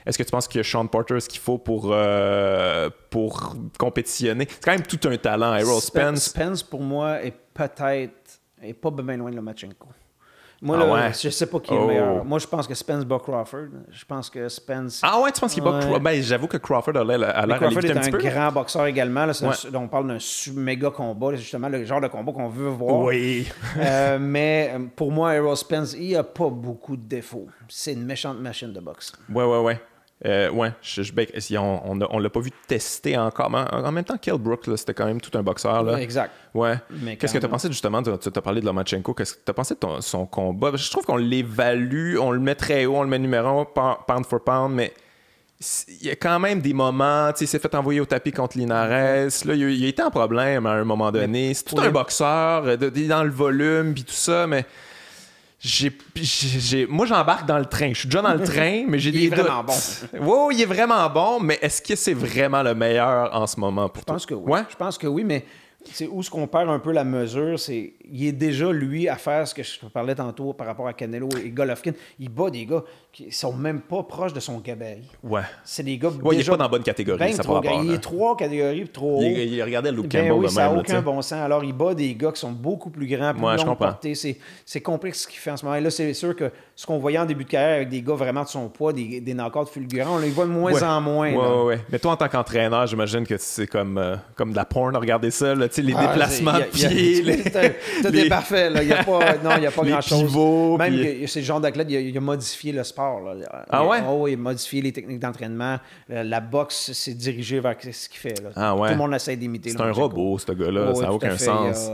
Est-ce que tu penses que Sean Porter a ce qu'il faut pour compétitionner? C'est quand même tout un talent, Errol Spence. Spence, pour moi, est pas bien loin de Lomachenko. Moi, je sais pas qui est le meilleur. Moi, je pense que Spence bat Crawford. Je pense que Spence... Ah ouais, tu penses qu'il bat Crawford? Ben, j'avoue que Crawford a l'air à Crawford est un petit peu. Grand boxeur également. Là, on parle d'un méga combat. C'est justement le genre de combat qu'on veut voir. Oui. Mais pour moi, Errol Spence, il a pas beaucoup de défauts. C'est une méchante machine de boxe. Ouais. On l'a pas vu tester encore. Mais en même temps, Kell Brook, c'était quand même tout un boxeur. Là. Exact. Ouais. Qu'est-ce que tu as pensé justement? Tu as parlé de Lomachenko. Qu'est-ce que tu as pensé de son combat? Je trouve qu'on l'évalue, on le met très haut, on le met numéro 1, pound for pound, mais il y a quand même des moments. Il s'est fait envoyer au tapis contre Linares. Là, il a été en problème à un moment donné. C'est tout un boxeur, dans le volume, puis tout ça, mais. Moi, j'embarque dans le train. Je suis déjà dans le train, mais j'ai des doutes. Il est vraiment bon. Il est vraiment bon, mais est-ce que c'est vraiment le meilleur en ce moment pour toi? Je pense que oui. Ouais? Je pense que oui, mais c'est où ce qu'on perd un peu la mesure, c'est il est déjà, lui, à faire ce que je parlais tantôt par rapport à Canelo et Golovkin. Il bat des gars qui sont même pas proches de son gabarit. Ouais. C'est des gars il est pas dans la bonne catégorie. Ça il est 3 catégories trop haut. Il regardait Luke Campbell oui, ça n'a aucun bon sens. Alors, il bat des gars qui sont beaucoup plus grands, plus longs portés. C'est complexe ce qu'il fait en ce moment. Et là, c'est sûr que ce qu'on voyait en début de carrière avec des gars vraiment de son poids, des knockouts fulgurants, on les voit de moins en moins. Ouais. Mais toi, en tant qu'entraîneur, j'imagine que c'est comme de la porn, regarder ça, là, les déplacements de pieds. Tout est parfait. Là. Il n'y a pas grand-chose. Pivots, même que c'est le genre d'athlète, il a modifié le sport. Là. Il a modifié les techniques d'entraînement. La boxe s'est dirigée vers ce qu'il fait. Là. Tout le monde essaie d'imiter. C'est un robot, ce gars-là. Ça n'a aucun sens.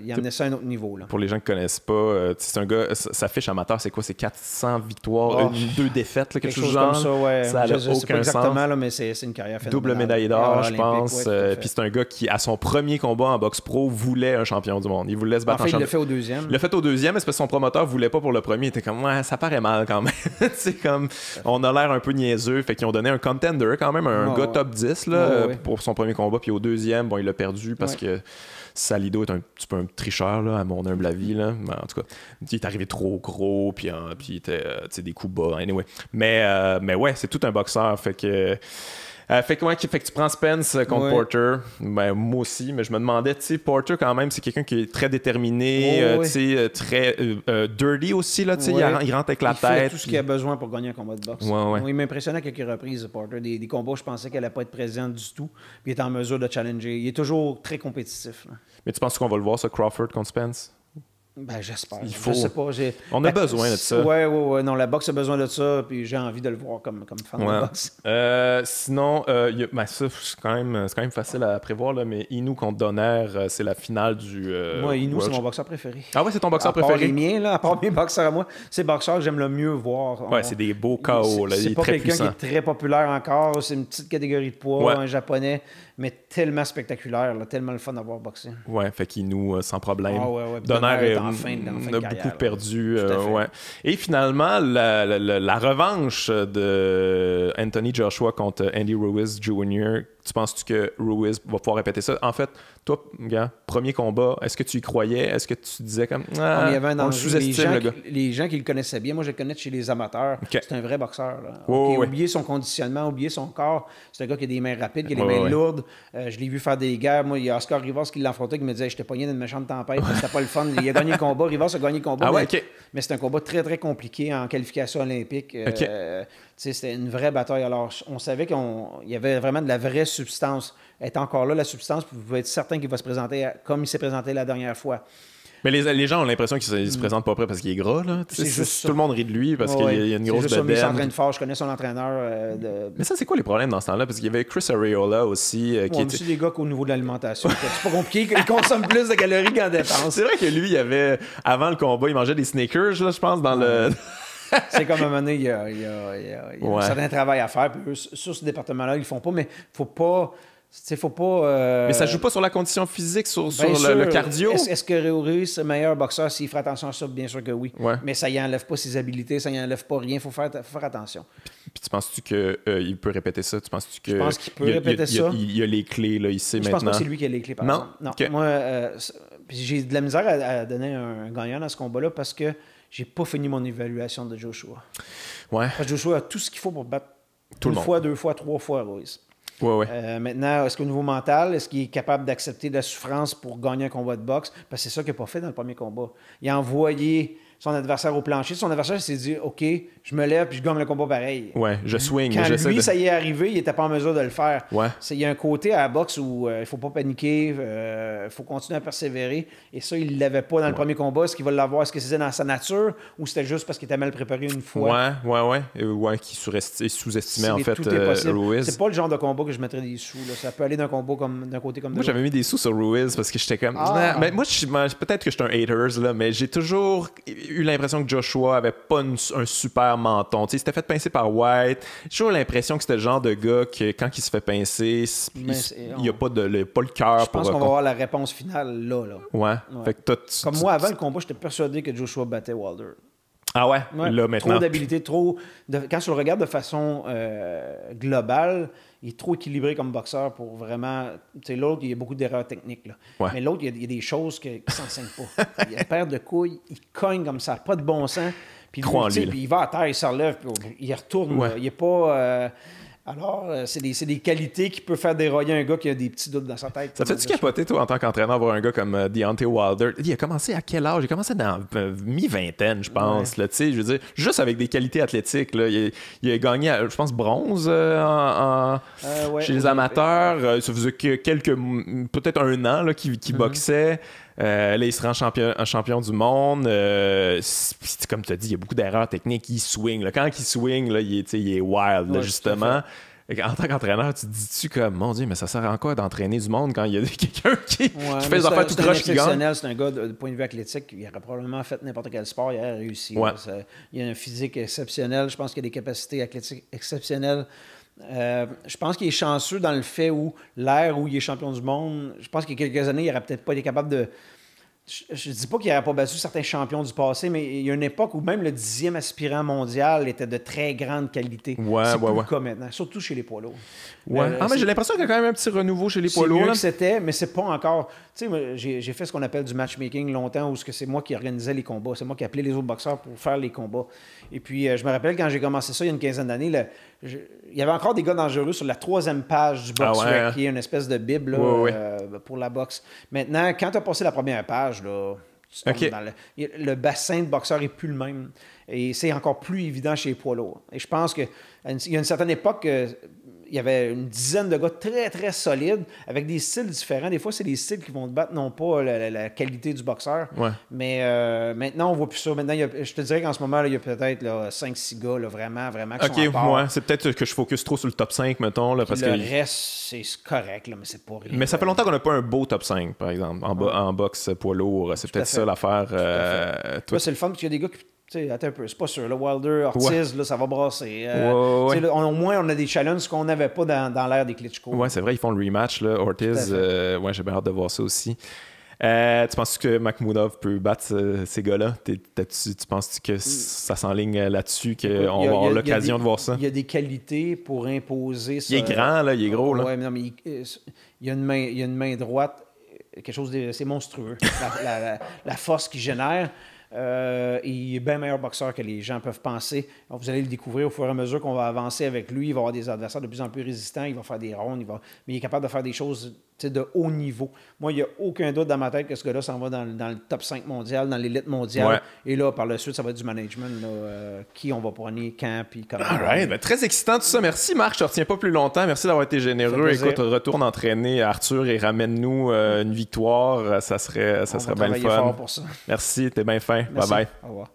Il a amené ça à un autre niveau. Là. Pour les gens qui ne connaissent pas, c'est un gars, sa fiche amateur, c'est quoi? C'est 400 victoires, 2 défaites, quelque chose comme ça. Ça n'a aucun pas exactement, là, mais c'est une carrière phénoménale. Double médaille d'or, je pense. Puis c'est un gars qui, à son premier combat en boxe pro, voulait un champion du monde. Il voulait se battre en champion. Il l'a fait au deuxième. Il l'a fait au deuxième, mais c'est parce que son promoteur voulait pas pour le premier. Il était comme, ça paraît mal quand même. C'est comme, on a l'air un peu niaiseux. Fait qu'ils ont donné un contender quand même, un gars top 10 là, pour son premier combat. Puis au deuxième, il l'a perdu parce que Salido est un petit peu un tricheur, là, à mon humble avis. Là. Mais en tout cas, il est arrivé trop gros, puis il était des coups bas. Anyway. Mais ouais, c'est tout un boxeur. Fait que tu prends Spence contre Porter. Ben, moi aussi, mais je me demandais, Porter quand même, c'est quelqu'un qui est très déterminé, très dirty aussi, là, il rentre avec la tête. Il fait tout ce qu'il a besoin pour gagner un combat de boxe. Il m'impressionnait à quelques reprises, Porter. Des combats où je pensais qu'elle n'allait pas être présente du tout, puis il est en mesure de challenger. Il est toujours très compétitif. Là. Mais tu penses qu'on va le voir, ça, Crawford contre Spence? Ben, j'espère. Il faut... Je sais pas. On a besoin de ça. Oui. Non, la boxe a besoin de ça, puis j'ai envie de le voir comme fan de boxe. Sinon, ça, c'est quand même facile à prévoir, là, mais Inoue contre Donner, c'est la finale du... Moi, Inoue, c'est mon boxeur préféré. Ah ouais, c'est ton boxeur préféré? À part les miens, là, à part mes boxeurs à moi, c'est le boxeur que j'aime le mieux voir. Ouais, c'est des beaux KO. Là, c'est pas quelqu'un qui est très populaire encore. C'est une petite catégorie de poids, un japonais, mais tellement spectaculaire, là, tellement le fun d'avoir boxé. Ouais, fait Inoue, sans problème. Donner a beaucoup perdu. Et finalement, la revanche de Anthony Joshua contre Andy Ruiz Jr., tu penses-tu que Ruiz va pouvoir répéter ça? En fait, toi, gars, premier combat, est-ce que tu y croyais? Est-ce que tu disais comme... il y avait un danger. sous-estime le gars. Les gens qui le connaissaient bien, moi je le connais chez les amateurs, c'est un vrai boxeur. Là. Oubliez son conditionnement, oubliez son corps. C'est un gars qui a des mains rapides, qui a des mains lourdes. Je l'ai vu faire des guerres. Moi, il y a Oscar Rivas qui l'affrontait, qui me disait « Je t'ai pogné dans une méchante tempête, c'était pas le fun. » Il a gagné le combat. Rivas a gagné le combat. Mais c'est un combat très, très compliqué en qualification olympique. C'était une vraie bataille. Alors, on savait qu'il y avait vraiment de la vraie substance. Elle est encore là, la substance, puis vous pouvez être certain qu'il va se présenter comme il s'est présenté la dernière fois. Mais les gens ont l'impression qu'il se présente pas près parce qu'il est gras. Là. C'est juste tout le monde rit de lui parce qu'il y a une grosse bedaine. Il s'entraîne fort. Je connais son entraîneur. Mais ça, c'est quoi les problèmes dans ce temps-là? Parce qu'il y avait Chris Arreola aussi. Qui était des gars qu'au niveau de l'alimentation. C'est pas compliqué, qu'ils consomment plus de calories qu'en dépense. C'est vrai que lui, avant le combat, il mangeait des Snickers, là, je pense, dans le... C'est comme à un moment donné, il y a un certain travail à faire. Puis eux, sur ce département-là, ils le font pas, mais faut pas... faut pas... Mais ça joue pas sur la condition physique, sur le cardio? Est-ce que Ruiz est meilleur boxeur s'il fait attention à ça? Bien sûr que oui. Mais ça y enlève pas ses habiletés, ça y enlève pas rien. Il faut faire attention. Puis tu penses-tu qu'il peut répéter ça? Je pense qu'il peut répéter ça. Il a les clés, là, il sait maintenant. Je pense pas que c'est lui qui a les clés, par exemple. Non. Okay. Moi, j'ai de la misère à donner un gagnant dans ce combat-là parce que j'ai pas fini mon évaluation de Joshua. Parce que Joshua a tout ce qu'il faut pour battre une fois, 2 fois, 3 fois Ruiz. Maintenant, est-ce qu'au niveau mental, est-ce qu'il est capable d'accepter de la souffrance pour gagner un combat de boxe? Parce que c'est ça qu'il n'a pas fait dans le premier combat. Il a envoyé son adversaire au plancher. Son adversaire s'est dit « OK, je me lève puis je gagne le combat pareil. » Je swing. Quand lui, ça y est arrivé, il n'était pas en mesure de le faire. Il y a un côté à la boxe où il ne faut pas paniquer, il faut continuer à persévérer. Et ça, il ne l'avait pas dans le premier combat. Est-ce qu'il va l'avoir? Est-ce que c'était dans sa nature ou c'était juste parce qu'il était mal préparé une fois? Qui sous-estimait en fait Ruiz. C'est pas le genre de combat que je mettrais des sous. Là. Ça peut aller d'un côté comme de l'autre. Moi, j'avais mis des sous sur Ruiz parce que j'étais comme... Mais moi, peut-être que je suis un hater, là, mais j'ai toujours eu l'impression que Joshua avait pas un super menton. Il s'était fait pincer par White. J'ai toujours l'impression que c'était le genre de gars que quand il se fait pincer, il n'y a pas le cœur. Je pense qu'on va avoir la réponse finale là. Fait que comme moi, avant le combat, j'étais persuadé que Joshua battait Wilder. Ah ouais? Là, maintenant. Trop d'habileté, quand tu le regardes de façon globale, il est trop équilibré comme boxeur pour vraiment... Tu sais, l'autre, il y a beaucoup d'erreurs techniques. Là. Mais l'autre, il y a des choses qui ne s'enseignent pas. Il a une paire de couilles, il cogne comme ça, pas de bon sens. Puis il va à terre, il se relève, puis il retourne. Il n'est pas... Alors, c'est des qualités qui peuvent faire dérailler un gars qui a des petits doutes dans sa tête. Ça te fait-tu capoter, toi, en tant qu'entraîneur, avoir un gars comme Deontay Wilder? Il a commencé à quel âge? Il a commencé dans mi-vingtaine, je pense. Là, je veux dire, juste avec des qualités athlétiques. Là, il a gagné, je pense, bronze chez les amateurs. Ça faisait peut-être 1 an là, qu'il boxait. Là, il se rend champion du monde. Comme tu as dit, il y a beaucoup d'erreurs techniques. Il swing. Là. Quand il swing, là, il est wild, là, justement. En tant qu'entraîneur, tu te dis-tu comme, mon Dieu, mais ça sert en quoi d'entraîner du monde quand il y a quelqu'un qui fait des affaires tout croche qui gagne? C'est un gars, de point de vue athlétique, il aurait probablement fait n'importe quel sport, il aurait réussi. Il a un physique exceptionnel. Je pense qu'il a des capacités athlétiques exceptionnelles. Je pense qu'il est chanceux dans le fait où l'ère où il est champion du monde, je pense qu'il y a quelques années, il n'aurait peut-être pas été capable de... Je ne dis pas qu'il n'aurait pas battu certains champions du passé, mais il y a une époque où même le 10e aspirant mondial était de très grande qualité. C'est plus le cas maintenant, surtout chez les poids lourds. Mais j'ai l'impression qu'il y a quand même un petit renouveau chez les poids lourds. C'est mieux que c'était, mais c'est pas encore... Tu sais, j'ai fait ce qu'on appelle du matchmaking longtemps, où c'est moi qui organisais les combats. C'est moi qui appelais les autres boxeurs pour faire les combats. Et puis, je me rappelle quand j'ai commencé ça, il y a une quinzaine d'années, il y avait encore des gars dangereux sur la 3e page du BoxRec, qui est une espèce de bible pour la boxe. Maintenant, quand tu as passé la première page, là, le bassin de boxeurs n'est plus le même. Et c'est encore plus évident chez les poids lourds. Et je pense qu'il y a une certaine époque, il y avait une dizaine de gars très, très solides, avec des styles différents. Des fois, c'est les styles qui vont te battre, non pas la qualité du boxeur. Ouais. Mais maintenant, on voit plus ça. Maintenant, je te dirais qu'en ce moment, là, il y a peut-être 5-6 gars là, vraiment qui sont à part. Ouais. C'est peut-être que je focus trop sur le top 5, mettons. Là, parce le reste, c'est correct, là, mais c'est pas rien. Mais ça fait longtemps qu'on n'a pas un beau top 5, par exemple, en boxe poids lourd. C'est peut-être ça l'affaire. Toi, c'est le fun, parce qu'il y a des gars qui... Attends un peu, c'est pas sûr. Là, Wilder, Ortiz, là, ça va brasser. Là, au moins, on a des challenges qu'on n'avait pas dans l'ère des Klitschko. Ouais, c'est vrai, ils font le rematch, là, Ortiz. Ouais, j'ai bien hâte de voir ça aussi. Tu penses que Makhmoudov peut battre ces gars-là? Tu penses que ça s'enligne là-dessus, qu'on va avoir l'occasion de voir ça? Il y a des qualités pour imposer ça. Il est grand, là, il est gros. Là. Ouais, mais il y a une main droite, quelque chose c'est monstrueux. la force qu'il génère. Il est bien meilleur boxeur que les gens peuvent penser. Donc, vous allez le découvrir au fur et à mesure qu'on va avancer avec lui. Il va avoir des adversaires de plus en plus résistants. Il va faire des rondes. Mais il est capable de faire des choses de haut niveau. Moi, il n'y a aucun doute dans ma tête que ce gars-là s'en va dans le top 5 mondial, dans l'élite mondiale. Ouais. Et là, par la suite, ça va être du management. Là, qui on va prendre, quand, puis comment. Right. Ben, très excitant tout ça. Merci, Marc. Je ne te retiens pas plus longtemps. Merci d'avoir été généreux. Écoute, retourne entraîner Arthur et ramène-nous une victoire. Ça serait bien le fun. Fort pour ça. Merci, t'es bien fin. Bye bye. Au revoir.